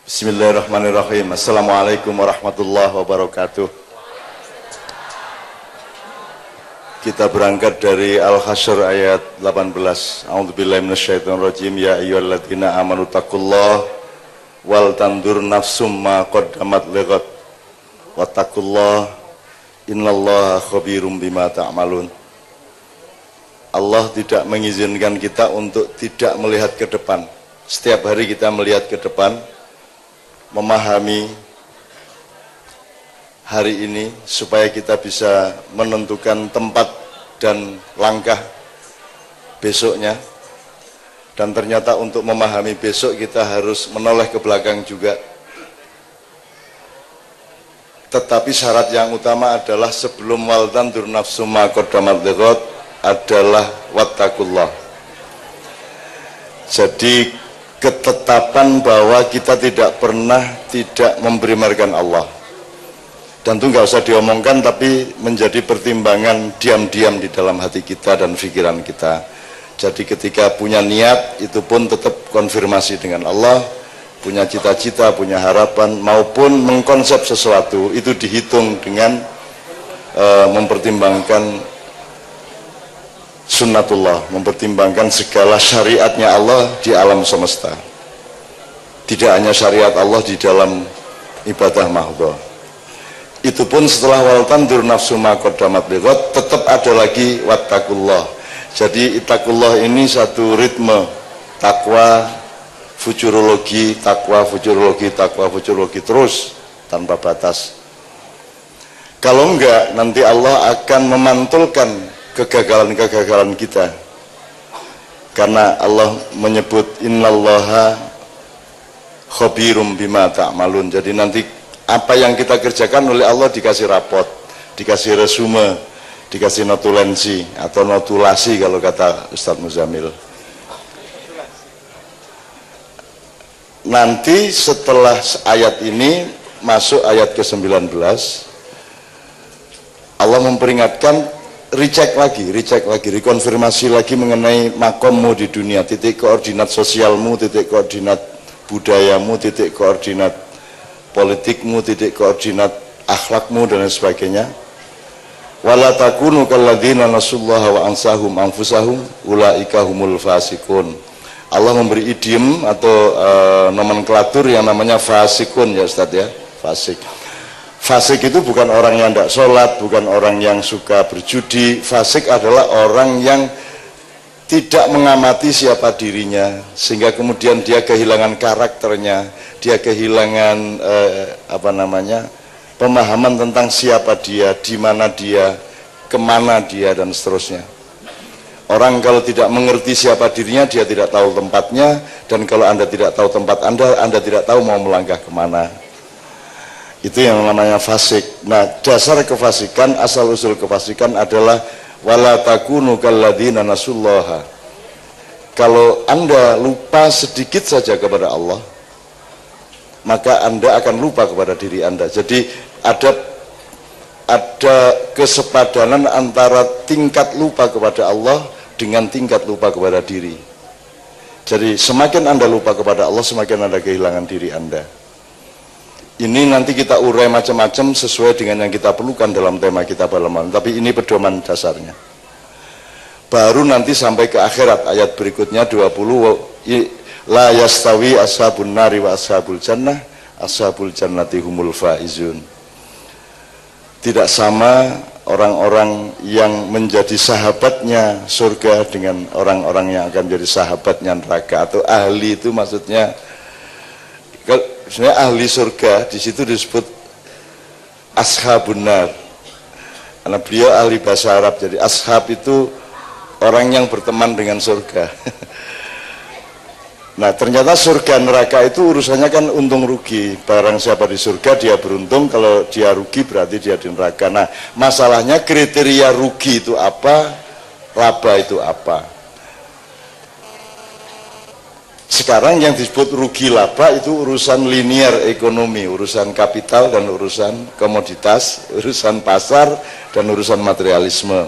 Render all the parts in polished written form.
Bismillahirrahmanirrahim. Assalamualaikum warahmatullahi wabarakatuh. Kita berangkat dari Al-Hasyr ayat 18. A'udzubillahi minasyaitonirrajim. Ya ayyuhalladzina amanu taqullaha wal tandur nafsum ma qaddamat lighad wattaqullaha innallaha khabirum bima ta'malun. Allah tidak mengizinkan kita untuk tidak melihat ke depan. Setiap hari kita melihat ke depan, memahami hari ini supaya kita bisa menentukan tempat dan langkah besoknya. Dan ternyata untuk memahami besok kita harus menoleh ke belakang juga. Tetapi syarat yang utama adalah sebelum wal tandur nafsum ma qaddamat lighad adalah wattaqullah. Jadi ketetapan bahwa kita tidak pernah tidak memberi mergan Allah, dan itu nggak usah diomongkan tapi menjadi pertimbangan diam-diam di dalam hati kita dan pikiran kita. Jadi ketika punya niat itu pun tetap konfirmasi dengan Allah, punya cita-cita, punya harapan maupun mengkonsep sesuatu itu dihitung dengan mempertimbangkan sunnatullah, mempertimbangkan segala syariatnya Allah di alam semesta. Tidak hanya syariat Allah di dalam ibadah mahdhah. Itu pun setelah wal tandur nafsu ma qaddamat lighad tetap ada lagi wattaqullah. Jadi ittaqullah ini satu ritme takwa, futurologi, takwa, futurologi terus tanpa batas. Kalau enggak nanti Allah akan memantulkan kegagalan-kegagalan kita, karena Allah menyebut innallaha khabirum bima ta'malun. Jadi nanti apa yang kita kerjakan oleh Allah dikasih rapot, dikasih resume, dikasih notulensi atau notulasi kalau kata Ustadz Muzamil. Nanti setelah ayat ini masuk ayat ke-19, Allah memperingatkan recheck lagi, rekonfirmasi lagi mengenai makommu di dunia, titik koordinat sosialmu, titik koordinat budayamu, titik koordinat politikmu, titik koordinat akhlakmu dan lain sebagainya. Wala takunu kalladzina nasullaha wa ansahum anfusahum ulaika humul fasikun. Allah memberi idiom atau nomenklatur yang namanya fasikun ya Ustaz ya, fasik. Fasik itu bukan orang yang tidak sholat, bukan orang yang suka berjudi. Fasik adalah orang yang tidak mengamati siapa dirinya, sehingga kemudian dia kehilangan karakternya, dia kehilangan pemahaman tentang siapa dia, di mana dia, kemana dia, dan seterusnya. Orang kalau tidak mengerti siapa dirinya, dia tidak tahu tempatnya, dan kalau Anda tidak tahu tempat Anda tidak tahu mau melangkah kemana. Itu yang namanya fasik. Nah, dasar kefasikan, asal usul kefasikan adalah wala takunu kalladzina nasullaha. Kalau Anda lupa sedikit saja kepada Allah, maka Anda akan lupa kepada diri Anda. Jadi ada kesepadanan antara tingkat lupa kepada Allah dengan tingkat lupa kepada diri. Jadi semakin Anda lupa kepada Allah, semakin Anda kehilangan diri Anda. Ini nanti kita urai macam-macam sesuai dengan yang kita perlukan dalam tema kita malam. Tapi ini pedoman dasarnya. Baru nanti sampai ke akhirat ayat berikutnya 20, la yastawi ashabun nari wa ashabul jannah, ashabul jannati humul faizun. Tidak sama orang-orang yang menjadi sahabatnya surga dengan orang-orang yang akan menjadi sahabatnya neraka. Atau ahli itu maksudnya, sebenarnya ahli surga di situ disebut ashabun nar, karena beliau ahli bahasa Arab. Jadi ashab itu orang yang berteman dengan surga. Nah ternyata surga neraka itu urusannya kan untung rugi. Barang siapa di surga dia beruntung, kalau dia rugi berarti dia di neraka. Nah masalahnya kriteria rugi itu apa, laba itu apa. Sekarang yang disebut rugi laba itu urusan linear ekonomi, urusan kapital dan urusan komoditas, urusan pasar dan urusan materialisme.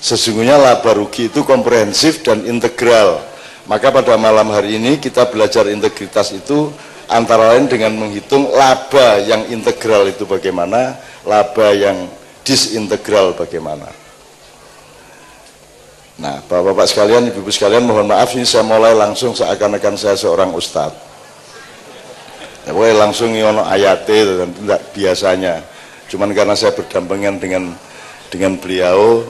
Sesungguhnya laba rugi itu komprehensif dan integral. Maka pada malam hari ini kita belajar integritas itu antara lain dengan menghitung laba yang integral itu bagaimana, laba yang disintegral bagaimana. Nah, bapak-bapak sekalian, ibu-ibu sekalian, mohon maaf ini saya mulai langsung seakan-akan saya seorang ustadz. Ya, boleh langsung ngono ayate dan tidak biasanya. Cuman karena saya berdampingan dengan beliau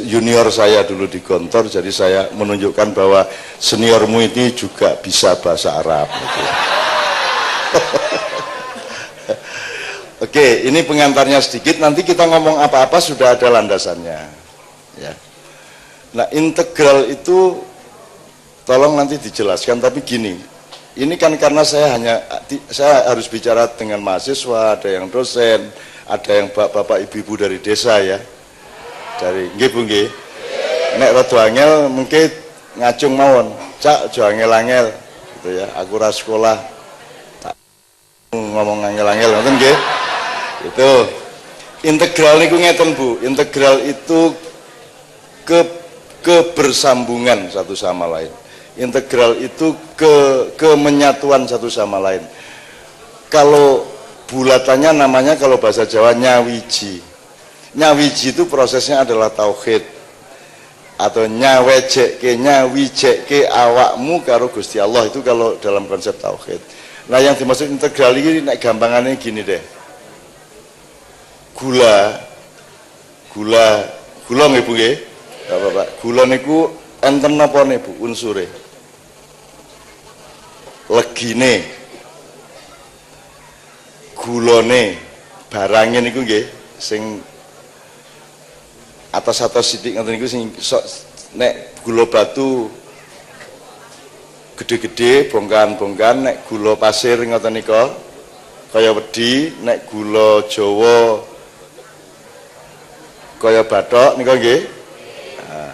junior saya dulu di Gontor, jadi saya menunjukkan bahwa seniormu ini juga bisa bahasa Arab. Gitu. Oke, ini pengantarnya sedikit. Nanti kita ngomong apa-apa sudah ada landasannya. Ya. Nah, integral itu tolong nanti dijelaskan. Tapi gini, ini kan karena saya harus bicara dengan mahasiswa, ada yang dosen, ada yang bapak ibu-ibu dari desa ya. Dari nggih Bu nggih. Nek rada angel mungkin ngacung mawon. Cak aja angel-angel gitu ya. Aku ra sekolah. Tak ngomong angel-angel ngoten nggih. Itu integral niku ngeten Bu. Integral itu kebersambungan satu sama lain. Integral itu kemenyatuan satu sama lain. Kalau bulatannya namanya kalau bahasa Jawa nyawiji. Nyawiji itu prosesnya adalah tauhid atau nyawijeke awakmu karo Gusti Allah, itu kalau dalam konsep tauhid. Nah, yang dimaksud integral ini nek gampangannya gini deh. Gula nggih Bu nggih? Bapak, gula niku enten napa nih Bu unsure? Legine, gulone, barangnya niku nggih sing atas sithik ngoten niku sing nek gula batu gede-gede bongkahan-bongkahan, nek gula pasir ngoten nika kaya wedi, nek gula Jawa kaya bathok nika nggih. Nah,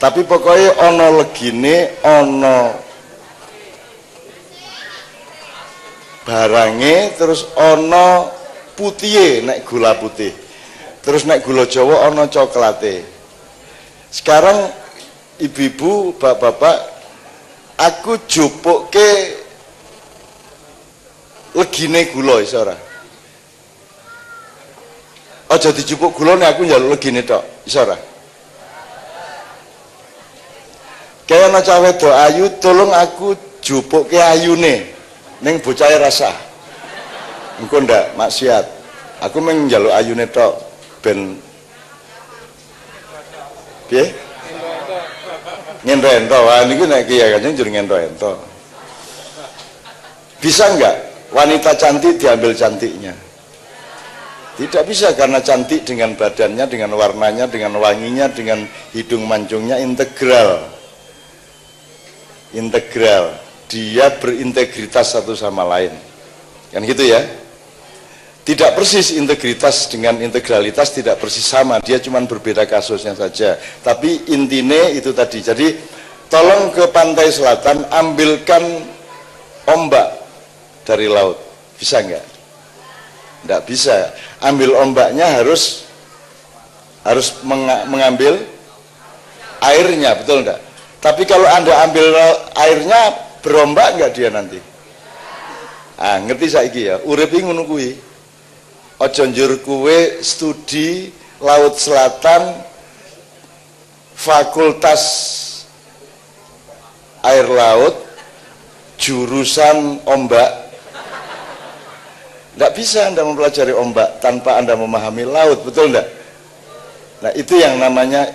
tapi pokoknya ana legine, ana barange, terus ana putihe nek gula putih. Terus nek gula Jawa ana coklate. Sekarang ibu-ibu, bapak-bapak, aku jupukke legine gula iso ora? Aja dijupuk gulane, aku njaluk legine tok, iso ora? Kaya ana cah wedok ayu, tolong aku jupukke ayune ning bocahe rasa. Engko ndak maksiat. Aku mung njaluk ayune tok. Ben piye? Ngento-ento. Wah niku nek Kiai Kanjeng jeneng ngento-ento. Bisa enggak wanita cantik diambil cantiknya? Tidak bisa, karena cantik dengan badannya, dengan warnanya, dengan wanginya, dengan hidung mancungnya integral. Integral. Dia berintegritas satu sama lain. Kan gitu ya? Tidak persis integritas dengan integralitas, tidak persis sama, dia cuma berbeda kasusnya saja. Tapi intinya itu tadi. Jadi tolong ke pantai selatan ambilkan ombak dari laut, bisa enggak? Enggak bisa. Ambil ombaknya harus mengambil airnya, betul enggak? Tapi kalau Anda ambil airnya, berombak enggak dia nanti? Ah, ngerti saiki ya, urip iki ngono kuwi. Aja njur kuwe studi Laut Selatan Fakultas Air Laut jurusan ombak. Tidak bisa Anda mempelajari ombak tanpa Anda memahami laut, betul enggak? Nah, itu yang namanya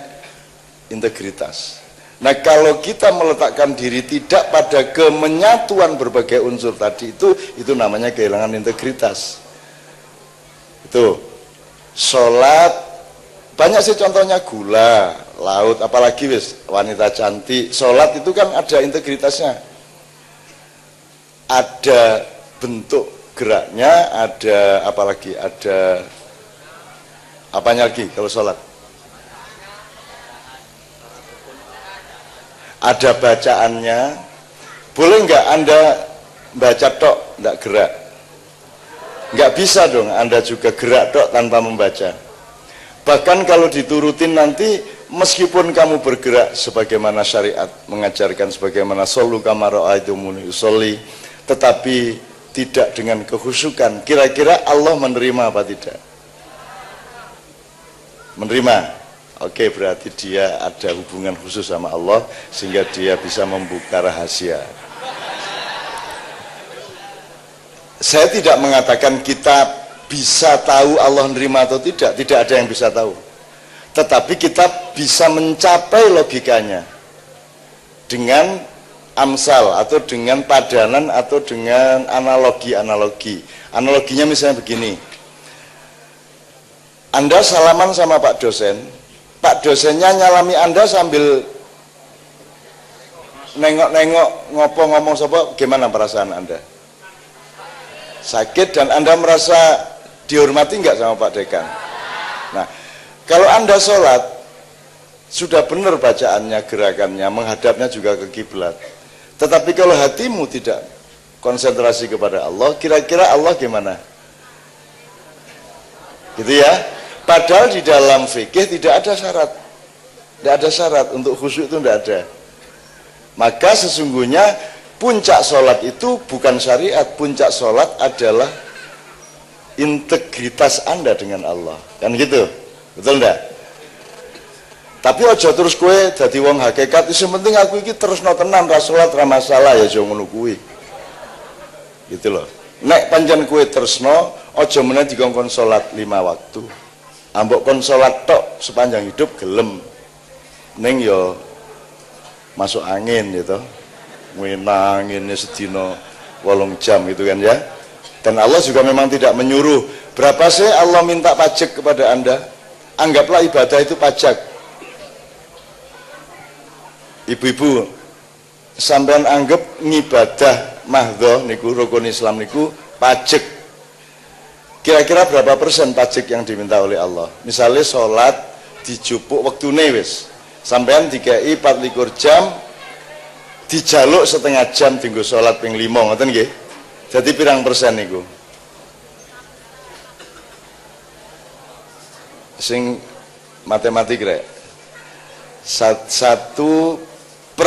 integritas. Nah, kalau kita meletakkan diri tidak pada kemenyatuan berbagai unsur tadi itu namanya kehilangan integritas. Itu sholat banyak sih contohnya, gula, laut, apalagi wis wanita cantik. Sholat itu kan ada integritasnya, ada bentuk geraknya, ada apalagi, ada apanya lagi kalau sholat, ada bacaannya. Boleh nggak Anda baca tok nggak gerak? Nggak bisa dong Anda juga gerak tok tanpa membaca. Bahkan kalau diturutin nanti meskipun kamu bergerak sebagaimana syariat mengajarkan, sebagaimana shollu kama ra'aitumuni usolli, tetapi tidak dengan kehusukan, kira-kira Allah menerima apa tidak? Menerima. Oke, berarti dia ada hubungan khusus sama Allah sehingga dia bisa membuka rahasia. Saya tidak mengatakan kita bisa tahu Allah menerima atau tidak, tidak ada yang bisa tahu. Tetapi kita bisa mencapai logikanya dengan amsal atau dengan padanan atau dengan analogi. Analoginya misalnya begini. Anda salaman sama Pak dosen, Pak dosennya nyalami Anda sambil nengok-nengok, ngomong sapa, gimana perasaan Anda? Sakit dan Anda merasa dihormati enggak sama Pak Dekan? Nah, kalau Anda sholat sudah benar bacaannya, gerakannya, menghadapnya juga ke kiblat. Tetapi kalau hatimu tidak konsentrasi kepada Allah, kira-kira Allah gimana? Gitu ya. Padahal di dalam fikih tidak ada syarat. Tidak ada syarat untuk khusyuk, itu tidak ada. Maka sesungguhnya puncak sholat itu bukan syariat. Puncak sholat adalah integritas Anda dengan Allah. Kan gitu? Betul enggak? Tapi aja terus kue dadi wong hakikat, yang penting aku iki terus no tenan ra salat ra masalah ya aja ngono kuwi. Gitu loh. Nek pancen kue terusno aja meneh dikongkon salat 5 waktu. Ambok kon salat tok sepanjang hidup gelem. Ning yo masuk angin gitu. Menang ini sedina 8 jam gitu kan ya. Dan Allah juga memang tidak menyuruh. Berapa sih Allah minta pajak kepada Anda? Anggaplah ibadah itu pajak. Ibu-ibu, sampean anggap ngibadah mahdhah niku rukun Islam niku pajak. Kira-kira berapa persen pajak yang diminta oleh Allah? Misalnya sholat dijupuk waktune wis. Sampean dikai 24 jam, dijaluk setengah jam tinggal sholat ping 5, ngoten nggih? Jadi pirang persen niku? Sing matematik rek. 1/24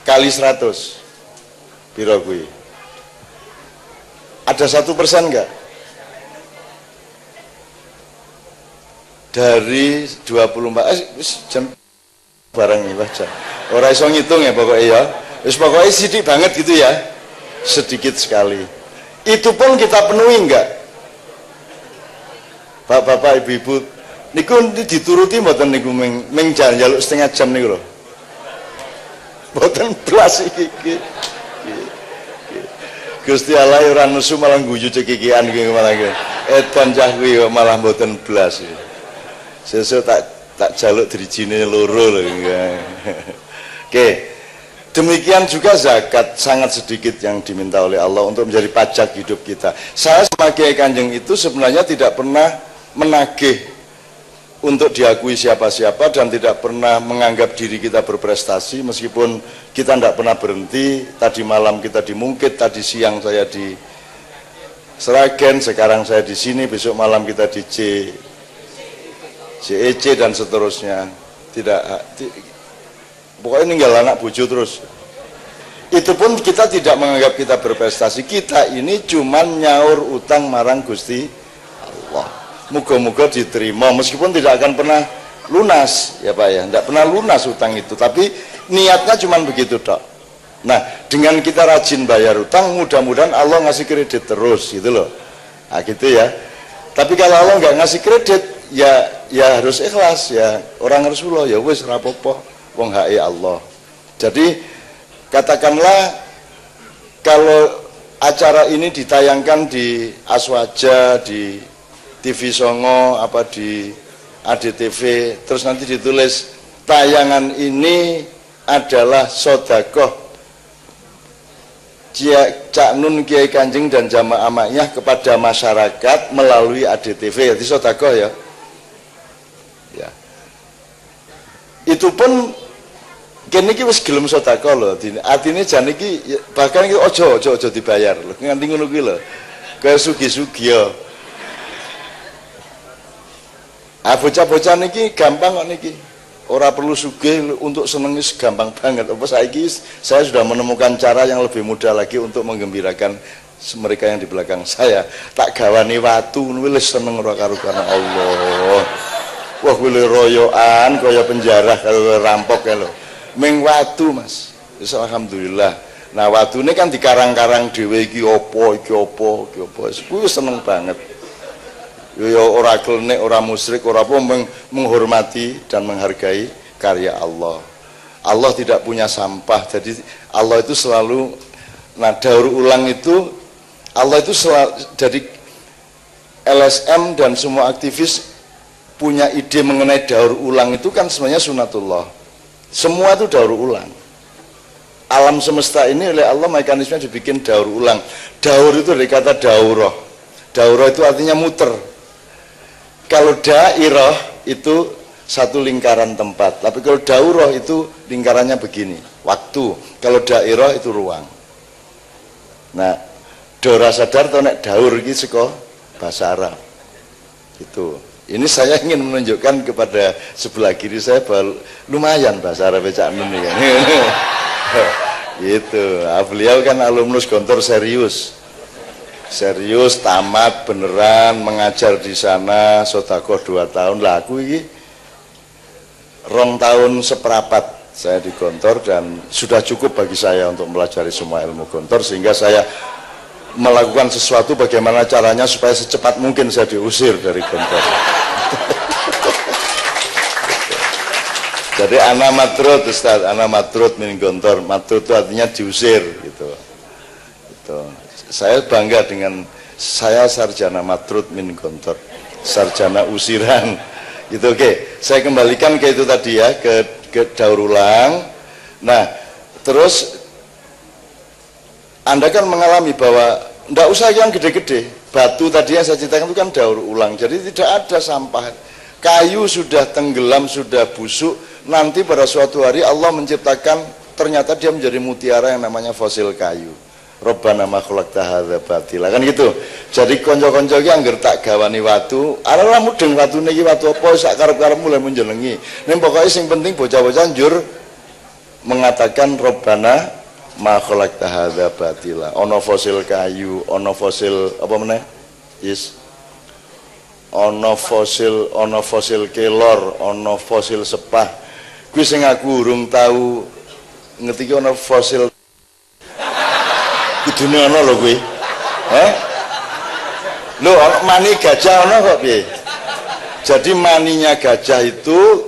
kali 100 piro kuwi? Ada 1% enggak? Dari 24 jam barang iki baca. Ora iso ngitung ya pokoknya ya. Wis pokoknya sidik banget gitu ya. Sedikit sekali. Itu pun kita penuhi enggak? Bapak-bapak, ibu-ibu, niku dituruti mboten niku ming jaluk setengah jam niku lho. Mboten blas iki. Gusti Allah ora nesu malah guyu cekikian kuwi malah. Edan cah kuwi malah mboten blas. Sesuk tak jaluk drijine loro lho. Oke. Demikian juga zakat sangat sedikit yang diminta oleh Allah untuk menjadi pajak hidup kita. Saya sebagai Kanjeng itu sebenarnya tidak pernah menagih untuk diakui siapa-siapa dan tidak pernah menganggap diri kita berprestasi, meskipun kita tidak pernah berhenti. Tadi malam kita di Mungkit, tadi siang saya di Sragen, sekarang saya di sini, besok malam kita di JEC dan seterusnya. Pokoknya ninggal anak bojo terus. Itu pun kita tidak menganggap kita berprestasi. Kita ini cuman nyaur utang marang Gusti Allah. Moga-moga diterima, meskipun tidak akan pernah lunas ya Pak ya, tidak pernah lunas utang itu, tapi niatnya cuma begitu Dok. Nah, dengan kita rajin bayar utang, mudah-mudahan Allah ngasih kredit terus gitu loh. Nah gitu ya. Tapi kalau Allah nggak ngasih kredit, ya harus ikhlas ya. Orang Rasulullah ya wis rapopo, wong hae Allah. Jadi katakanlah kalau acara ini ditayangkan di Aswaja, di TV Songo, apa di ADTV, terus nanti ditulis tayangan ini adalah sodakoh Cak Nun Kiai Kanjeng dan jamaah amaknya kepada masyarakat melalui ADTV, jadi sodakoh ya. Ya. Itu pun kene iki wis gelem sedekah lho, artine jan iki bahkan iki aja dibayar lho, nganti ngono kuwi lho. Kaya sugi-sugi ya. Bocah-bocah niki gampang kok niki. Ora perlu sugih untuk senengi gampang banget. Apa saiki saya sudah menemukan cara yang lebih mudah lagi untuk menggembirakan mereka yang di belakang saya. Tak gawani watu wis seneng ora karo Allah. Wah kuwi royoan kaya penjara karo rampok ya lho. Ming watu Mas. Wis alhamdulillah. Nah watune kan dikarang-karang dhewe iki apa iki apa iki apa. Kuwi seneng banget. Ya ora klenik, ora musyrik, ora apa menghormati dan menghargai karya Allah. Allah tidak punya sampah. Jadi Allah itu selalu daur ulang itu Allah itu selalu, jadi LSM dan semua aktivis punya ide mengenai daur ulang itu kan sebenarnya sunatullah. Semua itu daur ulang. Alam semesta ini oleh Allah mekanisme dibikin daur ulang. Daur itu dari kata daurah. Daurah itu artinya muter. Kalau dairah itu satu lingkaran tempat, tapi kalau daurah itu lingkarannya begini, waktu. Kalau dairah itu ruang. Nah, dora sadar atau nek daur iki saka bahasa Arab. Itu. Ini saya ingin menunjukkan kepada sebelah kiri saya bahwa lumayan bahasa Arab Cak Nun ya. Gitu. Beliau kan alumnus Gontor serius, tamat beneran mengajar di sana, sodakoh 2 tahun lah. Aku ini 2 tahun seperapat saya di Gontor dan sudah cukup bagi saya untuk melajari semua ilmu Gontor sehingga saya melakukan sesuatu bagaimana caranya supaya secepat mungkin saya diusir dari Gontor. Jadi ana matrut Ustaz, ana matrut min Gontor. Matrut itu artinya diusir gitu. Gitu. Saya bangga dengan saya sarjana matrut min Gontor, sarjana usiran. Gitu oke. Saya kembalikan ke itu tadi ya, ke daur ulang. Nah, terus Anda kan mengalami bahwa enggak usah yang gede-gede. Batu tadi yang saya ceritakan itu kan daur ulang. Jadi tidak ada sampah. Kayu sudah tenggelam, sudah busuk. Nanti pada suatu hari Allah menciptakan, ternyata dia menjadi mutiara yang namanya fosil kayu. Robbana ma khalaqta hadza batila, kan gitu. Jadi kanca-kanca iki angger tak gawani watu, ora mudeng watune iki watu apa sak karep-karepmu lek menjenengi. Ning pokoke sing penting bocah-bocah njur mengatakan Robbana ma khalaqta hadza batila. Ana fosil kayu, ana fosil apa meneh? Yes. Ana fosil kelor, ana fosil sepah. Kuwi sing aku urung tahu ngerti ki ana fosil kudune ana lho kuwi. Lho mani gajah ana kok piye? Jadi maninya gajah itu,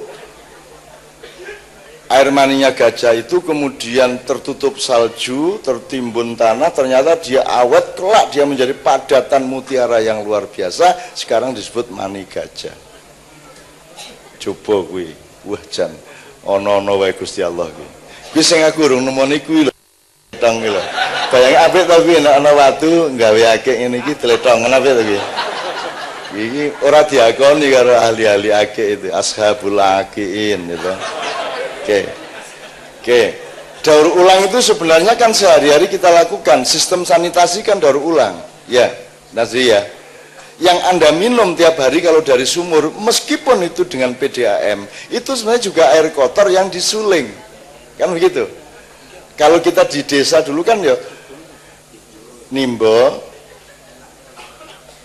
air maninya gajah itu kemudian tertutup salju, tertimbun tanah, ternyata dia awet, kelak dia menjadi padatan mutiara yang luar biasa, sekarang disebut mani gajah. Coba kuwi, wah jan ana-ana wae Gusti Allah kuwi. Kuwi sing aku urung nemoni kuwi lho. Tong lho. Bayang apik to kuwi nek ana watu gawe akeh ngene iki tletongen apik to kuwi. Iki ora diakoni karo ahli-ahli akeh itu, ashabul aqiin gitu. Oke. Daur ulang itu sebenarnya kan sehari-hari kita lakukan. Sistem sanitasi kan daur ulang. Ya, Nazri ya. Yang Anda minum tiap hari kalau dari sumur, meskipun itu dengan PDAM, itu sebenarnya juga air kotor yang disuling. Kan begitu. Kalau kita di desa dulu kan ya nimbo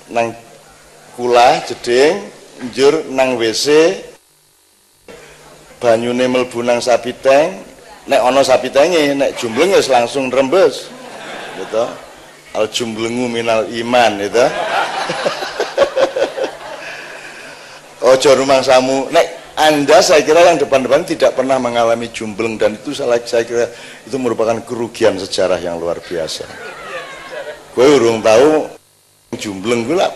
nang kula jeding njur nang WC banyune mlebu nang sapiteng, nek ana sapitenge nek jumbleng wis langsung rembes gitu. Al jumblengu minal iman gitu. Ojo rumah samu nek Anda, saya kira yang depan-depan tidak pernah mengalami jumbleng, dan itu saya kira itu merupakan kerugian sejarah yang luar biasa. Gue urung tahu jumbleng gue lah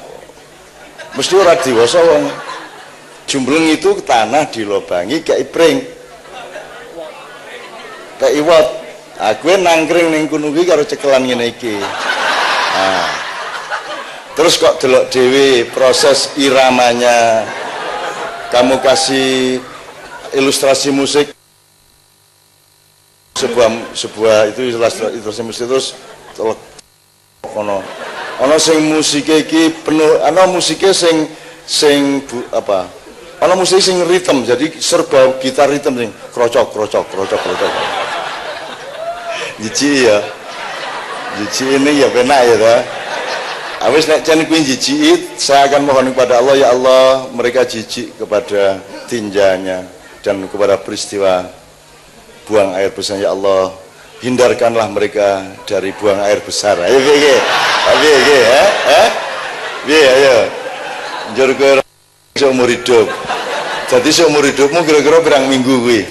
mesti ora diwasa wong. Jumbleng itu tanah dilobangi kayak ipring kayak iwat. Gue nangkring ning kono kuwi karo cekelan ngene iki. Nah, terus kok delok dhewe proses iramanya, kamu kasih ilustrasi musik sebuah itu ilustrasi musik, terus ono sing musike iki penuh ana musike sing Ana musik sing ritme, jadi serba gitar ritme sing krocok krocok krocok krocok. Jijik ya. Jijik ini ya penak ya ta. Awis nek jan kuwi jijik, saya akan mohon kepada Allah, ya Allah, mereka jijik kepada tinjanya dan kepada peristiwa buang air besar, ya Allah, hindarkanlah mereka dari buang air besar. Ayo piye? Piye ya? Piye ayo. Njur kowe seumur hidup. Jadi seumur hidupmu kira-kira berang minggu kuwi.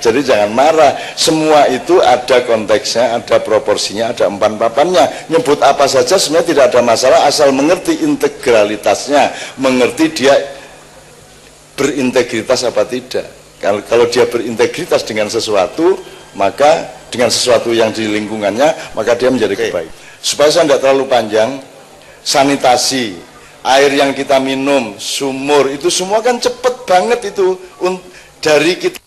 Jadi jangan marah, semua itu ada konteksnya, ada proporsinya, ada empan-papannya. Nyebut apa saja sebenarnya tidak ada masalah asal mengerti integralitasnya, mengerti dia berintegritas apa tidak. Kalau dia berintegritas dengan sesuatu, maka dengan sesuatu yang di lingkungannya, maka dia menjadi baik. Supaya saya tidak terlalu panjang, sanitasi, air yang kita minum, sumur, itu semua kan cepet banget itu dari kita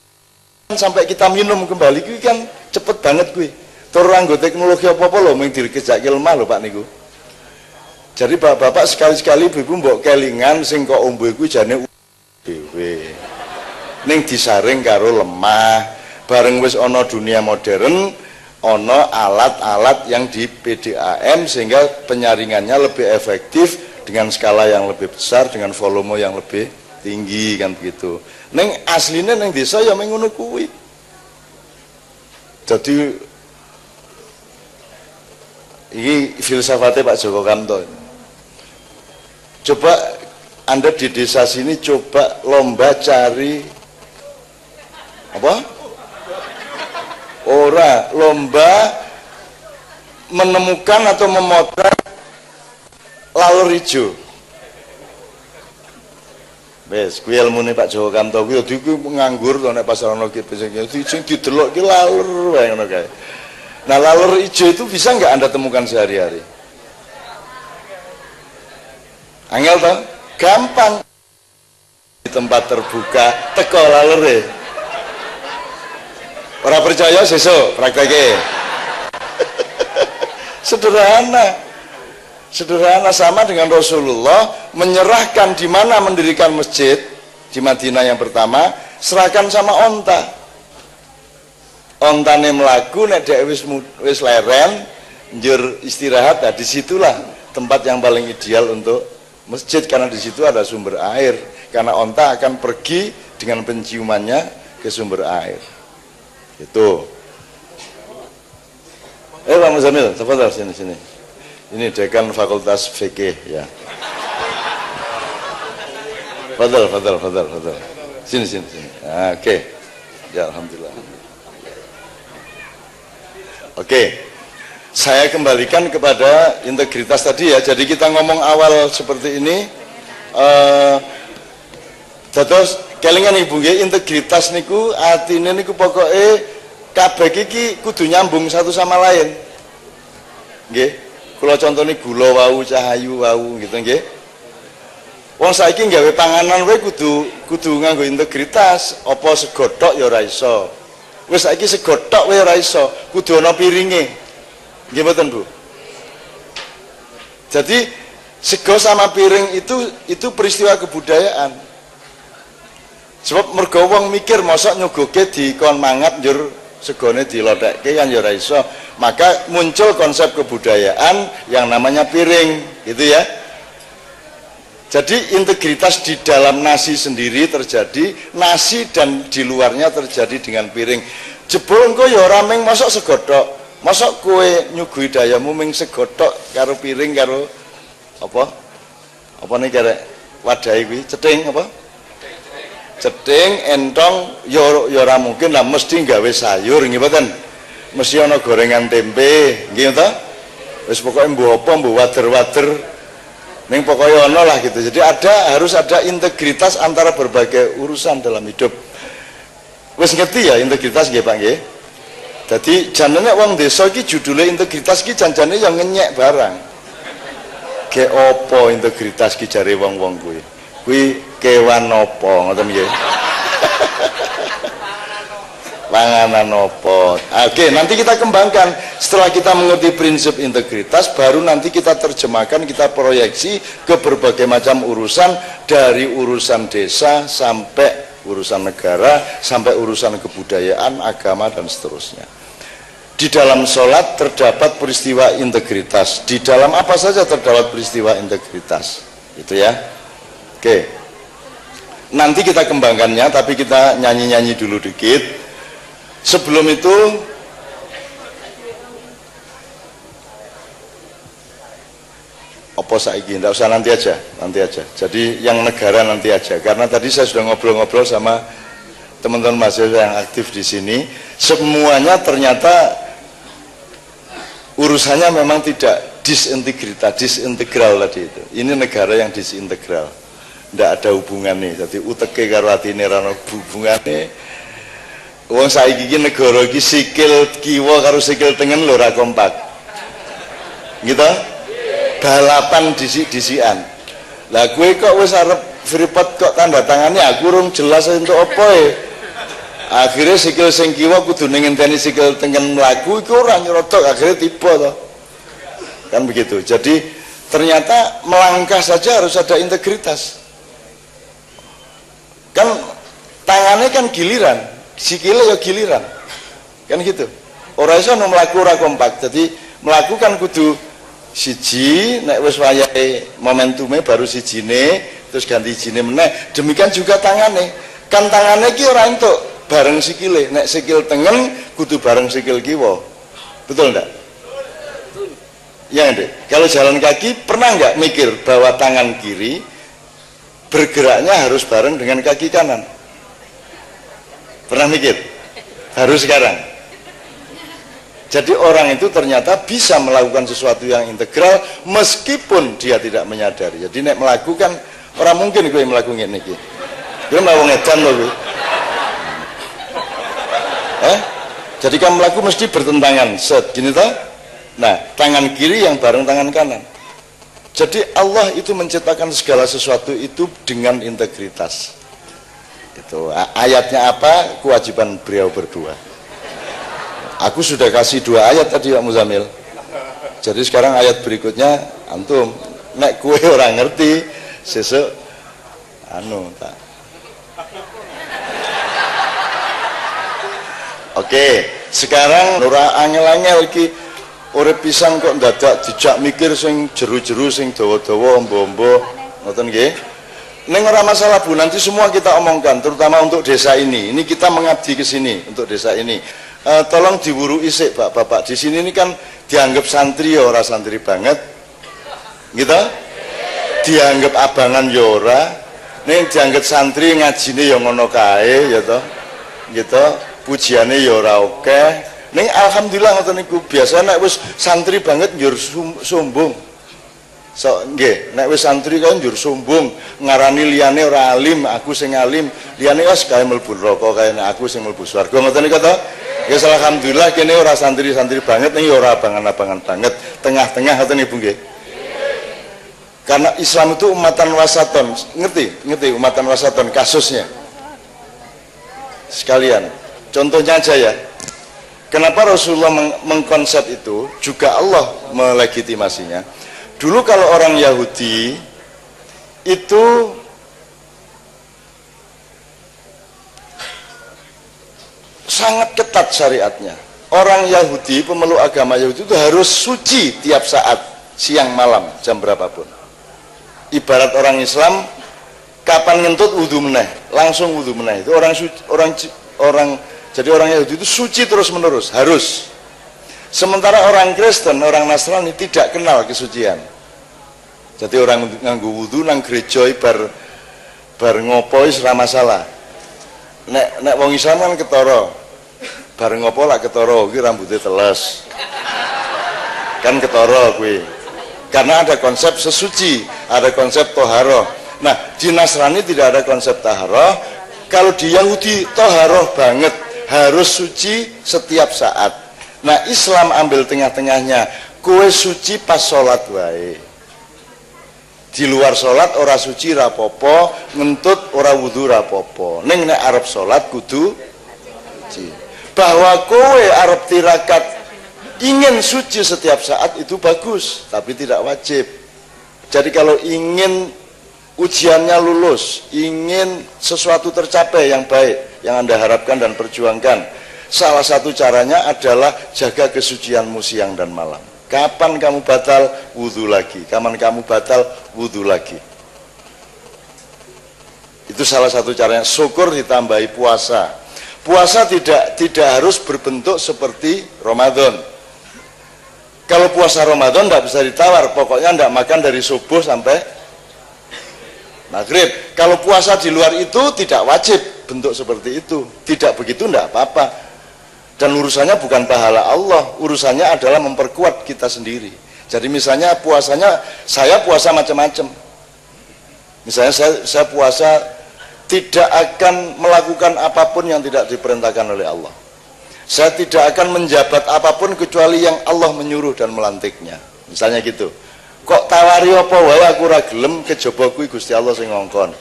sampai kita minum kembali kuwi kan cepet banget kuwi. Tur anggo teknologi apa-apa lho mung dirkejake lemah lho Pak niku. Jadi bapak-bapak sekali-sekali ibu mbok kelingan sing kok ombo kuwi jane dhewe. Ning disaring karo lemah. Bareng wis ana dunia modern, ana alat-alat yang di PDAM sehingga penyaringannya lebih efektif dengan skala yang lebih besar, dengan volume yang lebih tinggi kan begitu. Neng aslinya neng desa ya mengono kuwi. Jadi ini filsafatnya Pak Joko Kanto. Coba Anda di desa sini coba lomba cari apa? Ora, lomba menemukan atau memotret laler hijau. Wes, kuwi ilmune Pak Joko Kanto kuwi dadi kuwi nganggur to nek pas ana ki sing didelok ki laler wae ngono kae. Nah, laler ijo itu bisa nggak Anda temukan sehari-hari? Angel toh? Gampang. Di tempat terbuka teko lalere. Ora percaya sesuk prakteke. Sederhana. Sederhana, sama dengan Rasulullah menyerahkan di mana mendirikan masjid di Madinah yang pertama, serahkan sama onta. Ontane melaku nek dhek wis leren njur istirahat, nah disitulah tempat yang paling ideal untuk masjid karena di situ ada sumber air, karena onta akan pergi dengan penciumannya ke sumber air. Itu. Pak Muzamil, tafadhal sini. Ini dekan Fakultas Fikih ya. Fadal. Sini. Oke. Ya, alhamdulillah. Oke. Saya kembalikan kepada integritas tadi ya. Jadi kita ngomong awal seperti ini terus kelingan Ibu nggih, integritas niku artine niku pokoke kabeh iki kudu nyambung satu sama lain. Nggih. Kalau contohnya gula wau, cahayu wau gitu nggih. Wong saiki nggawe panganan wae kudu nganggo integritas, apa sego tok ya ora iso. Wis saiki sego tok wae ora iso, kudu ana piringe. Nggih mboten, Bu? Jadi sego sama piring itu peristiwa kebudayaan. Sebab mergo wong mikir mosok nyuguhke dikon mangat njur segone dilothekke kan ya ora iso. Maka muncul konsep kebudayaan yang namanya piring, gitu ya. Jadi integritas di dalam nasi sendiri terjadi, nasi dan di luarnya terjadi dengan piring. Jebul engko ya ora mung mosok sego tok. Mosok kowe nyuguhi dayamu mung sego tok karo piring karo apa? Apa nih karek wadahe kuwi? Cething apa? Cething, entong ya ora mungkin lah mesti gawe sayur nggih mboten. Mesti ana gorengan tempe, nggih ta? Wis pokoke mbuh apa mbuh wader-wader ning pokoke ana lah gitu. Jadi harus ada integritas antara berbagai urusan dalam hidup. Wis ngerti ya integritas nggih Pak nggih? Dadi janane wong desa iki judule integritas iki janjane yang ngenyek barang. Ge apa integritas ki jare wong-wong kuwi? Kuwi kewan apa ngoten nggih? panganan opo. Oke, nanti kita kembangkan. Setelah kita mengerti prinsip integritas, baru nanti kita terjemahkan, kita proyeksi ke berbagai macam urusan, dari urusan desa sampai urusan negara, sampai urusan kebudayaan, agama, dan seterusnya. Di dalam sholat terdapat peristiwa integritas. Di dalam apa saja terdapat peristiwa integritas. Itu ya. Oke. Nanti kita kembangkannya, tapi kita nyanyi-nyanyi dulu dikit. Sebelum itu, apa saiki? Tidak usah, nanti aja. Jadi yang negara nanti aja. Karena tadi saya sudah ngobrol-ngobrol sama teman-teman mahasiswa yang aktif di sini. Semuanya ternyata urusannya memang tidak disintegral tadi itu. Ini negara yang disintegral. Tidak ada hubungannya. Jadi uteke karo atine ra ono hubungane. Wong saiki iki negara iki sikil kiwa karo sikil tengen lho ora kompak. Gitu? Balapan disik-disikan. Lah kowe kok wis arep Freeport kok tanda tangane aku urung jelas entuk apa e. Akhirnya sikil sing kiwa kudu ngenteni sikil tengen mlaku iku ora nyerodok, akhirnya tiba to. Kan begitu. Jadi ternyata melangkah saja harus ada integritas. Kan tangannya kan giliran, sikile ya giliran, kan gitu. Ora iso mlaku ora kompak. Jadi melakukan kudu siji, nek wis wayahe momentume baru sijine, terus ganti sijine meneh. Demikian juga tangane. Kan tangane iki ora entuk bareng sikile, nek sikil tengen kudu bareng sikil kiwa. Betul enggak? Ya, Dek. Kalau jalan kaki pernah enggak mikir bahwa tangan kiri bergeraknya harus bareng dengan kaki kanan? Pernah mikir? Harus sekarang. Jadi orang itu ternyata bisa melakukan sesuatu yang integral meskipun dia tidak menyadari. Jadi nek melakukan, orang mungkin gue melakukan ini. Gue mau ngedan loh gue. Jadi kan melaku mesti bertentangan. Set, gini toh. Nah, tangan kiri yang bareng tangan kanan. Jadi Allah itu menciptakan segala sesuatu itu dengan integritas. Itu ayatnya apa? Kewajiban beliau berdua. Aku sudah kasih 2 ayat tadi Pak Muzamil. Jadi sekarang ayat berikutnya antum nek kue orang ngerti sesuk tak. Oke, sekarang ora angel-angel iki urip pisan kok ndadak dijak mikir sing jeru-jeru sing dawa-dawa ombo-ombo ngoten nggih. Ning ora masalah Bu, nanti semua kita omongkan terutama untuk desa ini. Ini kita mengabdi ke sini untuk desa ini. Tolong diwuru isik Bapak-bapak. Di sini ini kan dianggap santri ya ora santri banget. Gitu? Dianggap abangan ya ora. Ning dianggap santri ngajine ya ngono kae ya toh. Gitu. Pujiane ya ora akeh. Ning alhamdulillah ngoten niku. Biasa nek wis santri banget njur sombong. So nggih, nek wis santri kan njur sombong, ngarani liyane ora alim, aku sing alim. Liyane wis kae mlebu neraka kae aku sing mlebu swarga. Ngoten niku to? Ya alhamdulillah kene ora santri-santri banget ning ora abangan-abangan banget, tengah-tengah ngoten Ibu nggih. Karena Islam itu umatan wasaton, ngerti umatan wasaton kasusnya. Sekalian, contohnya aja ya. Kenapa Rasulullah mengkonsep itu? Juga Allah melegitimasinya. Dulu kalau orang Yahudi itu sangat ketat syariatnya. Orang Yahudi, pemeluk agama Yahudi itu harus suci tiap saat, siang malam, jam berapapun. Ibarat orang Islam, kapan ngentut wudu meneh, langsung wudu meneh. Itu jadi orang Yahudi itu suci terus menerus, harus. Sementara orang Kristen, orang Nasrani tidak kenal kesucian. Jadi orang nganggo wudu nang gereja bar ngopo wis ora masalah. Nek wong Islam kan ketara. Bar ngopo lak ketara iki rambutnya teles. Kan ketara kuwi. Karena ada konsep sesuci, ada konsep toharoh. Nah, di Nasrani tidak ada konsep taharoh. Kalau di Yahudi toharoh banget, harus suci setiap saat. Nah, Islam ambil tengah-tengahnya. Kowe suci pas sholat wae. Di luar sholat ora suci rapopo, ngentut ora wudu rapopo. Ning nek arep sholat kudu suci. Bahwa kowe arep tirakat ingin suci setiap saat itu bagus, tapi tidak wajib. Jadi kalau ingin ujiannya lulus, ingin sesuatu tercapai yang baik yang Anda harapkan dan perjuangkan, salah satu caranya adalah jaga kesucianmu siang dan malam. Kapan kamu batal, wudhu lagi. Kapan kamu batal, wudhu lagi. Itu salah satu caranya. Syukur ditambahi puasa. Puasa tidak harus berbentuk seperti Ramadan. Kalau puasa Ramadan tidak bisa ditawar, pokoknya tidak makan dari subuh sampai maghrib. Kalau puasa di luar itu tidak wajib bentuk seperti itu. Tidak begitu tidak apa-apa. Dan urusannya bukan pahala Allah, urusannya adalah memperkuat kita sendiri. Jadi misalnya puasanya, saya puasa macam-macam. Misalnya saya puasa tidak akan melakukan apapun yang tidak diperintahkan oleh Allah. Saya tidak akan menjabat apapun kecuali yang Allah menyuruh dan melantiknya. Misalnya gitu. Kok tawari apa wae aku ora gelem, kejaba kuwi Gusti Allah sing ngongkon.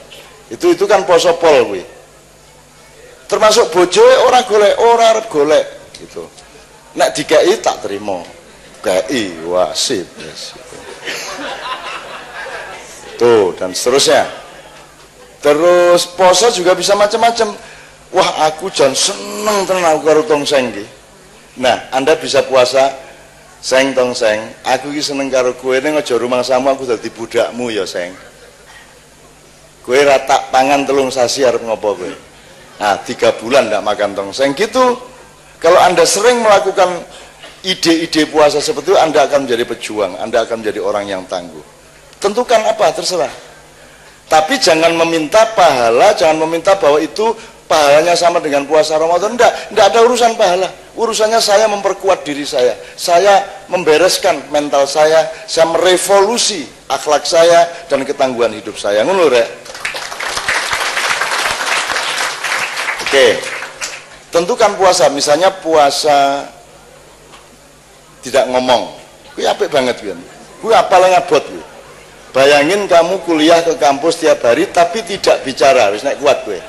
Itu kan poso pol kuwi. Termasuk bojoe ora arep golek gitu. Nek dikai tak terima. Kei wasip yes, gitu. Tuh dan seterusnya. Terus poso juga bisa macam-macam. Wah, aku jan seneng tenan aku karo tongseng iki. Nah, Anda bisa puasa seng tongseng, aku iki seneng karo kowe ning aja rumangsamu aku dadi budakmu ya, Seng. Kowe ra tak pangan 3 sasi arep ngopo kowe? Nah, 3 bulan ndak makan tongseng gitu. Kalau Anda sering melakukan ide-ide puasa seperti itu, Anda akan menjadi pejuang, Anda akan menjadi orang yang tangguh. Tentukan apa, terserah. Tapi jangan meminta pahala, jangan meminta bahwa itu pahalanya sama dengan puasa Ramadan. Enggak ada urusan pahala. Urusannya saya memperkuat diri saya membereskan mental saya merevolusi akhlak saya dan ketangguhan hidup saya. Ngono rek. Oke. Tentukan puasa, misalnya puasa tidak ngomong. Kuwi apik banget kuwi. Kuwi apal ngabot kuwi. Bayangin kamu kuliah ke kampus tiap hari tapi tidak bicara, wis nek kuat kowe.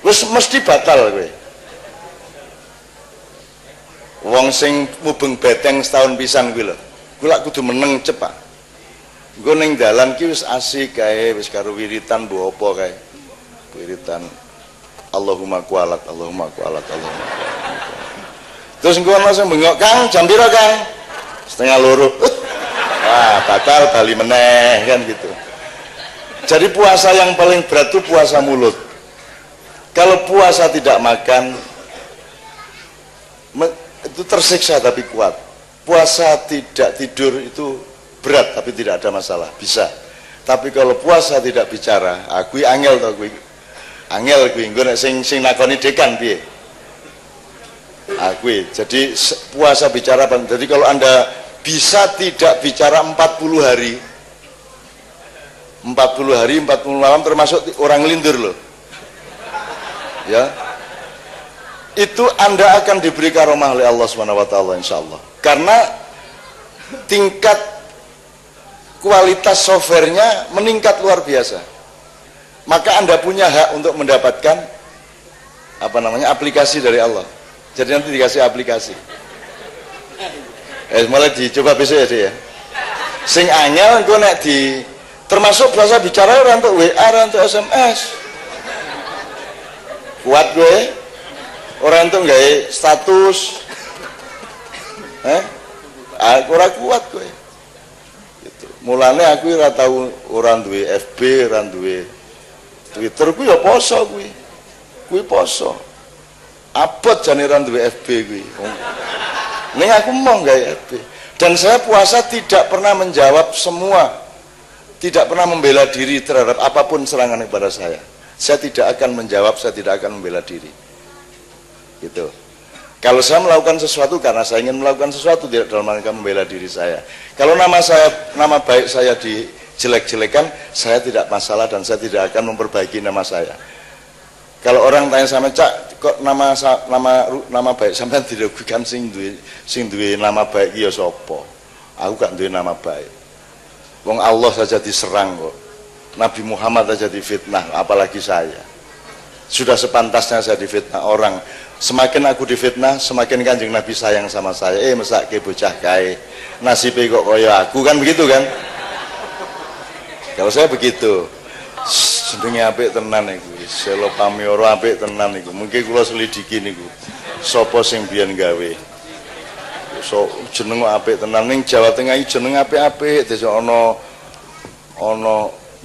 Wis mesti batal kowe. Wong sing mubeng beteng setahun pisan kuwi lho. Kuwi lak kudu meneng cepak. Engko ning dalan ki wis asik kae, wis karo wiritan mbok apa kae. Wiritan Allahumma kualat, Allahumma kualat, Allahumma kualat. Terus engko ana sing bengok, "Kang, jam piro, Kang?" 1:30. Wah, batal bali meneh kan gitu. Jadi puasa yang paling berat itu puasa mulut. Kalau puasa tidak makan itu tersiksa tapi kuat. Puasa tidak tidur itu berat tapi tidak ada masalah, bisa. Tapi kalau puasa tidak bicara, aku angel to kuwi. Angel kuwi engko nek sing nakoni dekan piye? Aku jadi puasa bicara. Jadi kalau Anda bisa tidak bicara 40 hari 40 malam termasuk orang lindur loh ya, itu Anda akan diberi karomah oleh Allah SWT insyaallah, karena tingkat kualitas softwarenya meningkat luar biasa. Maka Anda punya hak untuk mendapatkan aplikasi dari Allah. Jadi nanti dikasih aplikasi. Mulai dicoba besok ya. Sing anyel gue nek di termasuk bahasa bicara orang untuk WA, orang untuk SMS. Kuat gue. Orang untuk nggak status. Aku ora kuat gue. Gitu. Mulane aku ora tahu orang duwe FB, orang duwe Twitter gue ya poso gue. Gue poso. Abot jane orang duwe FB gue. Ini aku mau nggak FB. Dan saya puasa tidak pernah menjawab semua, tidak pernah membela diri terhadap apapun serangan kepada saya. Saya tidak akan menjawab, saya tidak akan membela diri. Gitu. Kalau saya melakukan sesuatu karena saya ingin melakukan sesuatu, tidak dalam rangka membela diri saya. Kalau nama baik saya dijelek-jelekan, saya tidak masalah dan saya tidak akan memperbaiki nama saya. Kalau orang tanya sama Cak, kok nama baik sampean dirugikan sing duwe nama baik ya sapa? Aku gak duwe nama baik. Wong Allah saja diserang kok. Nabi Muhammad saja difitnah, apalagi saya. Sudah sepantasnya saya difitnah orang. Semakin aku difitnah, semakin Kanjeng Nabi sayang sama saya. Mesake bocah kae, nasibe kok kaya aku, kan begitu kan? Kalau saya begitu, jenenge apik tenan iku. Selo pamioro apik tenan iku. Mungkin kula selidiki niku. Sapa sing biyen gawe? So jeneng apik tenan ning Jawa Tengah iki jeneng apik-apik, desa ana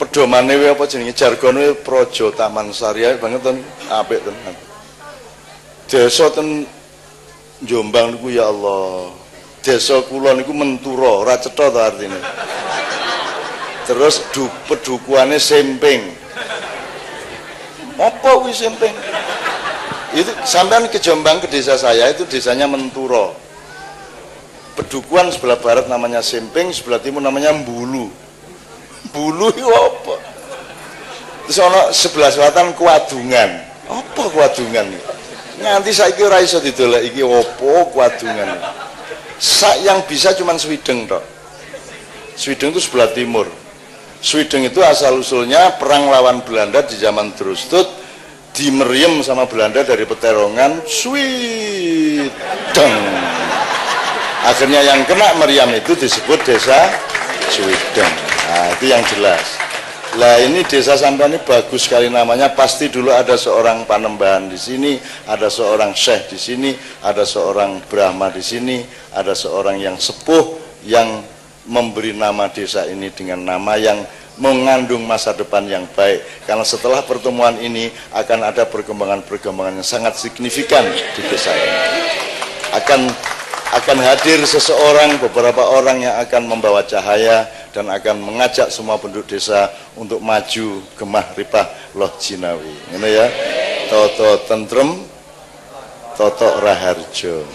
pedomane apa jenenge jargone Praja Taman Sari banget ten apik tenan. Desa ten Jombang niku ya Allah. Desa kula niku Mentura, ora cetha to artine. Terus pedukuane Semping. Apa kuwi Semping? Itu sampean ke Jombang ke desa saya itu desanya Mentura. Pedukuan sebelah barat namanya Semping, sebelah timur namanya Mbulu. Bulu itu apa? Terus ana sebelah selatan Kuadungan. Apa Kuadungan iki? Nganti saiki ora iso didolek iki apa Kuadungan. Sak yang bisa cuman Swideng tok. Swideng itu sebelah timur. Swideng itu asal usulnya perang lawan Belanda di zaman Drustut, dimeriem sama Belanda dari Peterongan, Swideng. Akhirnya yang kena meriam itu disebut desa Swideng. Nah, itu yang jelas. Lah ini desa sampean ini bagus sekali namanya. Pasti dulu ada seorang panembahan di sini, ada seorang syekh di sini, ada seorang brahma di sini, ada seorang yang sepuh yang memberi nama desa ini dengan nama yang mengandung masa depan yang baik. Karena setelah pertemuan ini akan ada perkembangan-perkembangan yang sangat signifikan di desa ini. Akan hadir seseorang, beberapa orang yang akan membawa cahaya dan akan mengajak semua penduduk desa untuk maju gemah ripah loh jinawi. Ini ya, Toto tentrem, Toto raharjo.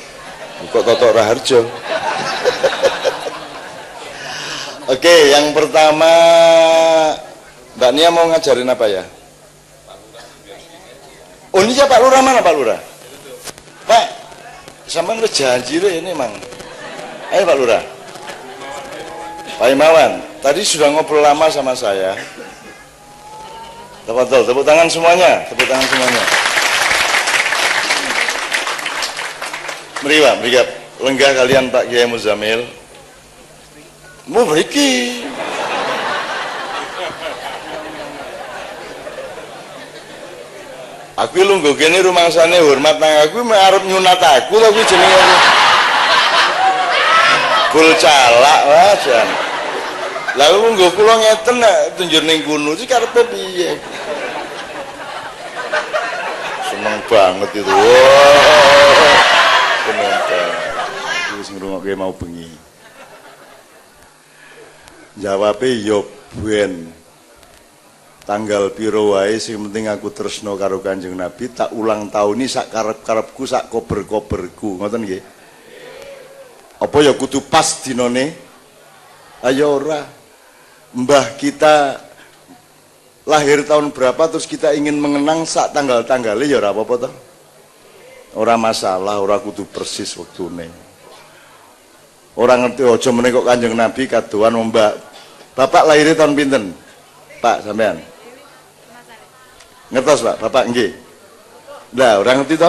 Kok Toto raharjo? Oke, yang pertama Mbak Nia mau ngajarin apa ya? Oh ini ya Pak Lurah, mana Pak Lurah? Pak, sampean wis janji lho ini Mang. Ayo Pak Lurah. Pak Imawan, tadi sudah ngobrol lama sama saya. Tepuk tangan semuanya, tepuk tangan semuanya. Meriwah, meriwah, lenggah kalian Pak Kiai Muzamil. Mau beriki. Aku lungguh kene rumangsane hormat nang aku arep nyunat aku lho kuwi jenenge. Bul calak wajan. Lalu lungguh kula ngeten nek tunjur ning kono iki karepe piye? Seneng banget itu. Seneng banget. Wis ngrungokke mau bengi. Jawabe yo ben. Tanggal piro wae sing penting aku tresno karo Kanjeng Nabi, tak ulang tahuni sak karep-karepku sak kober-koberku, ngoten nggih. Apa ya kudu pas dinone? Ayo ora. Mbah kita lahir tahun berapa terus kita ingin mengenang sak tanggal-tanggale ya ora apa-apa to. Ora masalah, ora kudu persis wektune. Ora ngerti aja meneh kok Kanjeng Nabi kadoan Mbah. Bapak lahir tahun pinten? Pak sampean. Ngertos Pak, Bapak nggih. Lah, ora ngerti to?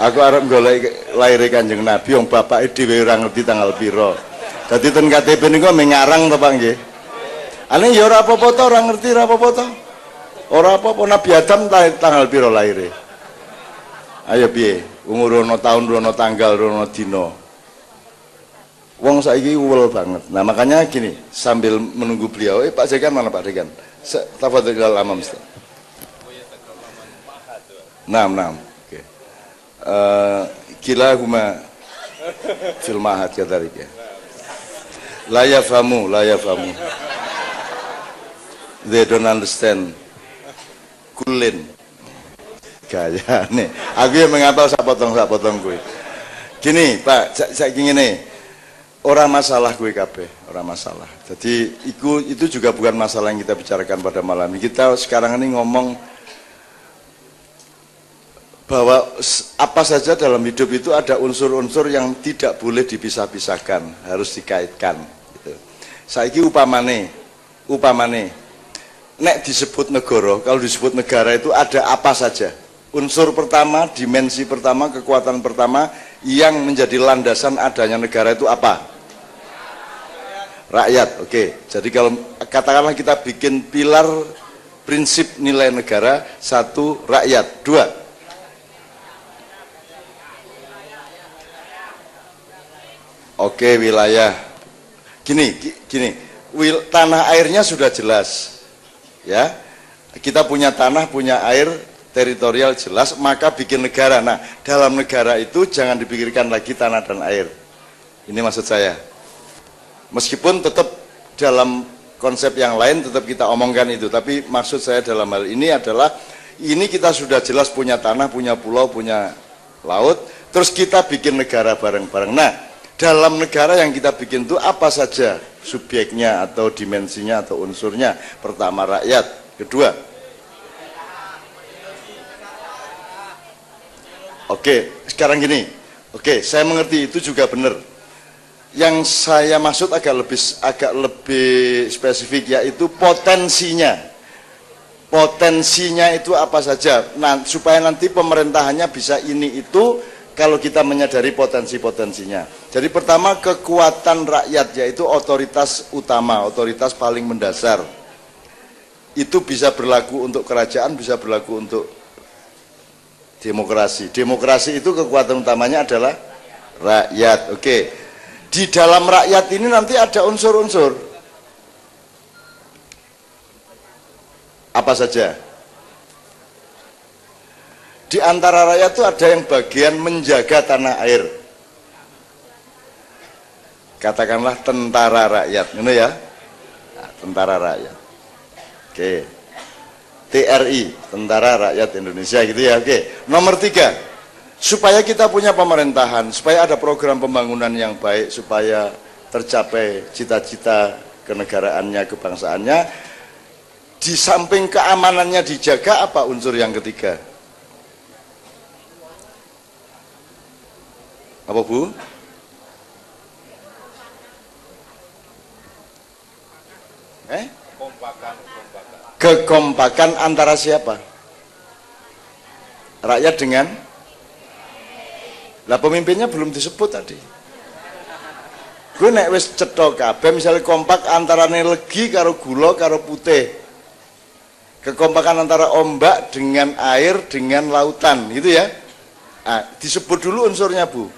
Aku arep golek lahir Kanjeng Nabi wong bapake dhewe ora ngerti tanggal pira. Dadi ten KTP niku mengarang to Pak nggih. Ane ya ora apa-apa to, ora ngerti ora apa-apa to. Ora apa-apa Nabi Adam tanggal pira lahire. Ayo piye? Umur ono tahun, ono tanggal, ono dina. Wong saiki uwel banget. Nah, makanya gini, sambil menunggu beliau, Pak Dekan mana Pak Dekan? Tafadhol Amam Ustaz. Naam. Oke. Kilahuma fil mahad kadzalik ya. La yafamu. They don't understand. Kulin. Gayane. Aku yang mengapal sak potong kuwi. Gini, Pak, saiki ngene. Ora masalah kuwi kabeh, ora masalah. Jadi itu juga bukan masalah yang kita bicarakan pada malam ini. Kita sekarang ini ngomong bahwa apa saja dalam hidup itu ada unsur-unsur yang tidak boleh dipisah-pisahkan, harus dikaitkan gitu. Saiki upamane nek disebut negara, kalau disebut negara itu ada apa saja? Unsur pertama, dimensi pertama, kekuatan pertama yang menjadi landasan adanya negara itu apa? Rakyat. Oke. Jadi kalau katakanlah kita bikin pilar prinsip nilai negara, satu rakyat, dua oke wilayah. Gini, tanah airnya sudah jelas, ya. Kita punya tanah, punya air, teritorial jelas, maka bikin negara. Nah, dalam negara itu jangan dipikirkan lagi tanah dan air. Ini maksud saya. Meskipun tetap dalam konsep yang lain tetap kita omongkan itu, tapi maksud saya dalam hal ini adalah ini kita sudah jelas punya tanah, punya pulau, punya laut, terus kita bikin negara bareng-bareng. Nah, dalam negara yang kita bikin itu apa saja subjeknya atau dimensinya atau unsurnya? Pertama rakyat, kedua oke, sekarang gini. Oke, saya mengerti itu juga benar. Yang saya maksud agak lebih spesifik, yaitu potensinya. Potensinya itu apa saja? Nah, supaya nanti pemerintahannya bisa ini itu kalau kita menyadari potensi-potensinya. Jadi pertama kekuatan rakyat, yaitu otoritas utama, otoritas paling mendasar. Itu bisa berlaku untuk kerajaan, bisa berlaku untuk demokrasi. Demokrasi itu kekuatan utamanya adalah rakyat. Oke. Di dalam rakyat ini nanti ada unsur-unsur. Apa saja? Di antara rakyat itu ada yang bagian menjaga tanah air. Katakanlah tentara rakyat, ini ya. Nah, tentara rakyat. Oke. TRI, Tentara Rakyat Indonesia gitu ya. Oke. Nomor 3, supaya kita punya pemerintahan, supaya ada program pembangunan yang baik, supaya tercapai cita-cita kenegaraannya, kebangsaannya, di samping keamanannya dijaga, apa unsur yang ketiga? Apa Bu? Kekompakan antara siapa? Rakyat dengan? Lah pemimpinnya belum disebut tadi. Gue nek wis cetha kabeh misalnya kompak antarane legi karo gula karo putih. Kekompakan antara ombak dengan air dengan lautan, gitu ya. Nah, disebut dulu unsurnya Bu.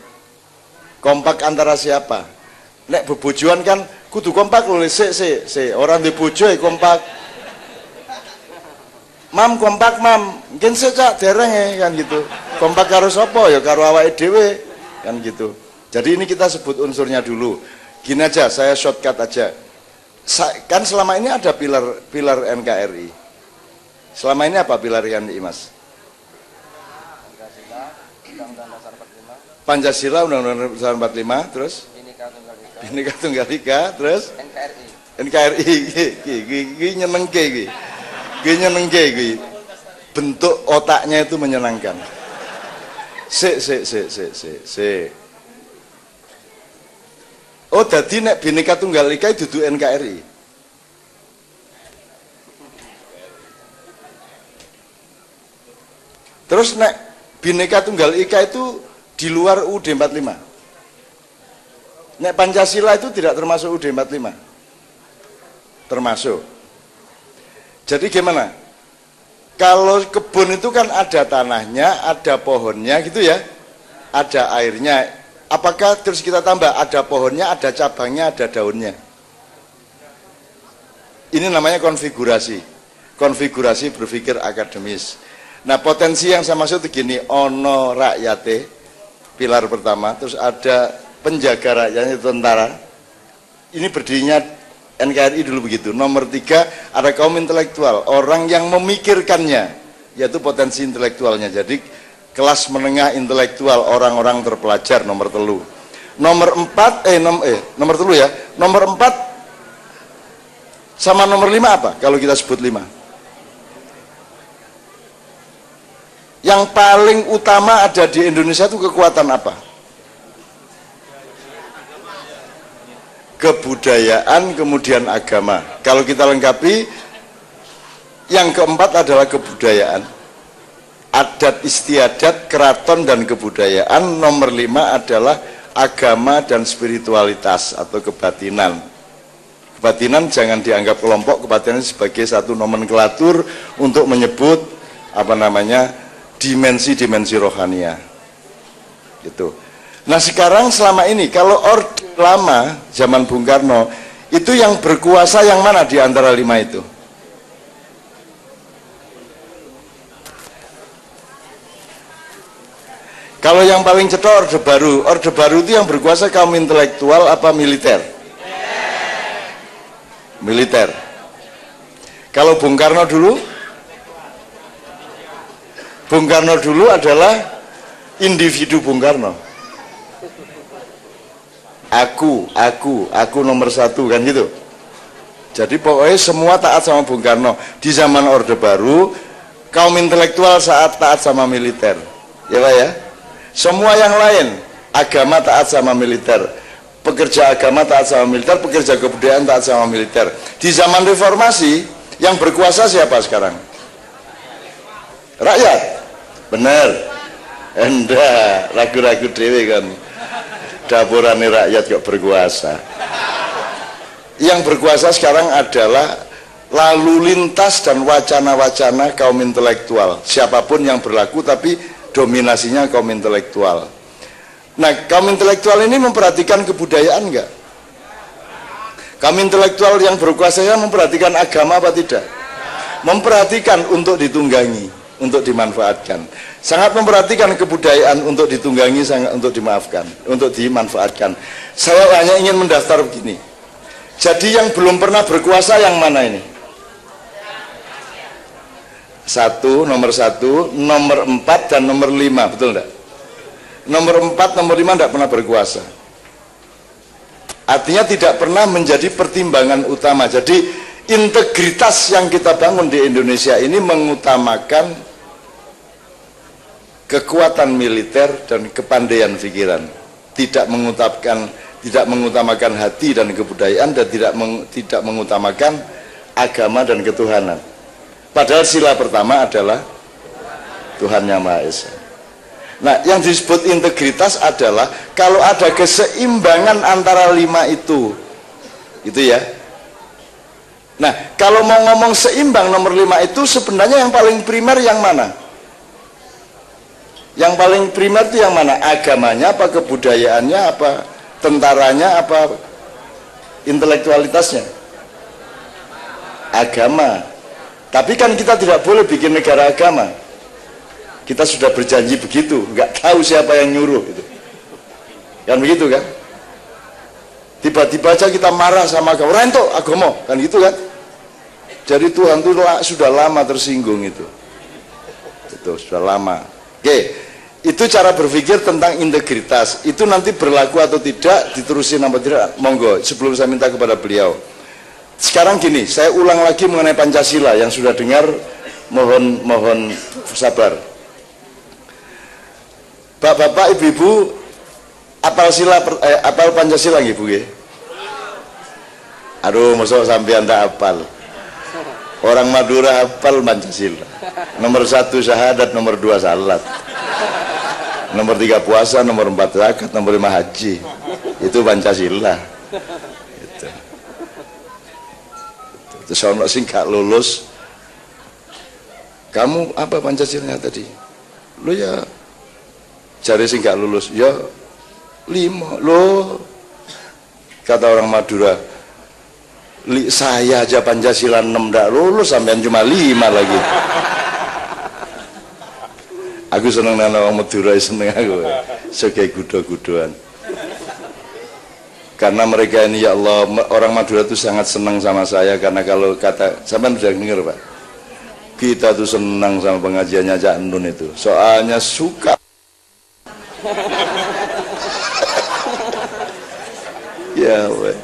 Kompak antara siapa? Nek bebojoan kan kudu kompak lho, sik. Orang di bojo kompak. Mam kompak mam, mungkin secak dereng ya kan gitu. Kompak karo sapa ya karo awake dhewe kan gitu. Jadi ini kita sebut unsurnya dulu. Gini aja, saya shortcut aja. Kan selama ini ada pilar NKRI. Selama ini apa pilar NKRI Mas? Pancasila, Undang-Undang Dasar 45, terus Bhinneka Tunggal Ika, terus NKRI. Iki nyenengke iki. Iki bentuk otaknya itu menyenangkan. Sik. Oh, dadi nek Bhinneka Tunggal Ika dudu NKRI. Terus nek Bhinneka Tunggal Ika itu di luar UUD 45. Nek Pancasila itu tidak termasuk UUD 45. Termasuk. Jadi gimana? Kalau kebun itu kan ada tanahnya, ada pohonnya gitu ya. Ada airnya. Apakah terus kita tambah ada pohonnya, ada cabangnya, ada daunnya? Ini namanya konfigurasi. Konfigurasi berpikir akademis. Nah, potensi yang saya maksud begini, ono rakyate, pilar pertama, terus ada penjaga rakyatnya, tentara. Ini berdirinya NKRI dulu begitu. Nomor 3, ada kaum intelektual, orang yang memikirkannya, yaitu potensi intelektualnya. Jadi kelas menengah intelektual, orang-orang terpelajar. Nomor 3. Nomor 4, nomor 3 ya. Nomor 4 sama nomor 5 apa? Kalau kita sebut 5. Yang paling utama ada di Indonesia itu kekuatan apa? Kebudayaan, kemudian agama. Kalau kita lengkapi, Yang keempat adalah kebudayaan, adat istiadat, keraton dan kebudayaan. Nomor 5 adalah agama dan spiritualitas atau kebatinan. Kebatinan jangan dianggap kelompok, kebatinan sebagai satu nomenklatur untuk menyebut dimensi-dimensi rohania. Gitu. Nah sekarang selama ini kalau orde lama zaman Bung Karno itu yang berkuasa yang mana di antara 5 itu? Kalau yang paling cetok Orde Baru itu yang berkuasa kaum intelektual apa militer? Militer. Kalau Bung Karno dulu? Bung Karno dulu adalah individu Bung Karno. Aku nomor 1 kan gitu. Jadi pokoknya semua taat sama Bung Karno. Di zaman Orde Baru, kaum intelektual saat taat sama militer. Ya Pak ya? Semua yang lain, agama taat sama militer, pekerja agama taat sama militer, pekerja kebudayaan taat sama militer. Di zaman reformasi, yang berkuasa siapa sekarang? Rakyat. Benar. Enggak, ragu-ragu dewe kan. Dapurane rakyat kok berkuasa. Yang berkuasa sekarang adalah lalu lintas dan wacana-wacana kaum intelektual. Siapapun yang berlaku tapi dominasinya kaum intelektual. Nah, kaum intelektual ini memperhatikan kebudayaan enggak? Kaum intelektual yang berkuasa memperhatikan agama apa tidak? Memperhatikan untuk ditunggangi, untuk dimanfaatkan. Sangat memperhatikan kebudayaan untuk ditunggangi, sangat untuk dimaafkan, untuk dimanfaatkan. Saya hanya ingin mendaftar begini. Jadi yang belum pernah berkuasa yang mana ini? Nomor 1, nomor 4 dan nomor 5, betul enggak? Nomor 4, nomor 5 enggak pernah berkuasa. Artinya tidak pernah menjadi pertimbangan utama. Jadi integritas yang kita bangun di Indonesia ini mengutamakan kekuatan militer dan kepandaian pikiran. Tidak mengutamakan hati dan kebudayaan dan tidak mengutamakan agama dan ketuhanan. Padahal sila pertama adalah Tuhan Yang Maha Esa. Nah, yang disebut integritas adalah kalau ada keseimbangan antara 5 itu ya. Nah, kalau mau ngomong seimbang nomor 5 itu sebenarnya yang paling primer yang mana? Yang paling primer itu yang mana? Agamanya apa, kebudayaannya apa, tentaranya apa, intelektualitasnya? Agama. Tapi kan kita tidak boleh bikin negara agama. Kita sudah berjanji begitu, nggak tahu siapa yang nyuruh itu. Kan begitu kan? Tiba-tiba aja kita marah sama agama, rento agama, kan gitu kan? Jadi Tuhan itu sudah lama tersinggung itu. Itu sudah lama. Oke, itu cara berpikir tentang integritas. Itu nanti berlaku atau tidak, diterusin apa tidak, monggo. Sebelum saya minta kepada beliau. Sekarang gini, saya ulang lagi mengenai Pancasila. Yang sudah dengar, mohon sabar. Bapak-bapak, ibu-ibu, apal Pancasila nggih Bu nggih? Aduh, mosok sampean tak apal. Orang Madura hafal Pancasila. Nomor 1 syahadat, nomor 2 salat. Nomor 3 puasa, nomor 4 zakat, nomor 5 haji. Itu Pancasila. Terus ono sing gak lulus, kamu apa Pancasilanya tadi? Lo ya cari sing gak lulus, ya 5 lo. Kata orang Madura, saya aja Pancasila 6 gak lulus, sampean cuma 5 lagi. Aku seneng nana orang Madura, seneng aku sebagai gudo-gudoan. Karena mereka ini ya Allah, orang Madura itu sangat senang sama saya. Karena kalau kata, sampai sudah dengar Pak, kita tuh senang sama pengajiannya Cak Nun itu, soalnya suka. Ya weh,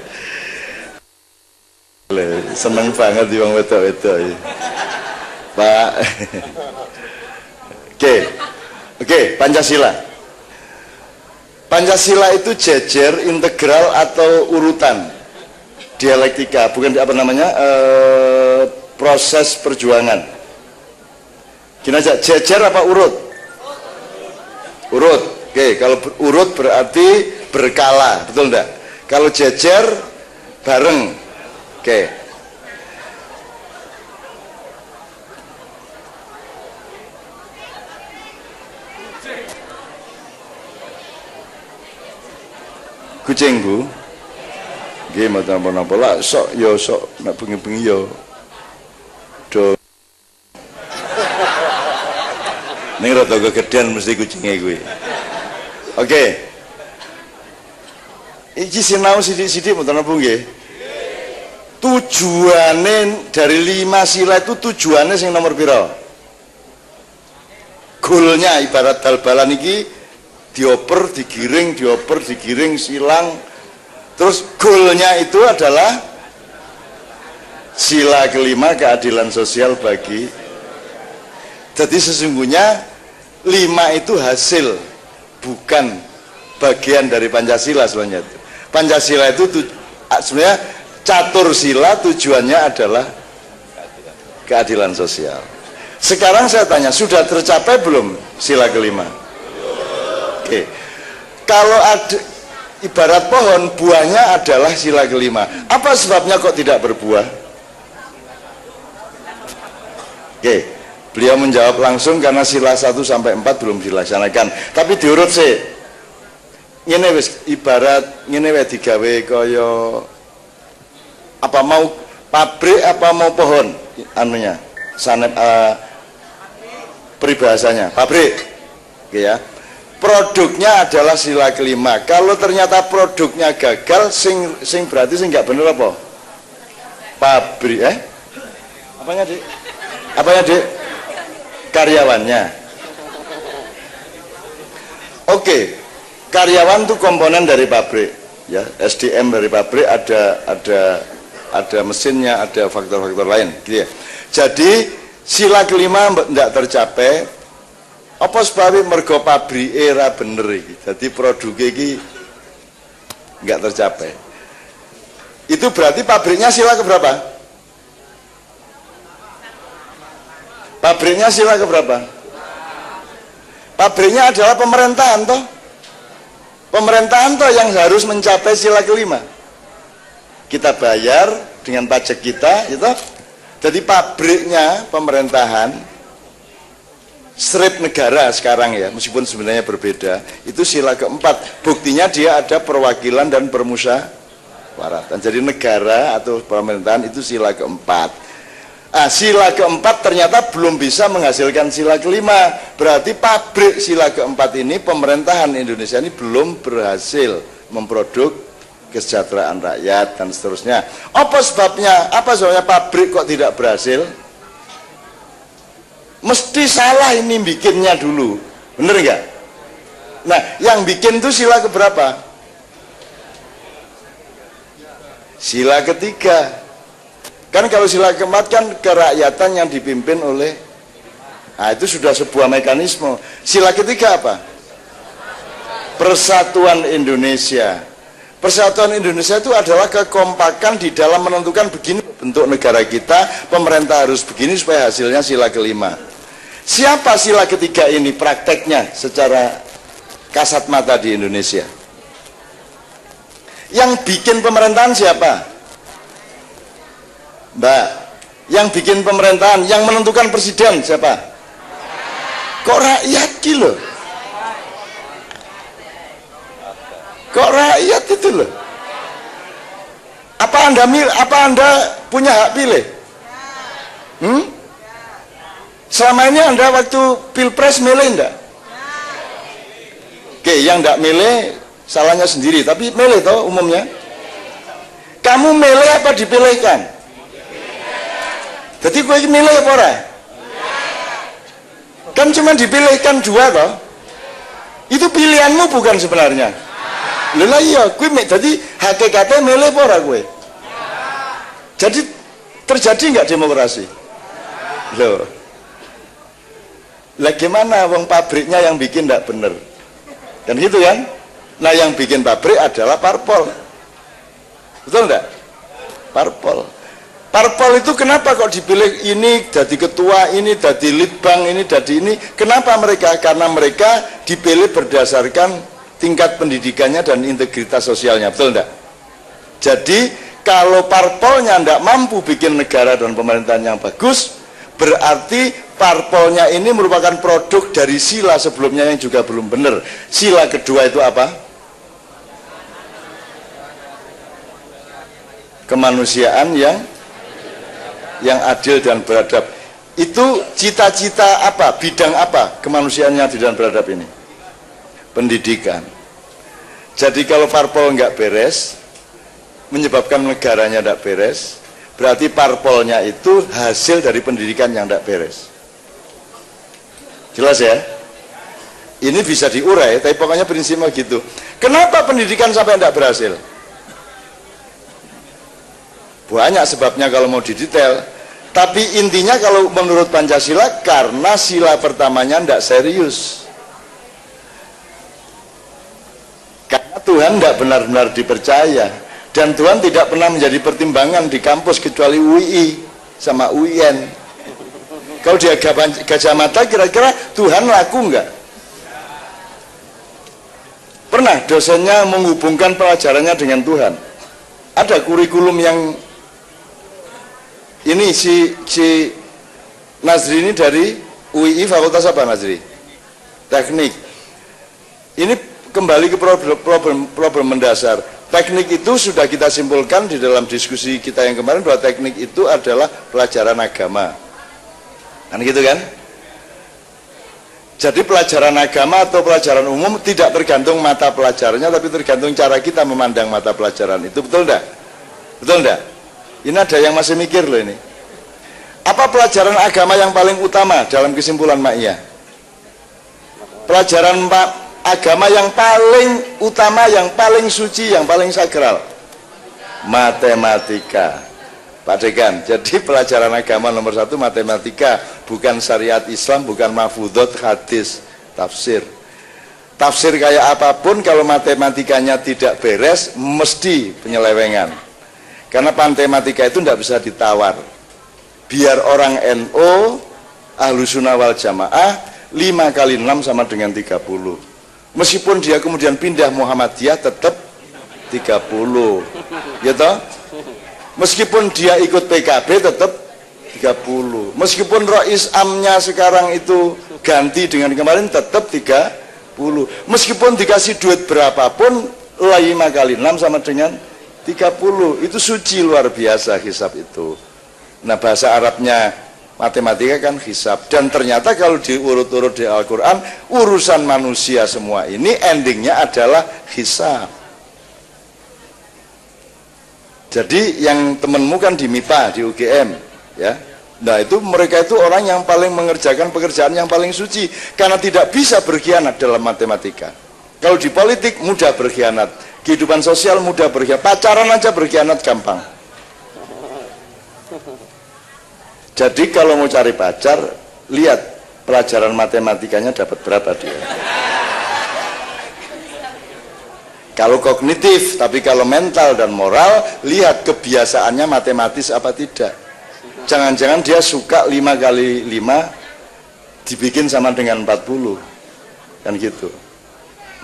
seneng banget di bang wedok-wedok ya. Pak. Oke, Pancasila. Pancasila itu jejer, integral atau urutan dialektika, bukan apa namanya, proses perjuangan. Gini aja, jejer apa urut? Urut. Oke, kalau urut berarti berkala, betul enggak? Kalau jejer bareng. Oke. Kucing Bu. Nggih mboten napa lah sok ya sok nek bengi-bengi ya do. Ning rada kegedean mesti kucinge kuwi. Oke. Iki sinau sithik-sithik mboten napa nggih? Tujuane dari 5 sila itu tujuannya sing nomor pira? Goalnya ibarat bal-balan iki dioper, digiring, silang. Terus goalnya itu adalah sila kelima, keadilan sosial bagi. Jadi sesungguhnya 5 itu hasil, bukan bagian dari Pancasila sebenarnya. Pancasila itu sebenarnya catur sila, tujuannya adalah keadilan sosial. Sekarang saya tanya, sudah tercapai belum sila kelima? Oke. Kalau ada ibarat pohon, buahnya adalah sila kelima. Apa sebabnya kok tidak berbuah? Oke, beliau menjawab langsung karena sila 1 sampai 4 belum dilaksanakan. Tapi diurut sih. Ngene wis ibarat ngene wae digawe kaya apa mau pabrik apa mau pohon anunya. Sanep peribahasanya, pabrik. Oke ya. Produknya adalah sila kelima. Kalau ternyata produknya gagal, sing berarti sing nggak bener apa? Pabrik, apanya Dik? Apanya Dik? Karyawannya. Oke, karyawan itu komponen dari pabrik, ya. SDM dari pabrik ada mesinnya, ada faktor-faktor lain, gitu ya. Jadi sila kelima tidak tercapai. Apa sebabnya mergo pabrik era bener iki. Jadi produknya iki nggak tercapai. Itu berarti pabriknya sila keberapa? Pabriknya sila keberapa? Pabriknya adalah pemerintahan toh. Pemerintahan toh yang harus mencapai sila kelima. Kita bayar dengan pajak kita, itu. Jadi pabriknya pemerintahan. Strip negara sekarang ya, meskipun sebenarnya berbeda, itu sila keempat. Buktinya dia ada perwakilan dan permusyawaratan. Jadi negara atau pemerintahan itu sila keempat. Sila keempat ternyata belum bisa menghasilkan sila kelima. Berarti pabrik sila keempat ini, pemerintahan Indonesia ini belum berhasil memproduk kesejahteraan rakyat dan seterusnya. Apa sebabnya? Apa sebabnya pabrik kok tidak berhasil? Mesti salah ini bikinnya dulu, bener nggak? Nah, yang bikin itu sila keberapa? Sila ketiga. Kan kalau sila keempat kan kerakyatan yang dipimpin oleh, itu sudah sebuah mekanisme. Sila ketiga apa? Persatuan Indonesia. Persatuan Indonesia itu adalah kekompakan di dalam menentukan begini bentuk negara kita, pemerintah harus begini supaya hasilnya sila kelima. Siapa sila ketiga ini prakteknya secara kasat mata di Indonesia? Yang bikin pemerintahan siapa? Mbak, yang bikin pemerintahan, yang menentukan presiden siapa? Kok rakyat gitu? Kok rakyat itu loh? Apa anda punya hak pilih? Selama ini anda waktu pilpres milih enggak? Oke, yang enggak milih salahnya sendiri, tapi milih toh umumnya. Kamu milih apa dipilihkan? Jadi gue milih apa ora? Kan cuma dipilihkan 2 toh. Itu pilihanmu bukan sebenarnya. Lah iya, gue jadi hakikatnya milih apa ora gue? Jadi terjadi nggak demokrasi? Loh. Lah gimana wong pabriknya yang bikin nggak bener? Kan gitu kan? Nah yang bikin pabrik adalah parpol. Betul nggak? Parpol. Parpol itu kenapa kok dipilih ini jadi ketua, ini jadi litbang, ini jadi ini? Kenapa mereka? Karena mereka dipilih berdasarkan tingkat pendidikannya dan integritas sosialnya, betul enggak? Jadi kalau parpolnya enggak mampu bikin negara dan pemerintahan yang bagus, berarti parpolnya ini merupakan produk dari sila sebelumnya yang juga belum benar. Sila kedua itu apa? Kemanusiaan yang adil dan beradab. Itu cita-cita apa? Bidang apa kemanusiaan yang adil dan beradab ini? Pendidikan. Jadi kalau parpol nggak beres, menyebabkan negaranya nggak beres, berarti parpolnya itu hasil dari pendidikan yang nggak beres. Jelas ya? Ini bisa diurai, tapi pokoknya prinsipnya gitu. Kenapa pendidikan sampai nggak berhasil? Banyak sebabnya kalau mau didetail, tapi intinya kalau menurut Pancasila, karena sila pertamanya tidak serius, karena Tuhan tidak benar-benar dipercaya, dan Tuhan tidak pernah menjadi pertimbangan di kampus kecuali UI sama UIN. Kalau dia Gajah Mada, kira-kira Tuhan laku enggak? Pernah dosennya menghubungkan pelajarannya dengan Tuhan? Ada kurikulum yang ini si Nazri ini dari UI, fakultas apa Nazri? Teknik. Ini kembali ke problem mendasar. Teknik itu sudah kita simpulkan di dalam diskusi kita yang kemarin bahwa teknik itu adalah pelajaran agama. Kan gitu kan? Jadi pelajaran agama atau pelajaran umum tidak tergantung mata pelajarannya, tapi tergantung cara kita memandang mata pelajaran itu, betul enggak? Betul enggak? Ini ada yang masih mikir loh ini. Apa pelajaran agama yang paling utama dalam kesimpulan Ma'iyah? Pelajaran agama yang paling utama, yang paling suci, yang paling sakral? Matematika. Pak Dekan, jadi pelajaran agama nomor 1 matematika, bukan syariat Islam, bukan mahfudot, hadis, tafsir. Tafsir kayak apapun kalau matematikanya tidak beres, mesti penyelewengan. Karena matematika itu tidak bisa ditawar. Biar orang NO, Ahlus Sunnah wal Jamaah, 5 kali 6 sama dengan 30. Meskipun dia kemudian pindah Muhammadiyah, tetap 30. Ya toh? Meskipun dia ikut PKB, tetap 30. Meskipun Rois Amnya sekarang itu ganti dengan kemarin, tetap 30. Meskipun dikasih duit berapapun, 5 kali 6 sama dengan 30. Itu suci luar biasa hisab itu. Nah, bahasa Arabnya matematika kan hisab. Dan ternyata kalau diurut-urut di Al-Quran, urusan manusia semua ini endingnya adalah hisab. Jadi yang temenmu kan di MIPA, di UGM, ya. Nah itu mereka itu orang yang paling mengerjakan pekerjaan yang paling suci, karena tidak bisa berkhianat dalam matematika. Kalau di politik mudah berkhianat, kehidupan sosial mudah berkhianat, pacaran aja berkhianat gampang. Jadi kalau mau cari pacar, lihat pelajaran matematikanya dapat berapa dia. Kalau kognitif, tapi kalau mental dan moral, lihat kebiasaannya matematis apa tidak. Jangan-jangan dia suka 5 kali 5 dibikin sama dengan 40, kan gitu.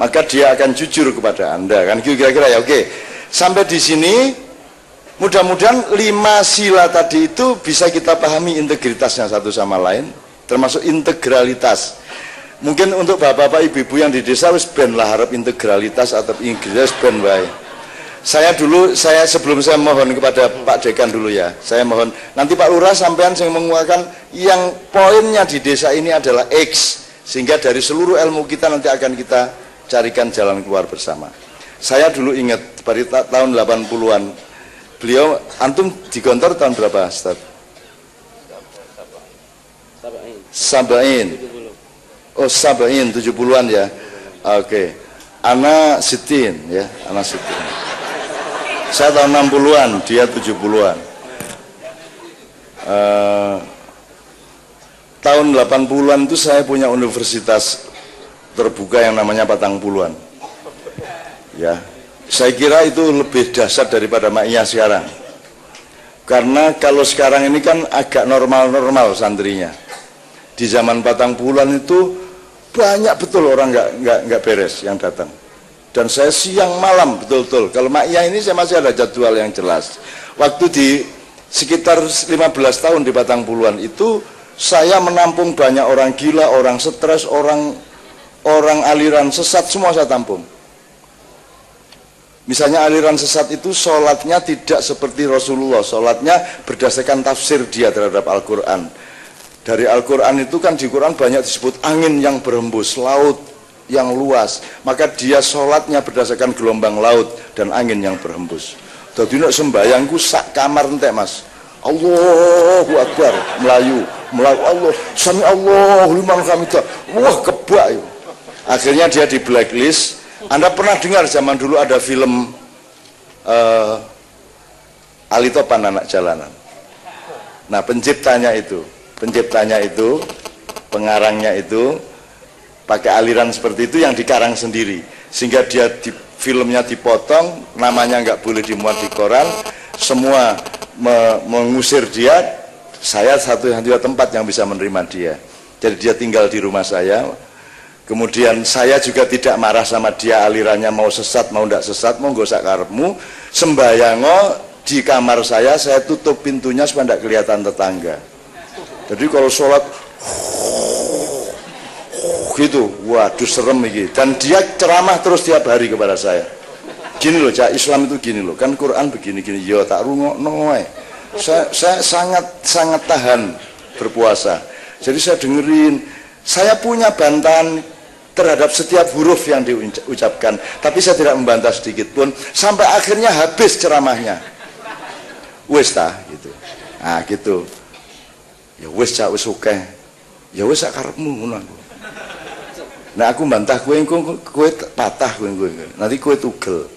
Maka dia akan jujur kepada Anda, kan gitu kira-kira ya. Oke, sampai di sini mudah-mudahan 5 sila tadi itu bisa kita pahami integritasnya satu sama lain, termasuk integralitas. Mungkin untuk bapak-bapak ibu-ibu yang di desa wis ben lah harap integralitas atau integritas ben wae. Saya sebelum saya mohon kepada Pak Dekan dulu ya, saya mohon nanti Pak Lurah sampean yang menguatkan yang poinnya di desa ini adalah X, sehingga dari seluruh ilmu kita nanti akan kita carikan jalan keluar bersama. Saya dulu ingat pada tahun 80-an, beliau antum di Gontor tahun berapa, Ustaz? Sabain. Oh, Sabain 70-an ya. Oke. Ana Sitin ya, Ana Sitin. Saya tahun 60-an, dia 70-an. Tahun 80-an itu saya punya universitas terbuka yang namanya Patang Puluhan. Ya. Saya kira itu lebih dahsyat daripada Ma'iyah sekarang. Karena kalau sekarang ini kan agak normal-normal santrinya. Di zaman Patang Bulan itu banyak betul orang nggak beres yang datang. Dan saya siang malam betul-betul. Kalau Ma'iyah ini saya masih ada jadwal yang jelas. Waktu di sekitar 15 tahun di Patang Bulan itu saya menampung banyak orang gila, orang stres, orang aliran sesat, semua saya tampung. Misalnya aliran sesat itu sholatnya tidak seperti Rasulullah, sholatnya berdasarkan tafsir dia terhadap Al-Quran. Dari Al-Quran itu kan di Quran banyak disebut angin yang berhembus, laut yang luas, maka dia sholatnya berdasarkan gelombang laut dan angin yang berhembus. Jadi nak sembayangku sak kamar entek mas, Allahu Akbar, Melayu Allah, Sami Allah liman hamidah, wah kebak yuk. Akhirnya dia di blacklist. Anda pernah dengar zaman dulu ada film Ali Topan Anak Jalanan. Nah penciptanya itu, pengarangnya itu pakai aliran seperti itu yang dikarang sendiri, sehingga dia di filmnya dipotong, namanya nggak boleh dimuat di koran, semua mengusir dia. Saya satu-satunya tempat yang bisa menerima dia, jadi dia tinggal di rumah saya. Kemudian saya juga tidak marah sama dia, alirannya mau sesat mau tidak sesat, mau gak karepmu, sembayango di kamar saya tutup pintunya supaya tidak kelihatan tetangga. Jadi kalau sholat gitu, waduh serem ini. Dan dia ceramah terus tiap hari kepada saya. Gini loh, Cak, Islam itu gini loh, kan Quran begini-gini. Yo tak rungokno. Saya sangat tahan berpuasa. Jadi saya dengerin, saya punya bantahan terhadap setiap huruf yang diucapkan, tapi saya tidak membantah sedikit pun, sampai akhirnya habis ceramahnya. Wes ta gitu. Nah gitu. Ya wes Cak, wes oke. Ya wes sak karepmu ngono aku. Nah aku bantah kowe patah kowe. Nanti kowe tugel.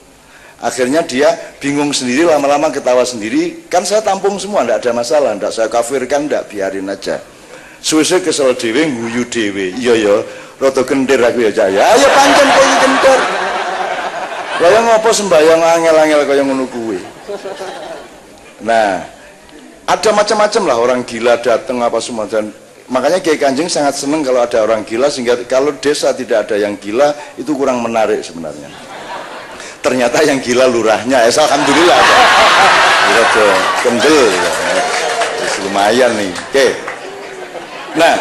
Akhirnya dia bingung sendiri, lama-lama ketawa sendiri. Kan saya tampung semua, enggak ada masalah, enggak saya kafirkan, enggak, biarin aja. Suwe-suwe kesel dhewe, guyu dhewe. Iya ya, rada kendir aku ya Cak ya. Ayo pancen kowe kendir. Kaya ngopo sembayang angel-angel kaya ngono kuwi. Nah, ada macam-macam lah orang gila datang apa semua, dan makanya Kiai Kanjeng sangat senang kalau ada orang gila, sehingga kalau desa tidak ada yang gila itu kurang menarik sebenarnya. Ternyata yang gila lurahnya, alhamdulillah. Gitu, kendel. Lumayan nih. Oke. Nah,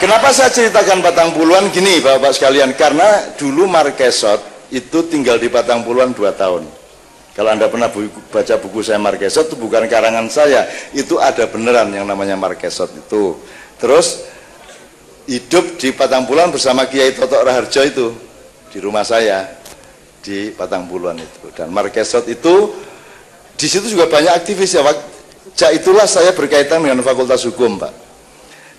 kenapa saya ceritakan Patang Puluhan gini Bapak sekalian, karena dulu Marquesot itu tinggal di Patang Puluhan 2 tahun. Kalau Anda pernah baca buku saya Marquesot, itu bukan karangan saya, itu ada beneran yang namanya Marquesot itu. Terus hidup di Patang Puluhan bersama Kiai Totok Raharjo itu di rumah saya di Patang Puluhan itu. Dan Marquesot itu di situ juga banyak aktivis ya. Sejak itulah saya berkaitan dengan Fakultas Hukum, Pak.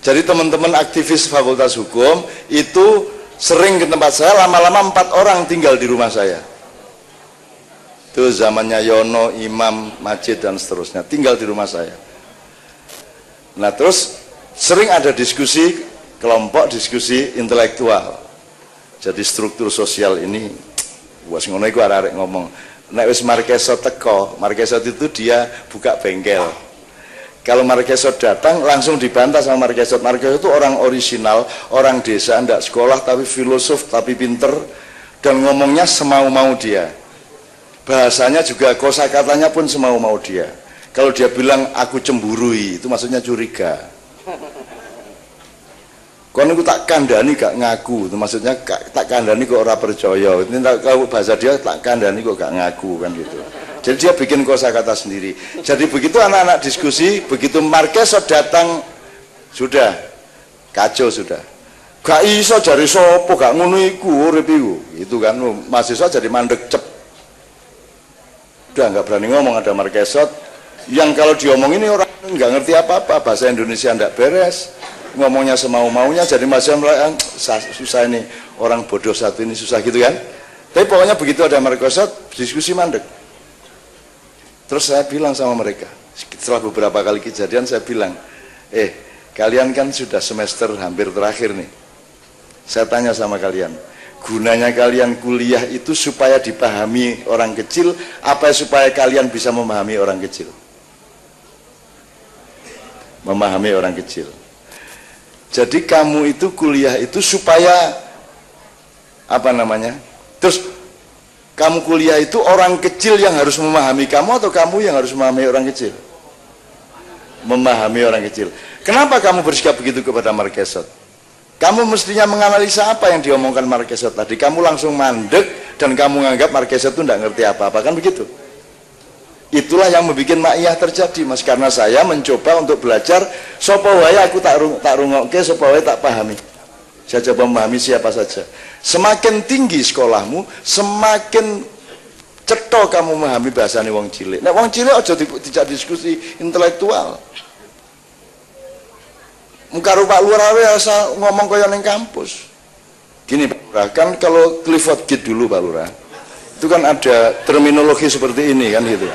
Jadi teman-teman aktivis Fakultas Hukum itu sering ke tempat saya, lama-lama 4 orang tinggal di rumah saya. Itu zamannya Yono, Imam, Majid dan seterusnya, tinggal di rumah saya. Nah terus sering ada diskusi kelompok, diskusi intelektual. Jadi struktur sosial ini, wes ngono iku arek ngomong, nek wis Marquesot teko, Marquesot itu dia buka bengkel. Kalau Marquesot datang langsung dibantah sama Marquesot. Marquesot itu orang orisinal, orang desa, enggak sekolah tapi filosof, tapi pinter, dan ngomongnya semau-mau dia. Bahasanya juga, kosakatanya pun semau-mau dia. Kalau dia bilang aku cemburui, itu maksudnya curiga. Kon aku tak kandani gak ngaku, itu maksudnya tak kandani kok ora percaya. Ini kalau bahasa dia tak kandani kok gak ngaku kan gitu. Jadi dia bikin kosakata sendiri. Jadi begitu anak-anak diskusi, begitu Marquesot datang, sudah kacau sudah. Gak iso jari sopo, gak ngono iku urip iku. Itu kan mahasiswa jadi mandek cep. Udah nggak berani ngomong, ada Marquesot yang kalau diomong ini orang nggak ngerti apa-apa, bahasa Indonesia nggak beres, ngomongnya semau-maunya, jadi mahasiswa susah ini, orang bodoh satu ini susah gitu kan. Tapi pokoknya begitu ada Marquesot, diskusi mandek. Terus saya bilang sama mereka, setelah beberapa kali kejadian saya bilang, kalian kan sudah semester hampir terakhir nih. Saya tanya sama kalian, gunanya kalian kuliah itu supaya dipahami orang kecil, apa supaya kalian bisa memahami orang kecil? memahami orang kecil. Jadi kamu itu kuliah itu supaya apa namanya? Terus kamu kuliah itu orang kecil yang harus memahami kamu atau kamu yang harus memahami orang kecil? Memahami orang kecil. Kenapa kamu bersikap begitu kepada Marquesot? Kamu mestinya menganalisa apa yang diomongkan Marquesot tadi. Kamu langsung mandek dan kamu menganggap Marquesot itu tidak ngerti apa-apa, kan begitu? Itulah yang membuat maiyah terjadi, Mas. Karena saya mencoba untuk belajar sapa wae aku tak rungokke, sapa wae tak pahami. Saya coba memahami siapa saja. Semakin tinggi sekolahmu, semakin cetok kamu memahami bahasane wong cilik. Nek wong cilik aja tidak diskusi intelektual. Muka Pak Lurah asal ngomong kaya ning kampus. Gini Pak Lurah, kan kalau Clifford Gate dulu Pak Lurah, itu kan ada terminologi seperti ini kan gitu.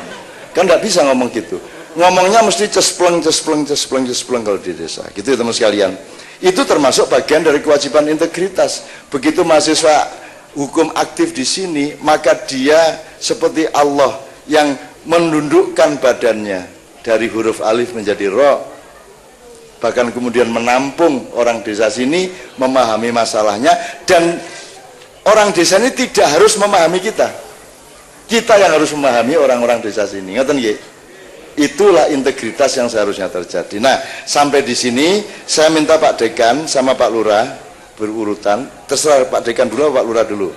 Kan tidak bisa ngomong gitu. Ngomongnya mesti cespleng kalau di desa. Gitu ya teman sekalian. Itu termasuk bagian dari kewajiban integritas. Begitu mahasiswa hukum aktif di sini, maka dia seperti Allah yang menundukkan badannya dari huruf alif menjadi ro, bahkan kemudian menampung orang desa sini, memahami masalahnya, dan orang desa ini tidak harus memahami kita yang harus memahami orang-orang desa sini. Ngerti nggih? Itulah integritas yang seharusnya terjadi. Nah, sampai di sini saya minta Pak Dekan sama Pak Lurah berurutan. Terserah Pak Dekan dulu atau Pak Lurah dulu?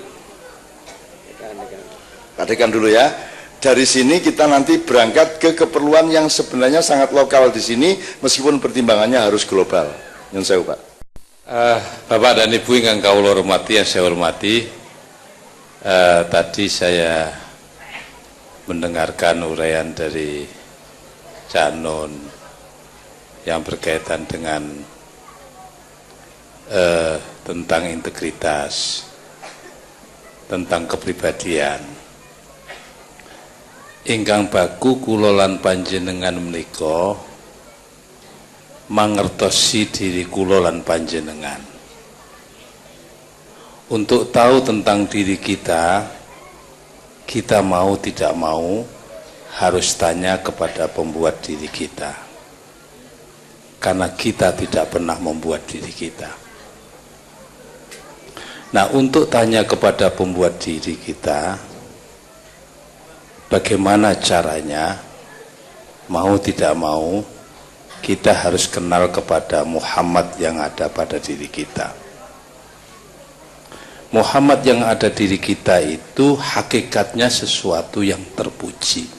Pak Dekan dulu ya. Dari sini kita nanti berangkat ke keperluan yang sebenarnya sangat lokal di sini, meskipun pertimbangannya harus global. Nyun sewu Pak. Bapak dan Ibu yang kawula hormati, yang saya hormati, tadi saya mendengarkan uraian dari Cak Nun yang berkaitan dengan tentang integritas, tentang kepribadian. Ingkang baku kula lan panjenengan menika mangertosi diri kula lan panjenengan. Untuk tahu tentang diri kita mau tidak mau harus tanya kepada pembuat diri kita, karena kita tidak pernah membuat diri kita. Nah, untuk tanya kepada pembuat diri kita, bagaimana caranya? Mau tidak mau kita harus kenal kepada Muhammad yang ada pada diri kita. Muhammad yang ada diri kita itu hakikatnya sesuatu yang terpuji.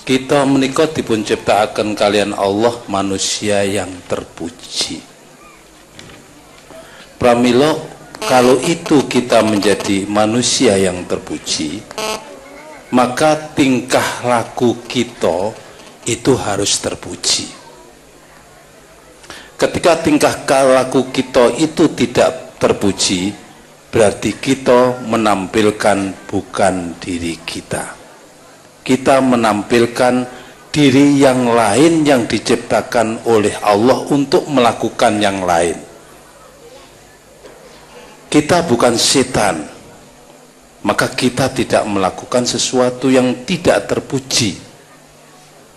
Kita menika dipun ciptakaken kalian Allah manusia yang terpuji. Pramila kalau itu kita menjadi manusia yang terpuji, maka tingkah laku kita itu harus terpuji. Ketika tingkah laku kita itu tidak terpuji, berarti kita menampilkan bukan diri kita. Kita menampilkan diri yang lain yang diciptakan oleh Allah untuk melakukan yang lain. Kita bukan setan, maka kita tidak melakukan sesuatu yang tidak terpuji.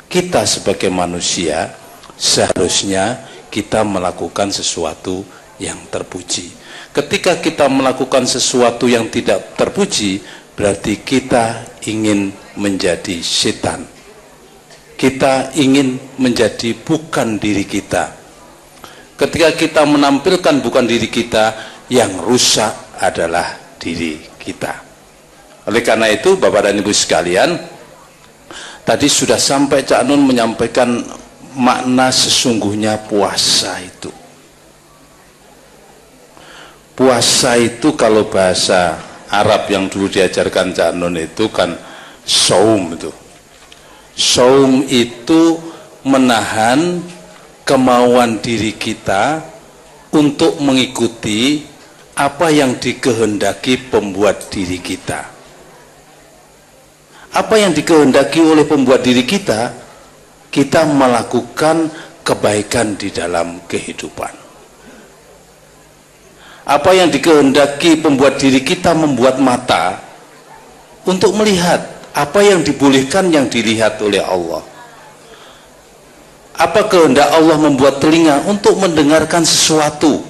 Kita sebagai manusia seharusnya kita melakukan sesuatu yang terpuji. Ketika kita melakukan sesuatu yang tidak terpuji, berarti kita ingin menjadi setan. Kita ingin menjadi bukan diri kita. Ketika kita menampilkan bukan diri kita, yang rusak adalah diri kita. Oleh karena itu, Bapak dan Ibu sekalian, tadi sudah sampai Cak Nun menyampaikan makna sesungguhnya puasa itu. Puasa itu kalau bahasa Arab yang dulu diajarkan Cak Nun itu kan saum itu. Saum itu menahan kemauan diri kita untuk mengikuti apa yang dikehendaki pembuat diri kita. Apa yang dikehendaki oleh pembuat diri kita, kita melakukan kebaikan di dalam kehidupan. Apa yang dikehendaki pembuat diri kita membuat mata untuk melihat apa yang dibolehkan yang dilihat oleh Allah. Apa kehendak Allah membuat telinga? Untuk mendengarkan sesuatu.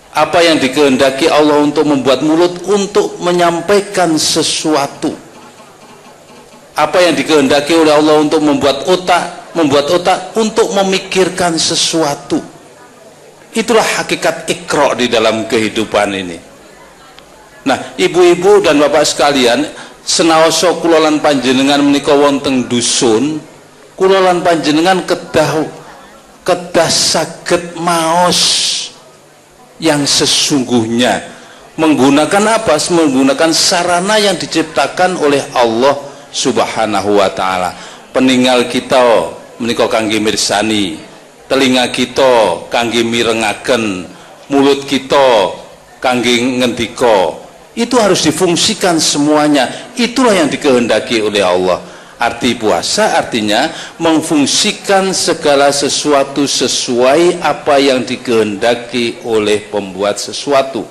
Apa yang dikehendaki Allah untuk membuat mulut? Untuk menyampaikan sesuatu. Apa yang dikehendaki oleh Allah untuk membuat otak? Membuat otak untuk memikirkan sesuatu. Itulah hakikat Iqra di dalam kehidupan ini. Nah, ibu-ibu dan bapak sekalian, senaosa kula lan panjenengan menika wonten dusun, kula lan panjenengan kedah saged maos yang sesungguhnya. Menggunakan apa? Menggunakan sarana yang diciptakan oleh Allah Subhanahu wa taala. Peninggal kita menika kangge mirsani, telinga kita kangge mirengaken, mulut kita kangge ngendika. Itu harus difungsikan semuanya. Itulah yang dikehendaki oleh Allah. Arti puasa artinya memfungsikan segala sesuatu sesuai apa yang dikehendaki oleh pembuat sesuatu.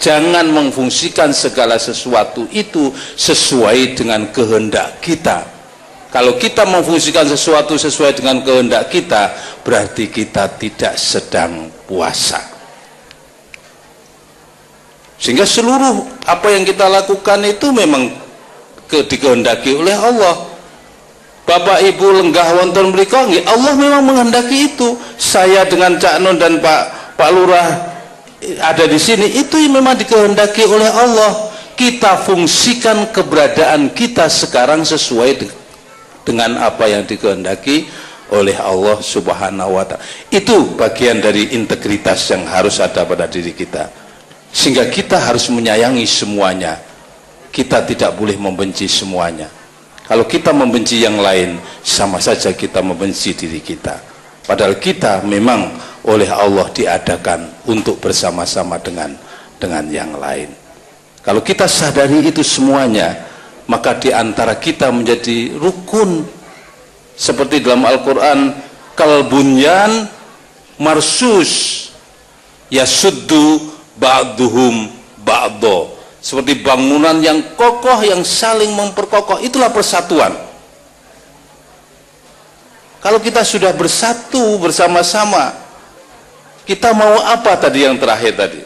Jangan memfungsikan segala sesuatu itu sesuai dengan kehendak kita. Kalau kita memfungsikan sesuatu sesuai dengan kehendak kita, berarti kita tidak sedang puasa. Sehingga seluruh apa yang kita lakukan itu memang dikehendaki oleh Allah. Bapak Ibu lenggah wonten mriku nggih, Allah memang menghendaki itu. Saya dengan Cak Nun dan Pak Lurah ada di sini, itu memang dikehendaki oleh Allah. Kita fungsikan keberadaan kita sekarang sesuai dengan apa yang dikehendaki oleh Allah Subhanahu wa taala. Itu bagian dari integritas yang harus ada pada diri kita. Sehingga kita harus menyayangi semuanya. Kita tidak boleh membenci semuanya. Kalau kita membenci yang lain, sama saja kita membenci diri kita. Padahal kita memang oleh Allah diadakan untuk bersama-sama dengan yang lain. Kalau kita sadari itu semuanya, maka di antara kita menjadi rukun. Seperti dalam Al-Quran, kalbunyan marsus yasuddu ba'duhum ba'do, seperti bangunan yang kokoh yang saling memperkokoh. Itulah persatuan. Kalau kita sudah bersatu bersama-sama, kita mau apa tadi yang terakhir tadi?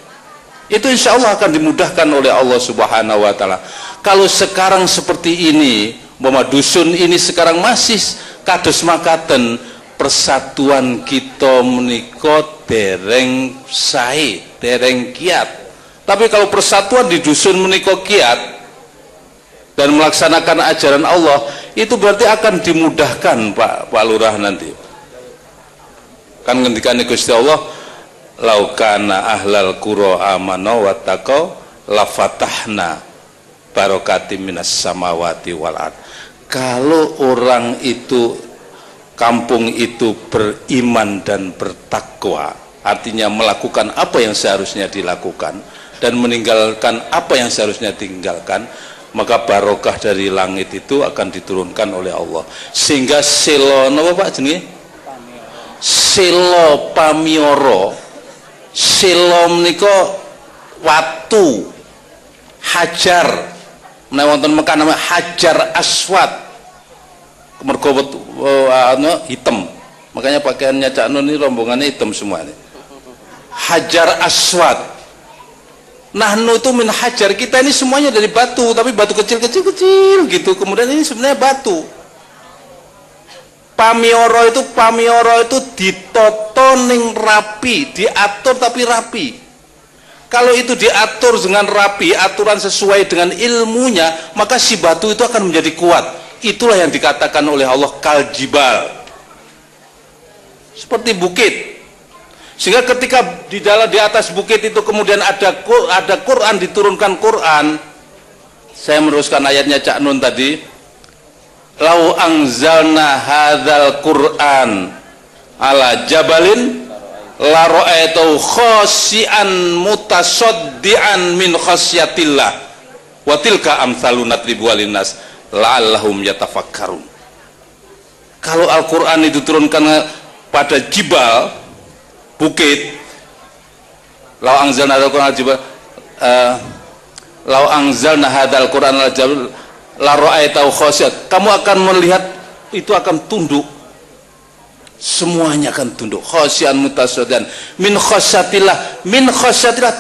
Itu insya Allah akan dimudahkan oleh Allah Subhanahu wa taala. Kalau sekarang seperti ini, bahwa dusun ini sekarang masih kados makaten, persatuan kita menika dereng sae, dereng kiat. Tapi kalau persatuan di dusun menika kiat dan melaksanakan ajaran Allah, itu berarti akan dimudahkan Pak Lurah nanti. Kan ngendikane Gusti Allah, laukana ahlal qura amanu wattaqau lafatahna barakatim minas samawati wal ard. Kalau orang itu, kampung itu beriman dan bertakwa, artinya melakukan apa yang seharusnya dilakukan dan meninggalkan apa yang seharusnya ditinggalkan, maka barokah dari langit itu akan diturunkan oleh Allah. Sehingga selo napa Pak jenenge? Selo pamioro. Selo menika watu, hajar. Menawi wonten Mekah nama Hajar Aswad. Mergo hitam. Makanya pakaiannya Cak Nun ini rombongannya hitam semua nih. Hajar Aswad. Nahnu itu min hajar, kita ini semuanya dari batu, tapi batu kecil gitu. Kemudian ini sebenarnya batu. Pamioro itu ditoto ning rapi, diatur tapi rapi. Kalau itu diatur dengan rapi, aturan sesuai dengan ilmunya, maka si batu itu akan menjadi kuat. Itulah yang dikatakan oleh Allah kaljibal, seperti bukit. Sehingga ketika di atas bukit itu kemudian ada Quran, diturunkan Quran. Saya meneruskan ayatnya Cak Nun tadi. Lau anzalna hadzal Quran ala jabalin la ra'aitahu khashi'an mutasaddian min khasyatillah wa tilka amsalun nadribu linnas la'allahum yatafakkarun. Kalau Al-Qur'an itu diturunkan pada jibal, bukit, lau anzalna hadzal Qur'an jibal lau anzalna hadzal Qur'an ala jabal la ra'aitahu khashi'an, kamu akan melihat itu akan tunduk. semuanya akan tunduk. Khasyian mutasaddian min khasyatillah,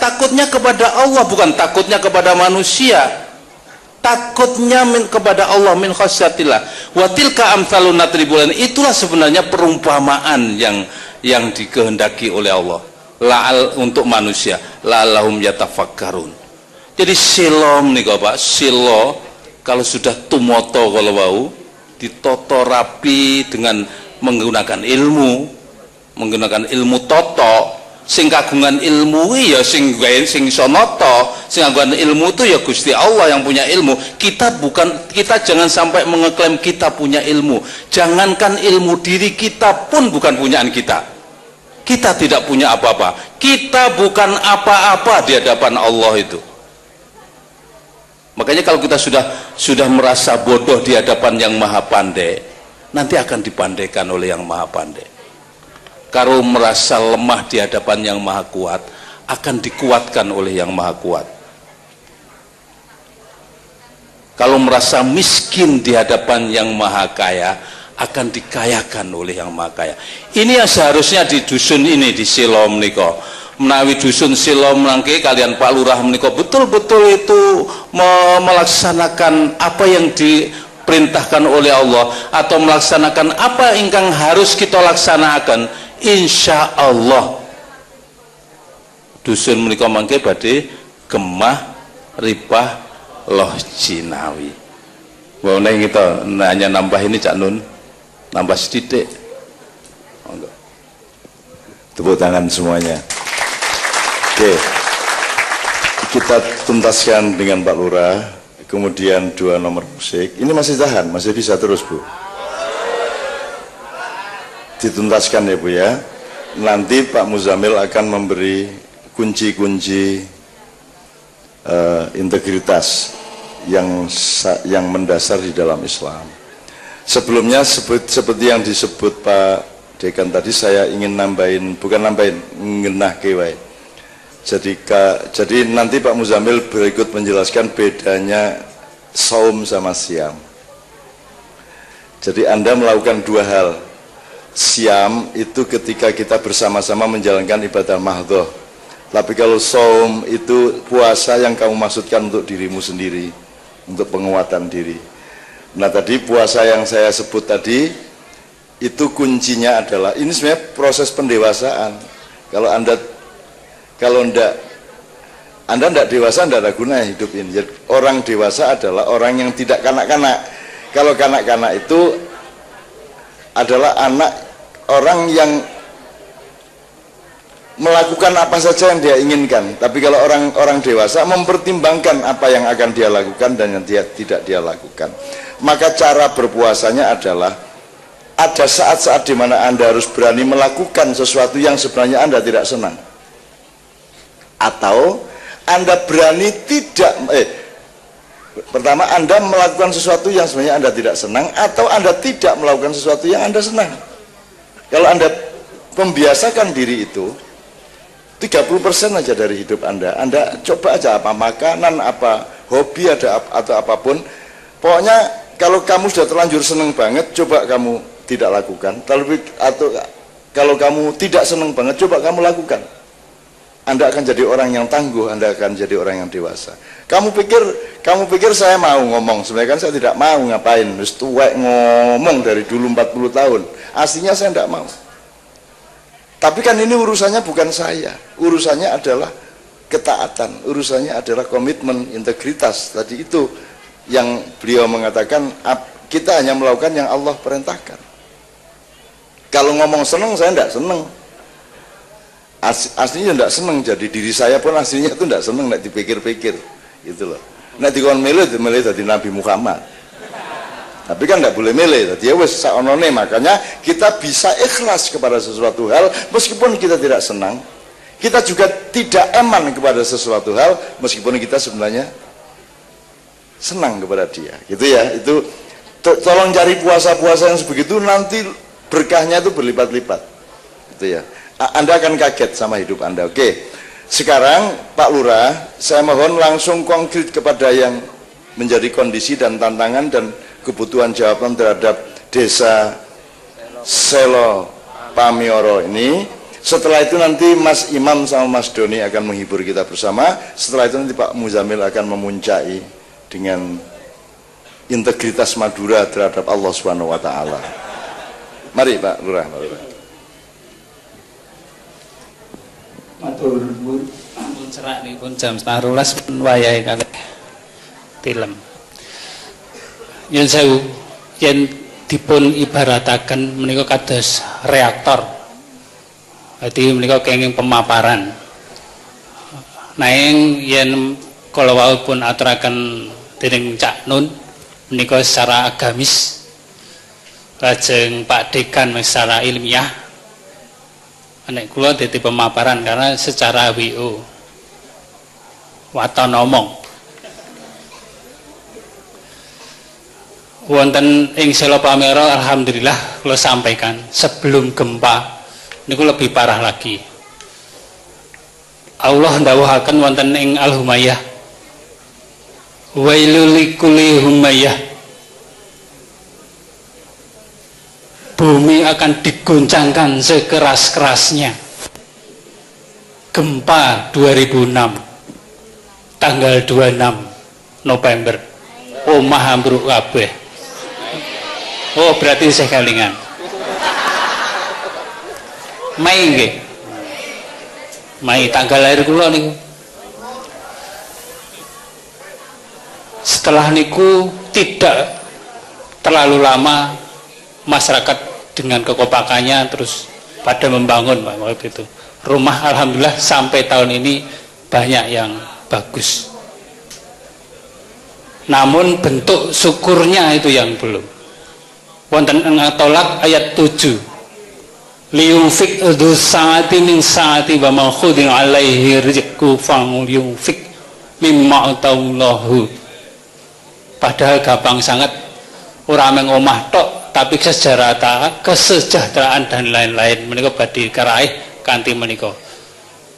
takutnya kepada Allah, bukan takutnya kepada manusia, takutnya kepada Allah, min khasyatillah. Wa tilka amsalun nadribul, itulah sebenarnya perumpamaan yang dikehendaki oleh Allah untuk manusia, la'allahum yatafakkarun. Jadi silom nih Pak, silo kalau sudah tumoto kalau bau ditoto rapi dengan menggunakan ilmu toto, sing kagungan ilmu ya sing sonoto, sing kagungan ilmu itu ya Gusti Allah yang punya ilmu. Kita jangan sampai mengeklaim kita punya ilmu. Jangankan ilmu diri kita pun bukan punyaan kita. Kita tidak punya apa-apa. Kita bukan apa-apa di hadapan Allah itu. Makanya kalau kita sudah merasa bodoh di hadapan yang maha pandai, nanti akan dipandaikan oleh yang maha pandai. Kalau merasa lemah di hadapan yang maha kuat, akan dikuatkan oleh yang maha kuat. Kalau merasa miskin di hadapan yang maha kaya, akan dikayakan oleh yang maha kaya. Ini yang seharusnya di dusun ini, di Silom niko, menawi dusun Silom nangke kalian Pak Lurah menika betul-betul itu melaksanakan apa yang diperintahkan oleh Allah, atau melaksanakan apa ingkang harus kita laksanakan, insya Allah dusun menika mangke badhe gemah ripah loh jinawi. Wah nek kita hanya nambah ini Cak Nun, nambah sedikit. Tepuk tangan semuanya. Oke, kita tuntaskan dengan Pak Lurah, kemudian 2 nomor musik. Ini masih tahan, masih bisa terus Bu. Dituntaskan ya Bu ya. Nanti Pak Muzamil akan memberi kunci-kunci integritas yang mendasar di dalam Islam. Sebelumnya seperti yang disebut Pak Dekan tadi, saya ingin ngenah kewai. Jadi nanti Pak Muzamil berikut menjelaskan bedanya saum sama siam. Jadi Anda melakukan 2 hal. Siam itu ketika kita bersama-sama menjalankan ibadah mahdhah. Tapi kalau saum itu puasa yang kamu maksudkan untuk dirimu sendiri, untuk penguatan diri. Nah tadi puasa yang saya sebut tadi, itu kuncinya adalah, ini sebenarnya proses pendewasaan. Kalau Anda tidak dewasa, Anda ada gunanya hidup ini. Jadi, orang dewasa adalah orang yang tidak kanak-kanak. Kalau kanak-kanak itu adalah orang yang melakukan apa saja yang dia inginkan. Tapi kalau orang dewasa mempertimbangkan apa yang akan dia lakukan dan yang tidak dia lakukan. Maka cara berpuasanya adalah ada saat-saat di mana Anda harus berani melakukan sesuatu yang sebenarnya Anda tidak senang. Atau Anda berani pertama Anda melakukan sesuatu yang sebenarnya Anda tidak senang, atau Anda tidak melakukan sesuatu yang Anda senang. Kalau Anda membiasakan diri itu 30% aja dari hidup Anda coba aja, apa makanan, apa hobi atau apapun. Pokoknya kalau kamu sudah terlanjur senang banget, coba kamu tidak lakukan. Atau kalau kamu tidak senang banget, coba kamu lakukan. Anda akan jadi orang yang tangguh, Anda akan jadi orang yang dewasa. Kamu pikir saya mau ngomong, sebenarnya kan saya tidak mau ngapain, terus tuwek ngomong dari dulu 40 tahun. Aslinya saya tidak mau. Tapi kan ini urusannya bukan saya, urusannya adalah ketaatan, urusannya adalah komitmen, integritas. Tadi itu yang beliau mengatakan, kita hanya melakukan yang Allah perintahkan. Kalau ngomong seneng, saya tidak seneng. Aslinya tidak seneng, jadi diri saya pun aslinya itu tidak seneng, tidak dipikir-pikir gitu loh. Nek dikon milih dari Nabi Muhammad, tapi kan tidak boleh milih, jadi ya wes saonone. Makanya kita bisa ikhlas kepada sesuatu hal meskipun kita tidak senang, kita juga tidak eman kepada sesuatu hal meskipun kita sebenarnya senang kepada dia, gitu ya. Itu tolong cari puasa-puasa yang sebegitu, nanti berkahnya itu berlipat-lipat, gitu ya. Anda akan kaget sama hidup Anda. Oke, sekarang Pak Lurah, saya mohon langsung konkret kepada yang menjadi kondisi dan tantangan dan kebutuhan jawaban terhadap desa Selo Pamioro ini. Setelah itu nanti Mas Imam sama Mas Doni akan menghibur kita bersama. Setelah itu nanti Pak Muzamil akan memuncai dengan integritas Madura terhadap Allah Subhanahu wa taala. Mari Pak Lurah. Matur nuwun. Ampun cerak nipun jam 12 pun wayahe kalih film. Yen sewu yen dipun ibarataken menika kados reaktor. Dadi menika kenging pemaparan. Nanging yen kala wau pun aturaken dening Cak Nun menika secara agamis, lajeng Pak Dekan secara ilmiah. Nek kula dadi pemaparan karena secara WO waton omong wonten ing Sela Pamioro. Alhamdulillah kula sampaikan sebelum gempa niku lebih parah lagi. Allah ndawuhaken wonten ing Al-Humayyah, wailul likulli humayyah, bumi akan diguncangkan sekeras-kerasnya. Gempa 2006 tanggal 26 November, omah ambruk kabeh. Oh berarti saya kalingan Mei nggih. Mei tanggal lahir kula niku. Setelah niku tidak terlalu lama masyarakat dengan kekompakannya terus pada membangun Pak waktu itu. Rumah alhamdulillah sampai tahun ini banyak yang bagus. Namun bentuk syukurnya itu yang belum. Wonten ing At-Tolak ayat 7. Liyunfik dzu saati min saati wa ma khudin alaihi rizqu falyunfik mimma ataulahu. Padahal gampang sangat, ora mung omah tok tapi kesejahteraan dan lain-lain menika badhe karaih kanthi menika.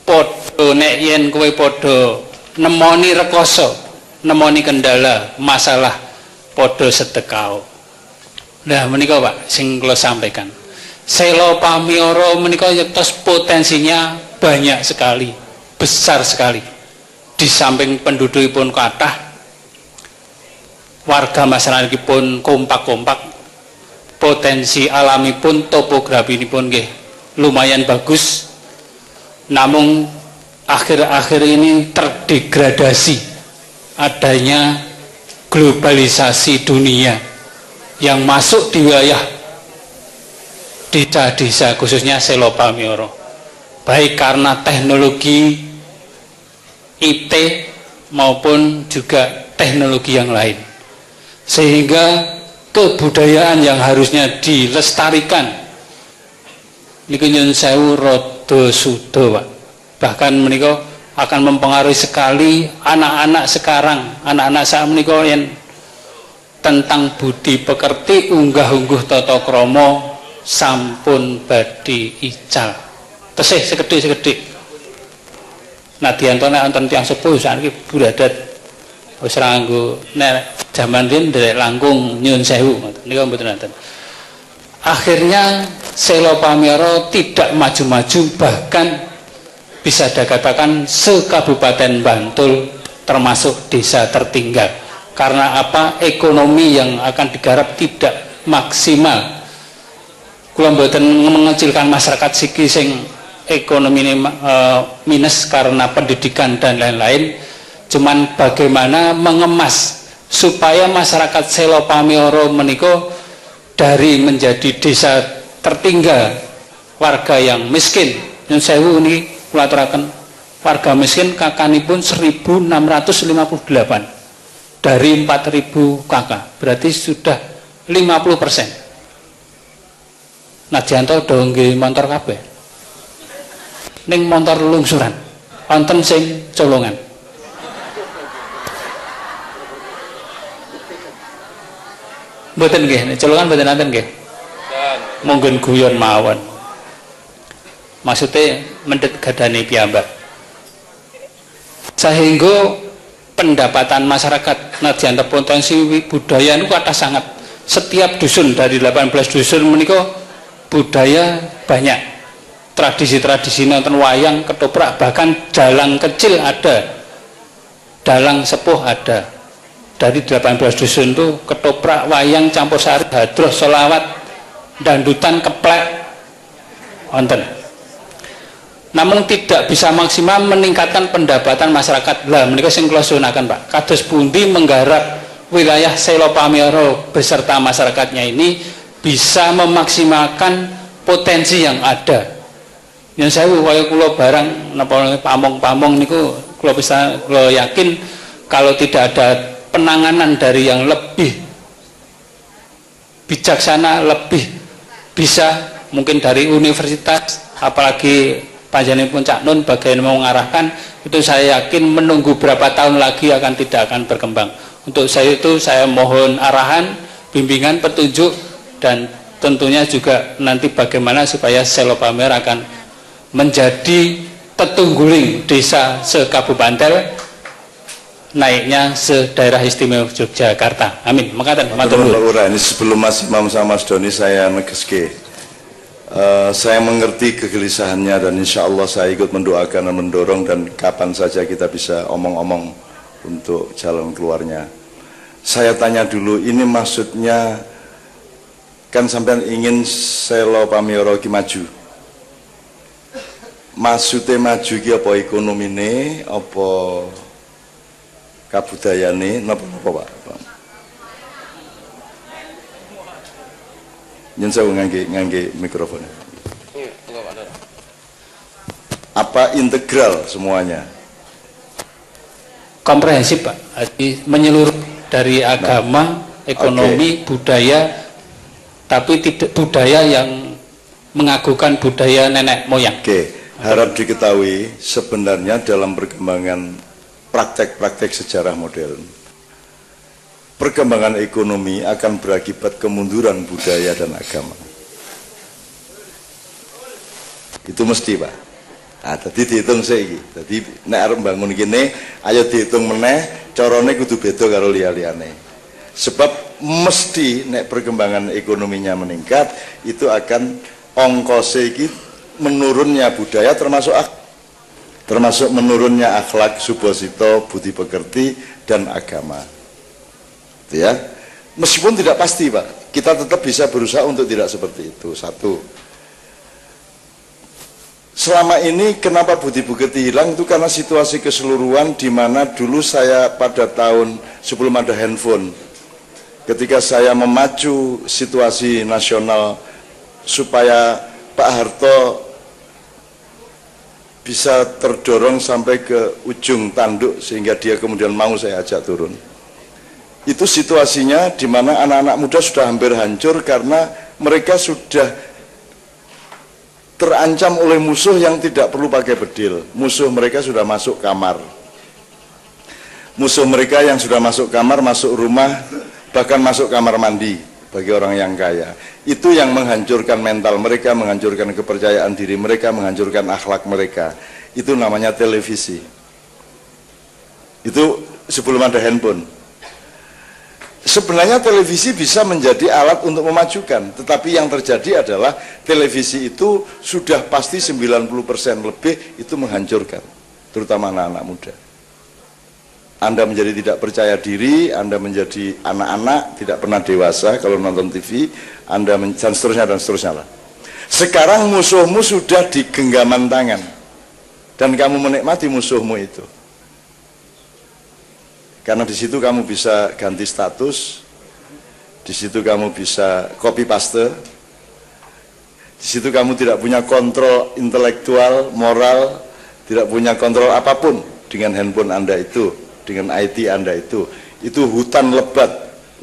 Padha nek yen kowe padha nemoni rekoso, nemoni kendala, masalah padha sedekah. Nah menika Pak sing kula sampaikan. Sela Pamioro menika yetos potensinya banyak sekali, besar sekali. Di samping pendudukipun kathah, warga masyarakatipun kompak-kompak, potensi alami pun topografi ini pun lumayan bagus. Namun akhir-akhir ini terdegradasi adanya globalisasi dunia yang masuk di wilayah desa-desa khususnya Sela Pamioro, baik karena teknologi IT maupun juga teknologi yang lain, sehingga kebudayaan yang harusnya dilestarikan niku nyun sewu rada suda Pak. Bahkan menika akan mempengaruhi sekali anak-anak sekarang, anak-anak saat menika yang tentang budi pekerti, unggah-ungguh tata krama sampun badhe ical. Tesih sekedhik-sekedhik. Nadyanto nek wonten tiyang sepuh sakniki buradat wis ra nganggo nek jaman riyen nderek langkung nyun sewu ngoten niku mboten wonten. Akhirnya Sela Pamioro tidak maju-maju, bahkan bisa dikatakan se-Kabupaten Bantul termasuk desa tertinggal. Karena apa? Ekonomi yang akan digarap tidak maksimal. Kula mboten mengecilkan masyarakat siki sing ekonomi ini minus karena pendidikan dan lain-lain, cuman bagaimana mengemas supaya masyarakat Sela Pamioro menika dari menjadi desa tertinggal, warga yang miskin. Nyun sewu ini kula aturaken, warga miskin kakanipun 1658 dari 4000 kakak, berarti sudah 50%. Nadyanto do nggih montor kabeh. Ning montor lungsuran. Wonten sing colongan. Mboten nggih, nek colongan mboten wonten nggih. Monggon guyon mawon. Maksudnya mendhet gadane piyambak. Sehingga pendapatan masyarakat nadyanto potensi budaya niku kathah sangat. Setiap dusun dari 18 dusun menika budaya banyak, tradisi-tradisi nonton wayang, ketoprak, bahkan dalang kecil ada, dalang sepuh ada. Dari 18 dusun itu ketoprak, wayang, campur sari, hadroh, sholawat, dandutan, keplek, wonten. Namun tidak bisa maksimal meningkatkan pendapatan masyarakat. Lah menika sing kula suwunaken Pak, kados pundi menggarap wilayah Selo Pamioro beserta masyarakatnya ini bisa memaksimalkan potensi yang ada. Yang saya kaya kula barang napa pamong-pamong niku kula yakin kalau tidak ada penanganan dari yang lebih bijaksana, lebih bisa mungkin dari universitas, apalagi panjenenganipun Cak Nun bagian mau mengarahkan, itu saya yakin menunggu berapa tahun lagi tidak akan berkembang. Untuk saya itu saya mohon arahan, bimbingan, petunjuk, dan tentunya juga nanti bagaimana supaya Selo Pamer akan menjadi tetungguling desa se-Kabupaten, naiknya se-daerah istimewa Yogyakarta. Amin. Makatan, matur nuwun. Ini sebelum Mas Imam sama Mas Doni saya negeske. Saya mengerti kegelisahannya dan insya Allah saya ikut mendoakan dan mendorong, dan kapan saja kita bisa omong-omong untuk jalan keluarnya. Saya tanya dulu, ini maksudnya kan sampean ingin Selo Pamioro ki maju. Maksudnya maju ki apa ekonomine, apa kabudayane, napa Pak? Yang saya ngangge mikrofon. Apa integral semuanya? Komprehensif Pak, menyeluruh dari agama, ekonomi, budaya, tapi tidak budaya yang mengagukan budaya nenek moyang. Harap diketahui sebenarnya dalam perkembangan praktek-praktek sejarah modern, perkembangan ekonomi akan berakibat kemunduran budaya dan agama. Itu mesti Pak. Nah, tadi dihitung saiki. Tadi nek arep bangun gini, ayo dihitung meneh, carane kudu beda karo liya-liyane. Sebab mesti nek perkembangan ekonominya meningkat, itu akan ongkose iki menurunnya budaya termasuk menurunnya akhlak, subosito, budi pekerti dan agama. Ya, meskipun tidak pasti Pak, kita tetap bisa berusaha untuk tidak seperti itu. Satu, selama ini kenapa budi pekerti hilang itu karena situasi keseluruhan, di mana dulu saya pada tahun sebelum ada handphone, ketika saya memacu situasi nasional supaya Pak Harto bisa terdorong sampai ke ujung tanduk sehingga dia kemudian mau saya ajak turun. Itu situasinya di mana anak-anak muda sudah hampir hancur karena mereka sudah terancam oleh musuh yang tidak perlu pakai bedil. Musuh mereka sudah masuk kamar. Musuh mereka yang sudah masuk kamar, masuk rumah, bahkan masuk kamar mandi bagi orang yang kaya. Itu yang menghancurkan mental mereka, menghancurkan kepercayaan diri mereka, menghancurkan akhlak mereka. Itu namanya televisi. Itu sebelum ada handphone. Sebenarnya televisi bisa menjadi alat untuk memajukan, tetapi yang terjadi adalah televisi itu sudah pasti 90% lebih itu menghancurkan, terutama anak-anak muda. Anda menjadi tidak percaya diri, Anda menjadi anak-anak, tidak pernah dewasa kalau nonton TV, Anda dan seterusnya dan seterusnya lah. Sekarang musuhmu sudah di genggaman tangan, dan kamu menikmati musuhmu itu. Karena di situ kamu bisa ganti status, di situ kamu bisa copy paste, di situ kamu tidak punya kontrol intelektual, moral, tidak punya kontrol apapun dengan handphone Anda itu, dengan IT Anda itu hutan lebat,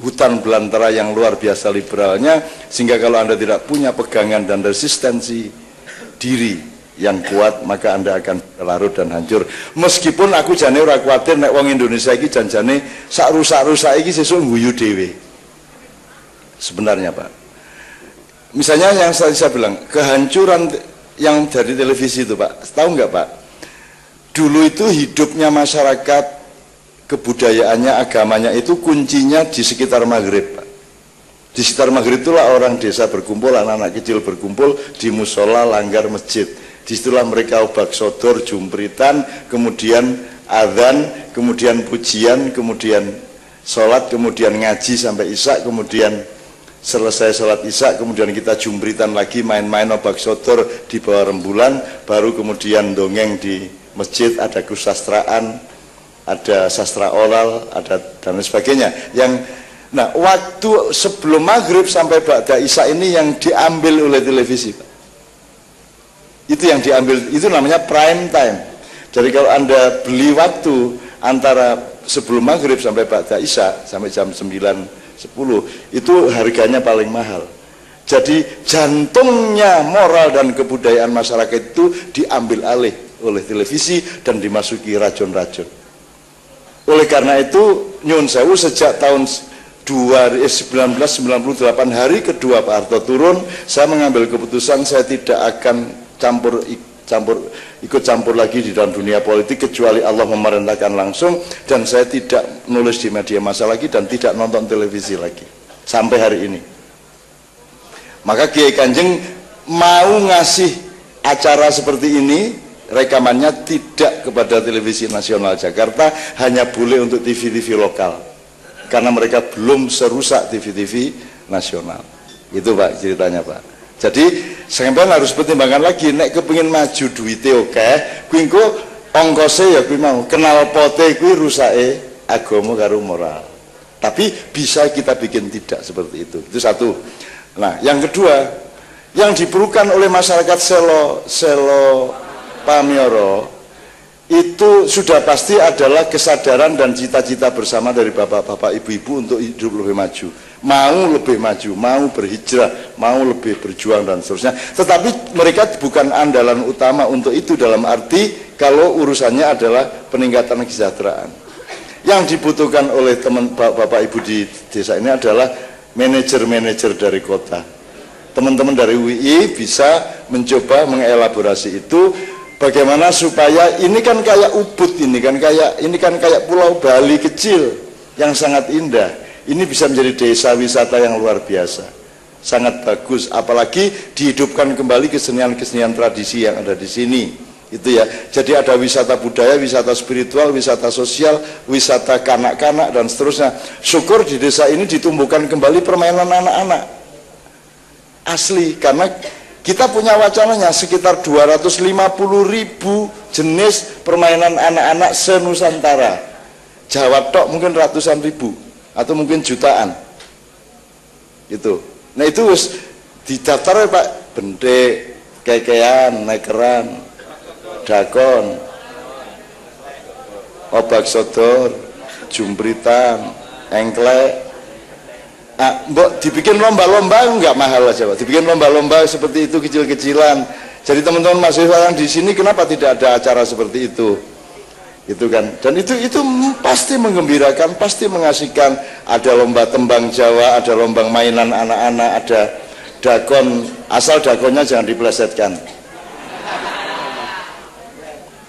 hutan belantara yang luar biasa liberalnya, sehingga kalau Anda tidak punya pegangan dan resistensi diri yang kuat, maka Anda akan larut dan hancur. Meskipun aku jane ora kuatir nek wong Indonesia iki janjane sak rusak-rusak iki sesuk ngguyu dhewe. Sebenarnya Pak, misalnya yang saya bilang kehancuran yang dari televisi itu Pak, tahu nggak Pak, dulu itu hidupnya masyarakat, kebudayaannya, agamanya itu kuncinya di sekitar maghrib Pak. Di sekitar maghrib itulah orang desa berkumpul, anak-anak kecil berkumpul di musola langgar masjid. Disitulah mereka obak sodor, jumpritan, kemudian adzan, kemudian pujian, kemudian sholat, kemudian ngaji sampai isya, kemudian selesai sholat isya, kemudian kita jumpritan lagi, main-main obak sodor di bawah rembulan, baru kemudian dongeng di masjid, ada kusastraan, ada sastra oral, ada dan lain sebagainya. Nah, waktu sebelum maghrib sampai ba'da isya ini yang diambil oleh televisi, Pak. Itu yang diambil, itu namanya prime time. Jadi kalau Anda beli waktu antara sebelum maghrib sampai ba'da isya, sampai jam 9-10, itu harganya paling mahal. Jadi jantungnya moral dan kebudayaan masyarakat itu diambil alih oleh televisi dan dimasuki racun-racun. Oleh karena itu, nyun sewu sejak tahun 1998 hari kedua Pak Harto turun, saya mengambil keputusan saya tidak akan ikut campur lagi di dalam dunia politik kecuali Allah memerintahkan langsung, dan saya tidak nulis di media massa lagi dan tidak nonton televisi lagi sampai hari ini. Maka Kiai Kanjeng mau ngasih acara seperti ini, rekamannya tidak kepada televisi nasional Jakarta, hanya boleh untuk TV-TV lokal. Karena mereka belum serusak TV-TV nasional. Itu Pak ceritanya Pak. Jadi sampean harus pertimbangkan lagi, nek kepengin maju duwite oke, kuwi engko ongkose ya kuwi mau kenal pote kuwi rusake agama karo moral. Tapi bisa kita bikin tidak seperti itu. Itu satu. Nah, yang kedua, yang diperlukan oleh masyarakat Selo Pamioro itu sudah pasti adalah kesadaran dan cita-cita bersama dari bapak-bapak ibu-ibu untuk hidup lebih maju, mau lebih maju, mau berhijrah, mau lebih berjuang dan seterusnya. Tetapi mereka bukan andalan utama untuk itu, dalam arti kalau urusannya adalah peningkatan kesejahteraan. Yang dibutuhkan oleh teman bapak ibu di desa ini adalah manajer-manajer dari kota. Teman-teman dari UI bisa mencoba mengelaborasi itu. Bagaimana supaya ini kan kayak Ubud, ini kan kayak Pulau Bali kecil yang sangat indah. Ini bisa menjadi desa wisata yang luar biasa, sangat bagus. Apalagi dihidupkan kembali kesenian-kesenian tradisi yang ada di sini. Itu ya. Jadi ada wisata budaya, wisata spiritual, wisata sosial, wisata kanak-kanak dan seterusnya. Syukur di desa ini ditumbuhkan kembali permainan anak-anak asli, karena kita punya wacananya sekitar 250.000 jenis permainan anak-anak se-Nusantara. Jawa tok mungkin ratusan ribu atau mungkin jutaan. Itu. Nah itu harus didaftar ya Pak. Bentik, kekean, nekeran, dakon, obak sodor, jumbritan, engklek. Mbok dibikin lomba-lomba enggak mahal aja Pak. Dibikin lomba-lomba seperti itu kecil-kecilan. Jadi teman-teman mahasiswa yang di sini kenapa tidak ada acara seperti itu? Itu kan. Dan itu pasti menggembirakan, pasti mengasihkan. Ada lomba tembang Jawa, ada lomba mainan anak-anak, ada dakon, asal dakonnya jangan diplesetkan.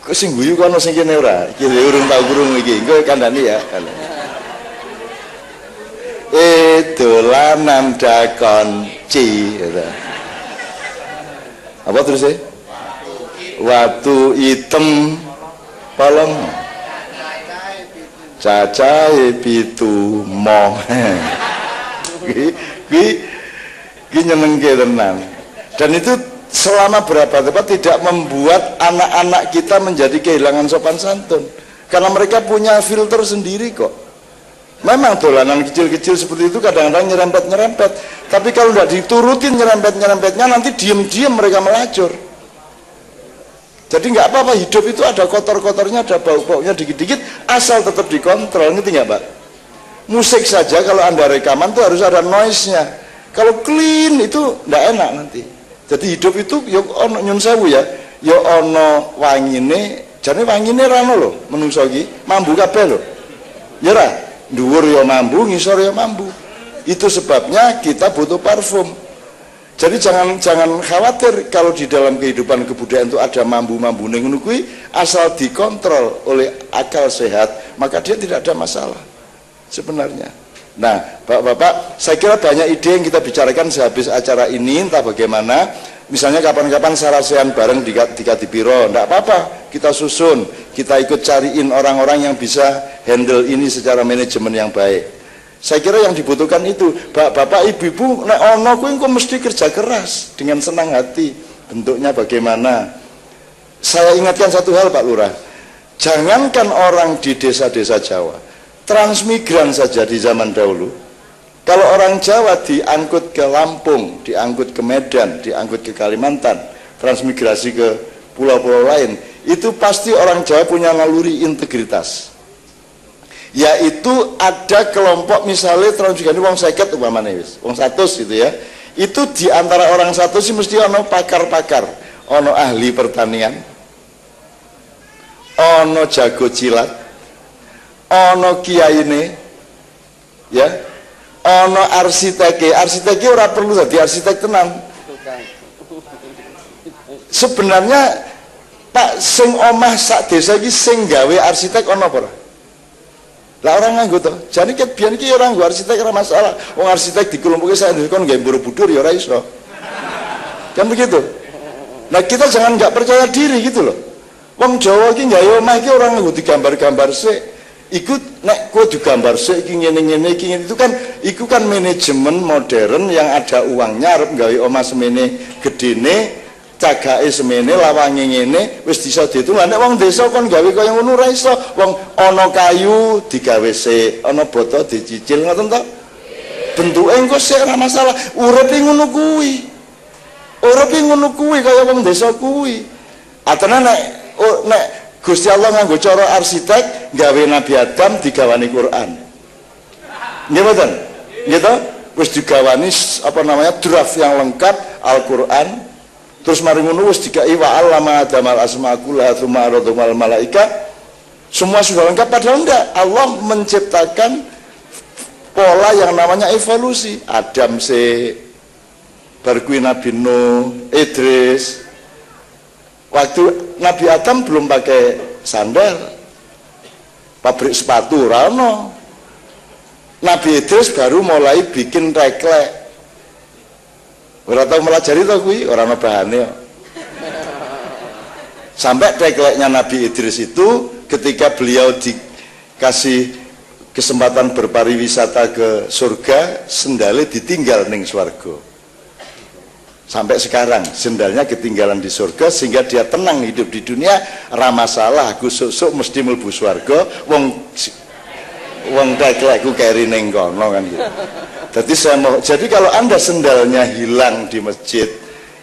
Kok sing guyu kono sing kene ora? Iki urung tau kurung iki. Engko kandhani ya. Dolanan dakon gitu. Apa terus sih? Watu item palem cacahe pitu mo. Ki nyenengke tenan. Dan itu selama berapa tepat tidak membuat anak-anak kita menjadi kehilangan sopan santun, karena mereka punya filter sendiri kok. Memang dolanan kecil-kecil seperti itu kadang-kadang nyerempet-nyerempet, tapi kalau tidak diturutin nyerempet-nyerempetnya nanti diem-diem mereka melacur. Jadi nggak apa-apa, hidup itu ada kotor-kotornya, ada bau-baunya dikit-dikit, asal tetap dikontrol. Ngerti nggak Pak? Musik saja kalau Anda rekaman tuh harus ada noise-nya. Kalau clean itu nggak enak nanti. Jadi hidup itu yo ono nyun sewu ya, yo ono wangine, jane wangine rano lho, menungso iki mambu kabeh lho. Ya ra? Dhuwur ya mambu, ngisor ya mambu. Itu sebabnya kita butuh parfum. Jadi jangan khawatir kalau di dalam kehidupan kebudayaan itu ada mambu-mambu ngono kuwi, asal dikontrol oleh akal sehat, maka dia tidak ada masalah sebenarnya. Nah, Bapak-bapak, saya kira banyak ide yang kita bicarakan sehabis acara ini, entah bagaimana. Misalnya kapan-kapan sarasean bareng di Kadipiro, enggak apa-apa, kita susun, kita ikut cariin orang-orang yang bisa handle ini secara manajemen yang baik. Saya kira yang dibutuhkan itu, Bapak, Ibu-ibu, nek ono kuwi engko mesti kerja keras dengan senang hati. Bentuknya bagaimana? Saya ingatkan satu hal, Pak Lurah. Jangankan orang di desa-desa Jawa, transmigran saja di zaman dahulu, kalau orang Jawa diangkut ke Lampung, diangkut ke Medan, diangkut ke Kalimantan, transmigrasi ke pulau-pulau lain, itu pasti orang Jawa punya naluri integritas. Yaitu ada kelompok misalnya transmigrasi wong 50 umpamane wis, wong 100 gitu ya. Itu di antara orang 100 sih mesti ono pakar-pakar, ono ahli pertanian, ono jago cilat, ono kiyaine, ya, ono arsitek ora perlu dadi arsitek tenan. Sebenarnya Pak sing omah sak desa iki sing gawe arsitek ono apa ora? Lah orang nganggo to. Jane ket biyen iki ora nganggo arsitek ora masalah. Wong arsitek dikelompoke sak kon gawe Borobudur ya ora iso. Kan begitu. Nah, kita jangan nggak percaya diri gitu loh. Wong Jawa iki gawe omah iki ora nganggo digambar-gambar sik. Iku nek kowe digambar sik iki ngene-ngene iki itu kan manajemen modern yang ada uangnya arep gawe omah semene gedene, cagake semene, lawange ngene, wis bisa diitung. Lah nek wong desa kon gawe kaya ngono ora iso. Wong ana kayu digawe sik, ana boto dicicil ngoten to. Bentuke engko sik ora masalah. Uripe ngono kuwi. Uripe ngono kuwi kaya wong desa kuwi. Atene nek Gusti Allah nganggo cara arsitek gawe Nabi Adam digawani Quran. Nggih mboten? Nggih to? Wis digawani apa namanya draft yang lengkap Al-Qur'an. Terus mari ngono wis dikai wa 'allama Adamal asma kullaha tsumma aradul malaika. Semua sudah lengkap padahal enggak. Allah menciptakan pola yang namanya evolusi. Adam bar kuwi Nabi Nuh, Idris. Waktu Nabi Adam belum pakai sandal, pabrik sepatu rano. Nabi Idris baru mulai bikin teklek. Ora tau melajari to kuwi, ora ana bahane. Sampai tekleknya Nabi Idris itu ketika beliau dikasih kesempatan berpariwisata ke surga, sendalnya ditinggal ning swarga. Sampai sekarang sendalnya ketinggalan di surga sehingga dia tenang hidup di dunia, ra masalah aku susuk mesti mlebu swarga, wong teklekku keri ning kono kan gitu. Jadi kalau Anda sendalnya hilang di masjid,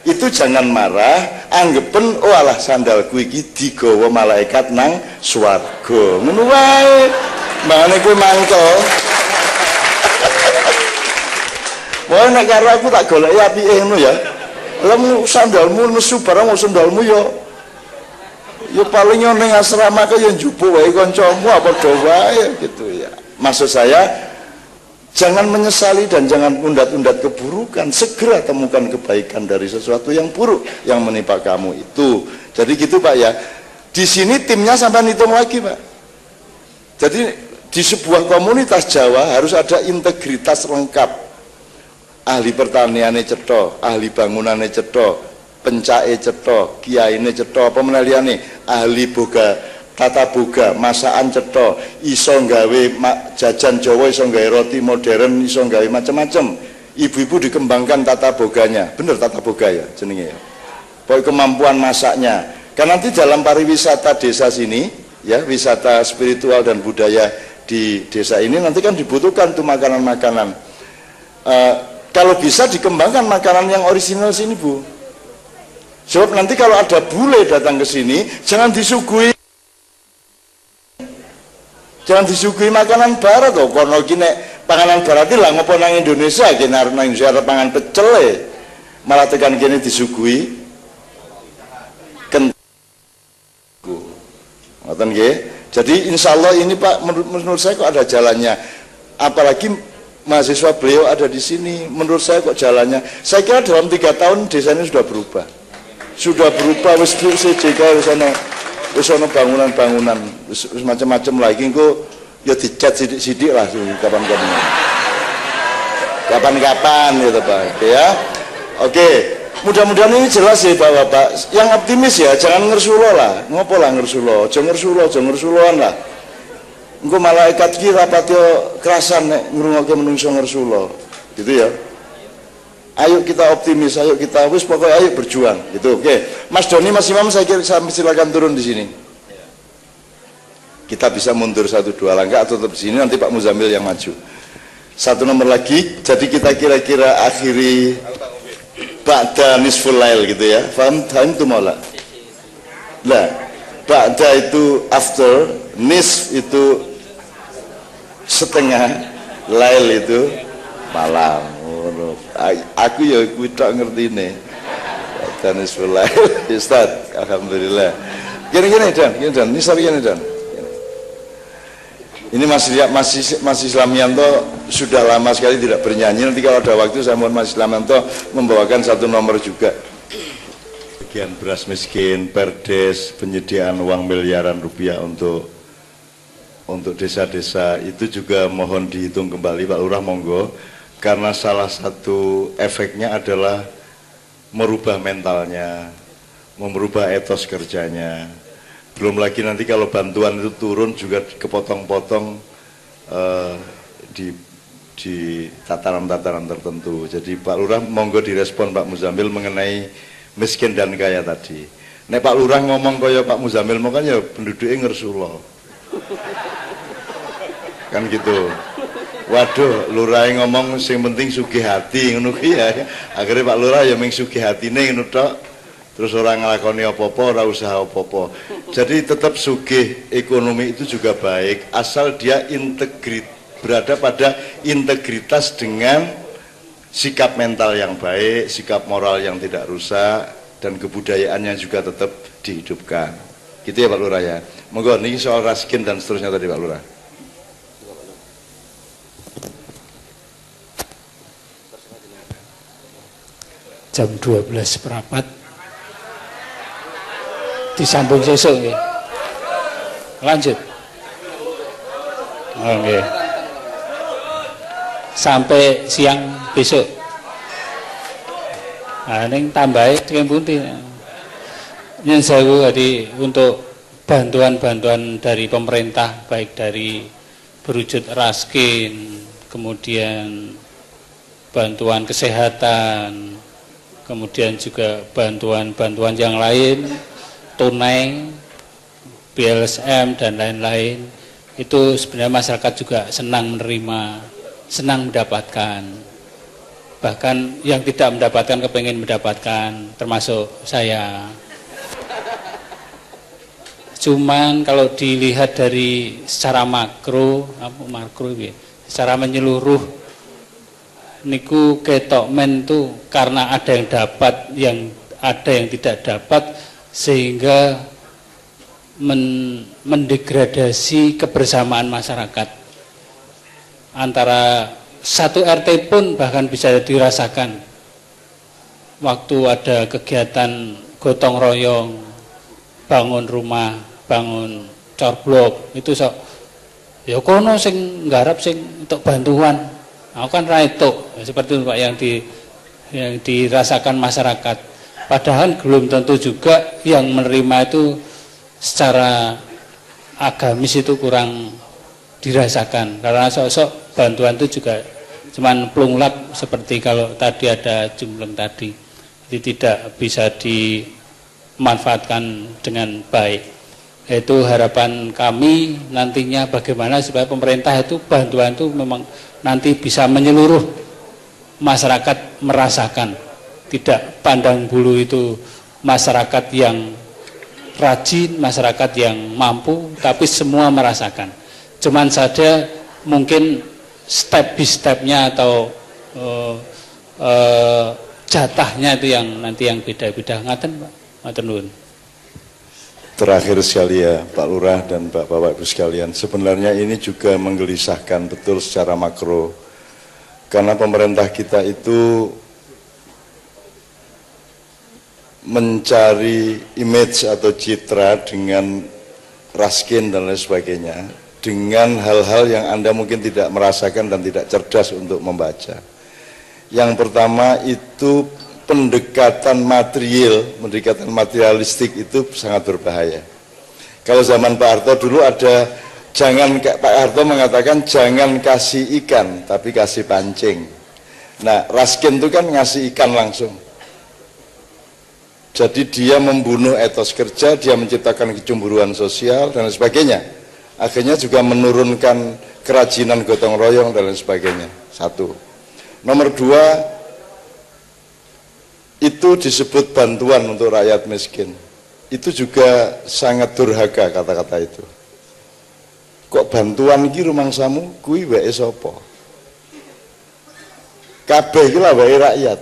itu jangan marah, anggepen oh alah sandalku iki digawa malaikat nang swarga. Ngono wae. Mangane kuwi mangkel. Wah nek karo aku tak goleki apike ngono ya. Lemu sandalmu nesu barang sandalmu yo paling ning asrama kaya njupuk wae kancamu apa do wae gitu ya. Maksud saya jangan menyesali dan jangan undat-undat keburukan, segera temukan kebaikan dari sesuatu yang buruk yang menimpa kamu itu. Jadi gitu Pak ya. Di sini timnya sampai hitung lagi Pak. Jadi di sebuah komunitas Jawa harus ada integritas lengkap. Ahli pertaniannya cetha, ahli bangunannya cetha, pencake cetha, kiyaine cetha, apa menaliane, ahli boga, tata boga, masakan cetha, iso nggawe jajan Jawa, iso nggawe roti modern, iso nggawe macam-macam. Ibu-ibu dikembangkan tata boganya, bener tata boga ya jenenge ya. Pokoknya kemampuan masaknya. Karena nanti dalam pariwisata desa sini, ya wisata spiritual dan budaya di desa ini nanti kan dibutuhkan tuh makanan-makanan. Kalau bisa dikembangkan makanan yang orisinal sini Bu. Sebab nanti kalau ada bule datang ke sini, jangan disuguhi makanan barat toh. Kono iki nek panganan barat iki lah ngopo nang Indonesia iki nang Indonesia pangan pecel malah tekan kene disuguhi kentang. Ngoten nggih. Jadi insyaallah ini Pak menurut saya kok ada jalannya. Apalagi mahasiswa beliau ada di sini, menurut saya kok jalannya. Saya kira dalam 3 tahun desa ini sudah berubah. Wis CJK wis ana bangunan-bangunan, wis macam-macam lagi engko ya dicat sidik-sidik lah kapan-kapan. kapan-kapan gitu Pak. Oke ya. Oke, mudah-mudahan ini jelas ya Bapak-bapak. Yang optimis ya, jangan ngersulo lah. Ngopo lah ngersulo, jangan ngersuloan lah. Engko malaikat ki rapatyo kerasan nek ngrungokke menungso ngersulo. Gitu ya. Ayo kita optimis, ayo kita wis pokoknya ayo berjuang. Gitu. Oke. Mas Doni, Mas Imam saya kira silakan turun di sini. Kita bisa mundur 1-2 langkah atau tetap di sini, nanti Pak Muzamil yang maju. 1 nomor lagi, jadi kita kira-kira akhiri ba'da nisful lail gitu ya. Faham itu maula? Nah, ba'da itu after, nisf itu setengah, lail itu malam. Aku ya kuwi tok ngertine. Ba'da nisful lail. Ustaz, alhamdulillah. Gini Dan, ini sorry Dan. Ini Mas Islamianto sudah lama sekali tidak bernyanyi. Nanti kalau ada waktu saya mohon Mas Islamianto membawakan 1 nomor juga. Bagian beras miskin, perdes, penyediaan uang miliaran rupiah untuk desa-desa itu juga mohon dihitung kembali Pak Lurah monggo. Karena salah satu efeknya adalah merubah mentalnya, merubah etos kerjanya. Belum lagi nanti kalau bantuan itu turun juga kepotong-potong di tataran-tataran tertentu. Jadi Pak Lurah monggo direspon Pak Muzamil mengenai miskin dan kaya tadi. Nek Pak Lurah ngomong kaya Pak Muzamil makanya penduduknya ngersulo. Kan gitu. Waduh, Lurah ngomong sing penting sugih hati ngono ki ya. Akhirnya Pak Lurah ya ming sugih hatine ngono tok. Terus orang ngelakoni apa-apa, ora usaha apa-apa. Jadi tetap sugih ekonomi itu juga baik, asal dia berada pada integritas dengan sikap mental yang baik, sikap moral yang tidak rusak, dan kebudayaannya juga tetap dihidupkan. Gitu ya Pak Lurah ya. Monggo ini soal raskin dan seterusnya tadi Pak Lurah. Jam 12:04 disambung sesuk nggih. Lanjut. Oke. Sampai siang besok. Nah, ning tambahe dengan pundi. Nyun sewu tadi untuk bantuan-bantuan dari pemerintah baik dari berwujud raskin, kemudian bantuan kesehatan, kemudian juga bantuan-bantuan yang lain tunai, BLSM dan lain-lain, itu sebenarnya masyarakat juga senang menerima, senang mendapatkan. Bahkan yang tidak mendapatkan kepengen mendapatkan, termasuk saya. Cuman kalau dilihat dari secara makro secara menyeluruh, niku ketok men tuh karena ada yang dapat, yang ada yang tidak dapat, sehingga mendegradasi kebersamaan masyarakat. Antara satu RT pun bahkan bisa dirasakan waktu ada kegiatan gotong royong, bangun rumah, bangun corblok, itu sok ya kono sing nggarap sing untuk bantuan. Aku kan ra entuk, seperti itu Pak yang dirasakan masyarakat. Padahal belum tentu juga yang menerima itu secara agamis itu kurang dirasakan. Karena sok-sok bantuan itu juga cuman plunglap seperti kalau tadi ada jumlah tadi. Jadi tidak bisa dimanfaatkan dengan baik. Itu harapan kami nantinya bagaimana supaya pemerintah itu bantuan itu memang nanti bisa menyeluruh masyarakat merasakan. Tidak pandang bulu itu masyarakat yang rajin, masyarakat yang mampu, tapi semua merasakan. Cuman saja mungkin step by stepnya atau jatahnya itu yang nanti yang beda-beda. Ngaten Pak, ngaten nuwun. Terakhir sekali ya Pak Lurah dan Bapak Ibu sekalian, sebenarnya ini juga menggelisahkan betul secara makro. Karena pemerintah kita itu mencari image atau citra dengan raskin dan lain sebagainya, dengan hal-hal yang Anda mungkin tidak merasakan dan tidak cerdas untuk membaca. Yang pertama itu pendekatan materialistik itu sangat berbahaya. Kalau zaman Pak Harto dulu ada, Pak Harto mengatakan jangan kasih ikan tapi kasih pancing. Nah, Raskin itu kan ngasih ikan langsung. Jadi dia membunuh etos kerja, dia menciptakan kecemburuan sosial dan sebagainya. Akhirnya juga menurunkan kerajinan gotong royong dan lain sebagainya. Satu. Nomor dua, itu disebut bantuan untuk rakyat miskin. Itu juga sangat durhaka kata-kata itu. Kok bantuan iki rumangsamu kuwi wae sapa? Kabeh iki lah wae rakyat.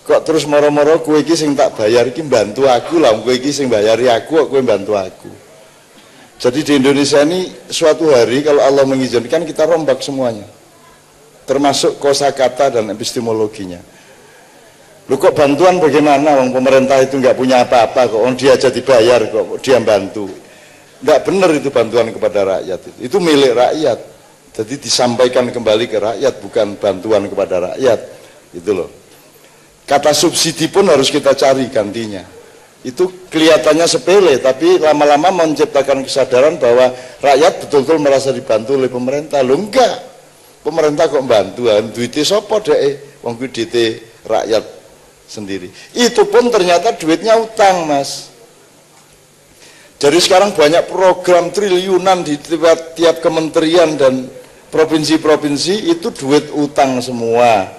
Kok terus moro-moro kowe iki sing tak bayar iki bantu aku lah, kowe iki sing bayari aku kok kowe bantu aku. Jadi di Indonesia ini suatu hari kalau Allah mengizinkan kita rombak semuanya. Termasuk kosakata dan epistemologinya. Lu kok bantuan bagaimana? Wong pemerintah itu nggak punya apa-apa kok, dia aja dibayar kok, dia bantu. Nggak benar itu bantuan kepada rakyat itu milik rakyat. Jadi disampaikan kembali ke rakyat, bukan bantuan kepada rakyat. Itu loh. Kata subsidi pun harus kita cari gantinya. Itu kelihatannya sepele, tapi lama-lama menciptakan kesadaran bahwa rakyat betul-betul merasa dibantu oleh pemerintah. Loh enggak, pemerintah kok bantuan, duitnya sopo deh, wong duitnya rakyat sendiri. Itu pun ternyata duitnya utang, Mas. Jadi sekarang banyak program triliunan di tiap kementerian dan provinsi-provinsi itu duit utang semua.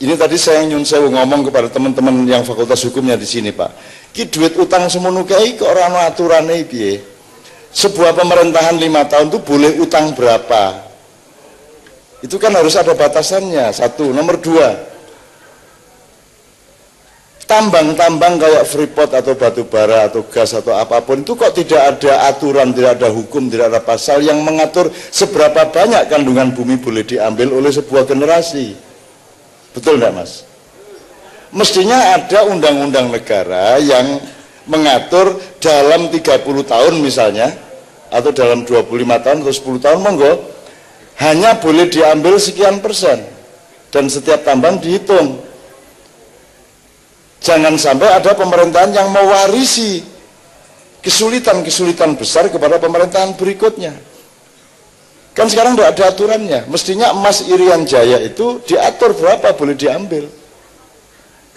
Ini tadi saya nyun sewu ngomong kepada teman-teman yang fakultas hukumnya di sini, Pak. Ki duit utang semono kae kok ora ana aturane piye? Sebuah pemerintahan 5 tahun itu boleh utang berapa? Itu kan harus ada batasannya. Satu, nomor dua. Tambang-tambang kayak Freeport atau batu bara atau gas atau apapun itu kok tidak ada aturan, tidak ada hukum, tidak ada pasal yang mengatur seberapa banyak kandungan bumi boleh diambil oleh sebuah generasi. Betul enggak, Mas? Mestinya ada undang-undang negara yang mengatur dalam 30 tahun misalnya, atau dalam 25 tahun atau 10 tahun monggo, hanya boleh diambil sekian persen dan setiap tambang dihitung. Jangan sampai ada pemerintahan yang mewarisi kesulitan-kesulitan besar kepada pemerintahan berikutnya. Kan sekarang tidak ada aturannya. Mestinya emas Irian Jaya itu diatur berapa boleh diambil.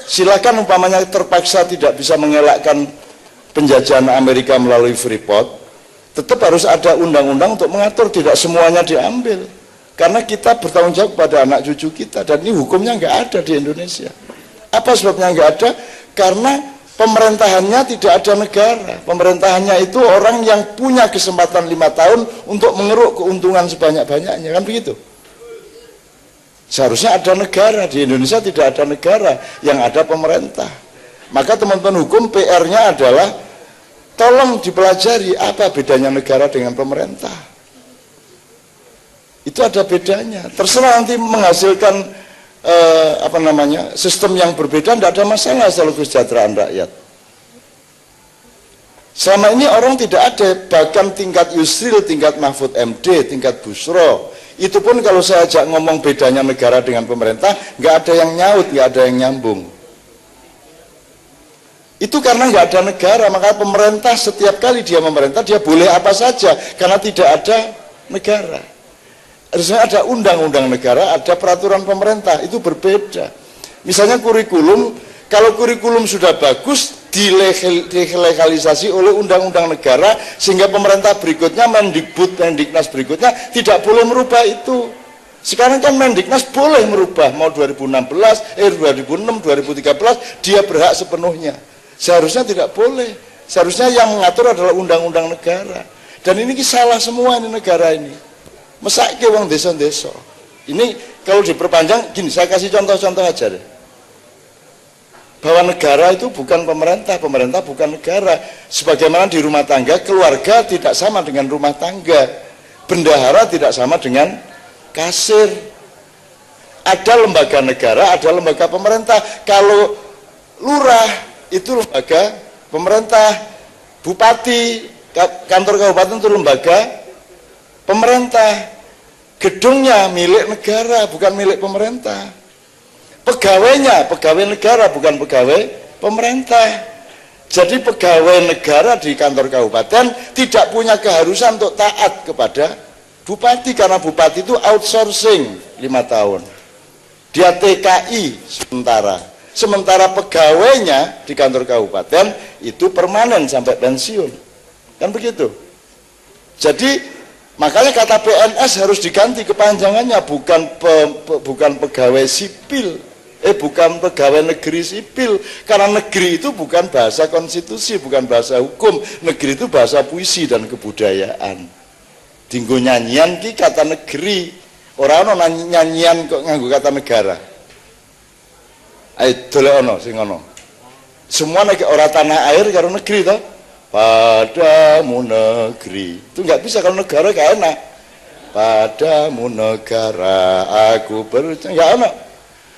Silakan umpamanya terpaksa tidak bisa mengelakkan penjajahan Amerika melalui Freeport, tetap harus ada undang-undang untuk mengatur tidak semuanya diambil. Karena kita bertanggung jawab pada anak cucu kita, dan ini hukumnya nggak ada di Indonesia. Apa sebabnya nggak ada? Karena pemerintahannya tidak ada negara. Pemerintahannya itu orang yang punya kesempatan 5 tahun untuk mengeruk keuntungan sebanyak-banyaknya, kan begitu? Seharusnya ada negara. Di Indonesia tidak ada negara, yang ada pemerintah. Maka teman-teman hukum PR-nya adalah tolong dipelajari apa bedanya negara dengan pemerintah. Itu ada bedanya. Terserah nanti menghasilkan sistem yang berbeda, tidak ada masalah asal kesejahteraan rakyat. Selama ini orang tidak ada, bahkan tingkat Yusril, tingkat Mahfud MD, tingkat Busro, itu pun kalau saya ajak ngomong bedanya negara dengan pemerintah, nggak ada yang nyaut, nggak ada yang nyambung. Itu karena nggak ada negara, maka pemerintah setiap kali dia memerintah, dia boleh apa saja, karena tidak ada negara. Harusnya ada undang-undang negara, ada peraturan pemerintah, itu berbeda. Misalnya kurikulum, kalau kurikulum sudah bagus, dilegalisasi oleh undang-undang negara, sehingga pemerintah berikutnya, Mendikbud, Mendiknas berikutnya, tidak boleh merubah itu. Sekarang kan Mendiknas boleh merubah, mau 2016, 2006, 2013, dia berhak sepenuhnya. Seharusnya tidak boleh. Seharusnya yang mengatur adalah undang-undang negara. Dan ini salah semua ini negara ini. Mesake wong desa-desa. Ini kalau diperpanjang gini, saya kasih contoh-contoh aja deh. Bahwa negara itu bukan pemerintah, pemerintah bukan negara. Sebagaimana di rumah tangga, keluarga tidak sama dengan rumah tangga. Bendahara tidak sama dengan kasir. Ada lembaga negara, ada lembaga pemerintah. Kalau lurah itu lembaga pemerintah, bupati, kantor kabupaten itu lembaga pemerintah. Gedungnya milik negara, bukan milik pemerintah. Pegawainya, pegawai negara, bukan pegawai pemerintah. Jadi pegawai negara di kantor kabupaten tidak punya keharusan untuk taat kepada bupati, karena bupati itu outsourcing 5 tahun. Dia TKI sementara pegawainya di kantor kabupaten itu permanen sampai pensiun. Kan begitu. Jadi makanya kata PNS harus diganti kepanjangannya, bukan pegawai sipil. Bukan pegawai negeri sipil, karena negeri itu bukan bahasa konstitusi, bukan bahasa hukum. Negeri itu bahasa puisi dan kebudayaan. Dinggo nyanyian ki kata negeri, orang ono nyanyian kok nganggo kata negara. Ayo dolek ono sing ono. Semua nek ora tanah air karo negeri toh. Padamu negeri. Itu nggak bisa, kalau negara gak enak. Padamu negara aku nggak enak.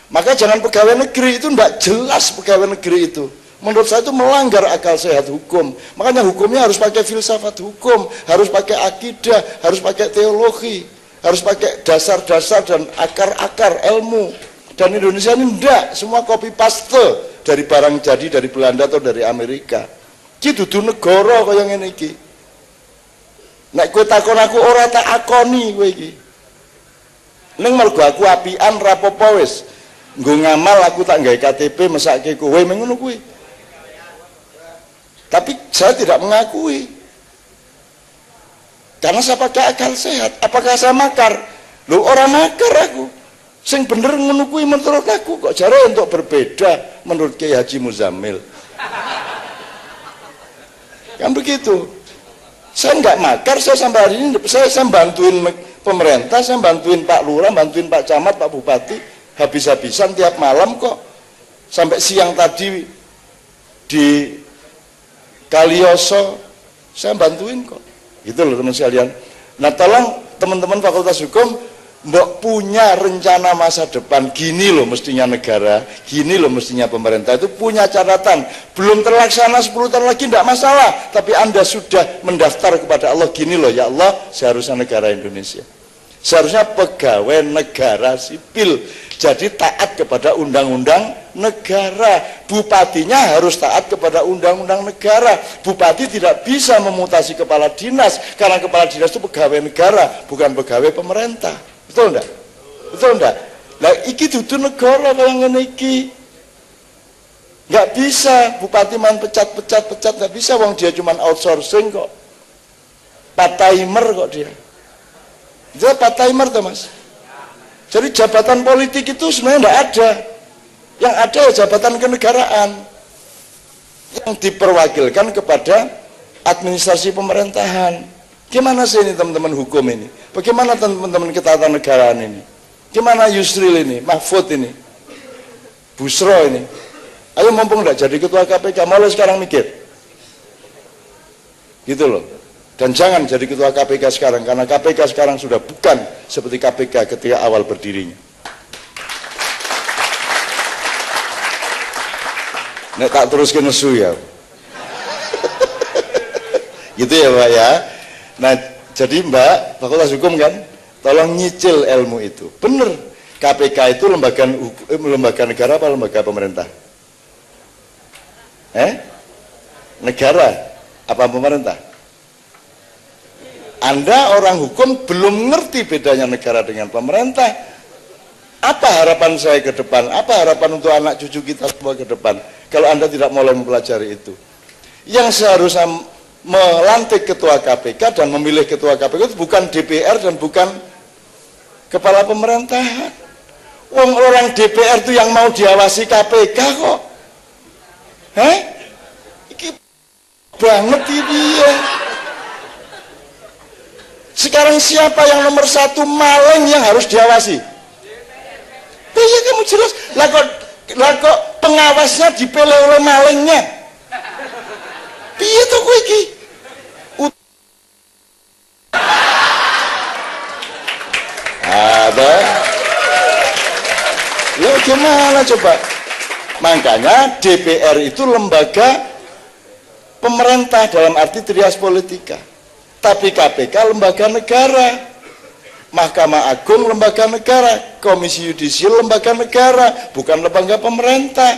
Maka jangan pegawai negeri, itu tidak jelas pegawai negeri itu. Menurut saya itu melanggar akal sehat hukum. Makanya hukumnya harus pakai filsafat hukum, harus pakai akidah, harus pakai teologi, harus pakai dasar-dasar dan akar-akar ilmu. Dan Indonesia ini tidak, semua copy paste dari barang jadi dari Belanda atau dari Amerika. Ki dudu negara kaya ngene iki. Nek kowe takon aku ora tak akoni kowe iki. Ning mergo aku apian rapopo wis. Nggo ngamal aku tak nggawe KTP mesake kowe ngono kuwi. Tapi saya tidak mengakui. Karena saya pakai akal sehat. Apakah saya makar? Loh, orang makar aku. Sing bener ngono kuwi menurut aku, kok jare untuk berbeda menurut Kiai Haji Muzamil. Kan begitu. Saya enggak makar, saya sampai hari ini saya bantuin pemerintah, saya bantuin Pak Lurah, bantuin Pak Camat, Pak Bupati. Habis-habisan tiap malam kok. Sampai siang tadi di Kalioso saya bantuin kok. Gitu loh teman sekalian. Nah tolong teman-teman Fakultas Hukum, mbok punya rencana masa depan. Gini loh mestinya negara, gini loh mestinya pemerintah, itu punya catatan. Belum terlaksana 10 tahun lagi tidak masalah, tapi Anda sudah mendaftar kepada Allah, gini loh ya Allah seharusnya negara Indonesia. Seharusnya pegawai negara sipil, jadi taat kepada undang-undang negara. Bupatinya harus taat kepada undang-undang negara. Bupati tidak bisa memutasi kepala dinas, karena kepala dinas itu pegawai negara, bukan pegawai pemerintah. Betul enggak? Betul enggak? Nah iki dudu negara kaya ngene iki. Enggak bisa bupati main pecat, enggak bisa, wong dia cuma outsourcing kok. Part-timer kok dia. Dia part-timer tuh mas. Jadi jabatan politik itu sebenarnya tidak ada. Yang ada ya jabatan kenegaraan yang diperwakilkan kepada administrasi pemerintahan. Gimana sih ini teman-teman hukum ini? Bagaimana teman-teman ketatanegaraan ini? Gimana Yusril ini, Mahfud ini, Busro ini? Ayo mumpung tidak jadi ketua KPK, mulai sekarang mikir. Gitu loh. Dan jangan jadi ketua KPK sekarang, karena KPK sekarang sudah bukan seperti KPK ketika awal berdirinya. Nek tak terus ke nesu ya. Gitu ya Pak ya. Nah jadi Mbak, Fakultas Hukum kan, tolong nyicil ilmu itu. Bener, KPK itu lembaga negara apa lembaga pemerintah? Negara apa pemerintah? Anda orang hukum belum ngerti bedanya negara dengan pemerintah. Apa harapan saya ke depan? Apa harapan untuk anak cucu kita semua ke depan? Kalau Anda tidak mulai mempelajari itu. Yang seharusnya melantik ketua KPK dan memilih ketua KPK itu bukan DPR dan bukan kepala pemerintahan. Orang DPR itu yang mau diawasi KPK kok. Iki banget ini ya. Sekarang siapa yang nomor 1 maling yang harus diawasi? Iya kamu jelas. Lah kok pengawasnya dipilih oleh malingnya? Piye to kowe iki? Ada. Ya gimana coba? Makanya DPR itu lembaga pemerintah dalam arti trias politika. Tapi KPK lembaga negara. Mahkamah Agung lembaga negara, Komisi Yudisial lembaga negara, bukan lembaga pemerintah.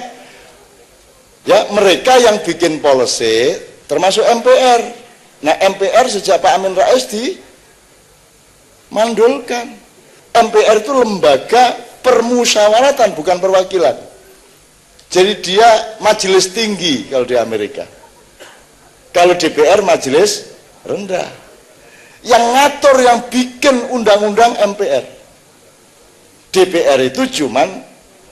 Ya, mereka yang bikin policy termasuk MPR. Nah, MPR sejak Pak Amin Rais dimandulkan. MPR itu lembaga permusyawaratan, bukan perwakilan. Jadi dia majelis tinggi kalau di Amerika. Kalau DPR majelis rendah. Yang ngatur, yang bikin undang-undang MPR. DPR itu cuman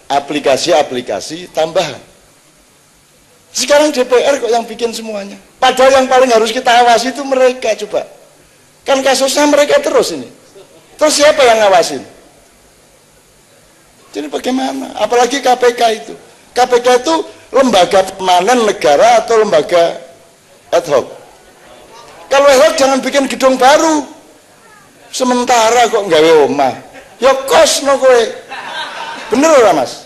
aplikasi-aplikasi tambahan. Sekarang DPR kok yang bikin semuanya. Padahal yang paling harus kita awasi itu mereka, coba. Kan kasusnya mereka terus ini. Terus siapa yang ngawasin? Jadi bagaimana? Apalagi KPK itu. KPK itu lembaga permanen negara atau lembaga ad hoc? Kalau ad hoc jangan bikin gedung baru. Sementara kok nggawe omah. Ya kos no kowe. Bener ora Mas?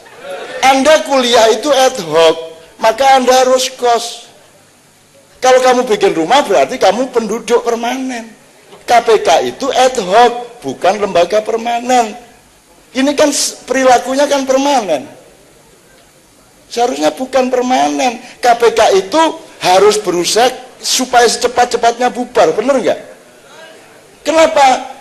Anda kuliah itu ad hoc, maka Anda harus kos. Kalau kamu bikin rumah berarti kamu penduduk permanen. KPK itu ad hoc, bukan lembaga permanen. Ini kan perilakunya kan permanen. Seharusnya bukan permanen. KPK itu harus berusaha supaya secepat-cepatnya bubar, bener nggak? Kenapa?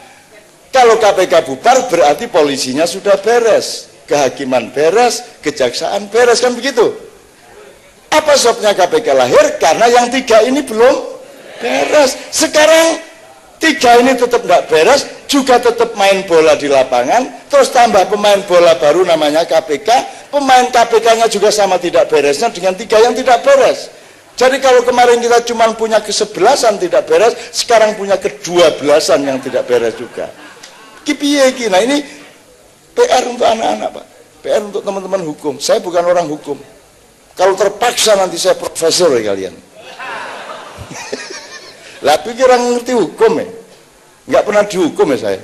Kalau KPK bubar berarti polisinya sudah beres, kehakiman beres, kejaksaan beres, kan begitu? Apa sebabnya KPK lahir? Karena yang tiga ini belum beres. Sekarang tiga ini tetap nggak beres, juga tetap main bola di lapangan, terus tambah pemain bola baru namanya KPK, pemain KPK-nya juga sama tidak beresnya dengan tiga yang tidak beres. Jadi kalau kemarin kita cuma punya ke-11 tidak beres, sekarang punya ke-12 yang tidak beres juga. Kipiye. Nah ini PR untuk anak-anak Pak, PR untuk teman-teman hukum. Saya bukan orang hukum. Kalau terpaksa nanti saya profesor ya kalian. Lah pikir orang ngerti hukum ya? Nggak pernah dihukum ya saya.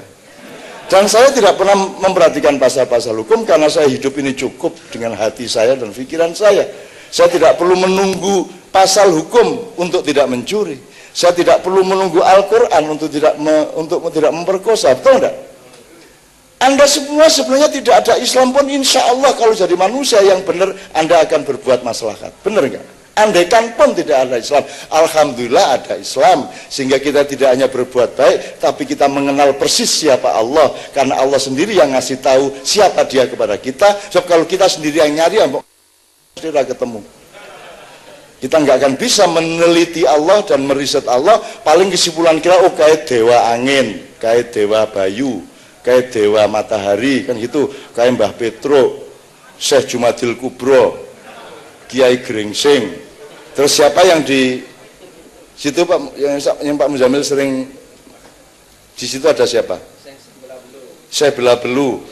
Dan saya tidak pernah memperhatikan pasal-pasal hukum karena saya hidup ini cukup dengan hati saya dan pikiran saya. Saya tidak perlu menunggu pasal hukum untuk tidak mencuri. Saya tidak perlu menunggu Al-Quran untuk tidak memperkosa, betul enggak? Anda semua sebenarnya tidak ada Islam pun, insya Allah kalau jadi manusia yang benar, Anda akan berbuat maslahat, benar enggak? Andaikan pun tidak ada Islam, Alhamdulillah ada Islam, sehingga kita tidak hanya berbuat baik, tapi kita mengenal persis siapa Allah, karena Allah sendiri yang ngasih tahu siapa dia kepada kita. Sebab kalau kita sendiri yang nyari, tidak ketemu. Kita nggak akan bisa meneliti Allah dan meriset Allah. Paling kesimpulan kita, oh kayak dewa angin, kayak dewa bayu, kayak dewa matahari, kan gitu. Kayak Mbah Petro, Syekh Jumadil Kubro, Kiai Gringsing. Terus siapa yang di situ Pak, yang Pak Muzamil sering di situ ada siapa? Syekh Belabelu.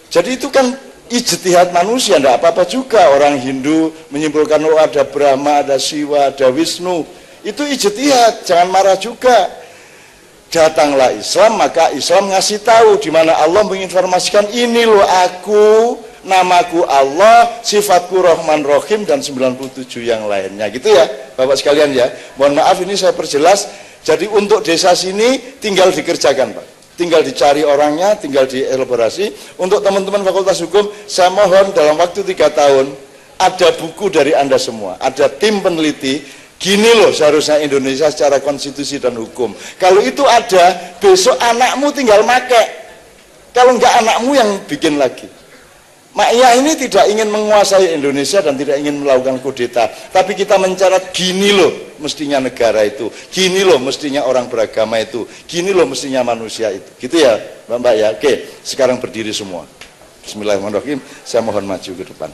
Jadi itu kan ijtihad manusia, tidak apa-apa juga. Orang Hindu menyimpulkan oh ada Brahma, ada Siwa, ada Wisnu, itu ijtihad, jangan marah juga. Datanglah Islam, maka Islam ngasih tahu di mana Allah menginformasikan ini loh aku, namaku Allah, sifatku Rahman Rahim dan 97 yang lainnya, gitu ya Bapak sekalian ya. Mohon maaf ini saya perjelas. Jadi untuk desa sini tinggal dikerjakan Pak, tinggal dicari orangnya, tinggal dielaborasi. Untuk teman-teman Fakultas Hukum, saya mohon dalam waktu 3 tahun ada buku dari Anda semua, ada tim peneliti, gini loh seharusnya Indonesia secara konstitusi dan hukum. Kalau itu ada, besok anakmu tinggal make. Kalau enggak anakmu yang bikin lagi. Ma'iyah ini tidak ingin menguasai Indonesia dan tidak ingin melakukan kudeta, tapi kita mencatat gini loh mestinya negara itu, gini loh mestinya orang beragama itu, gini loh mestinya manusia itu, gitu ya Mbak ya. Oke, sekarang berdiri semua. Bismillahirrahmanirrahim, saya mohon maju ke depan.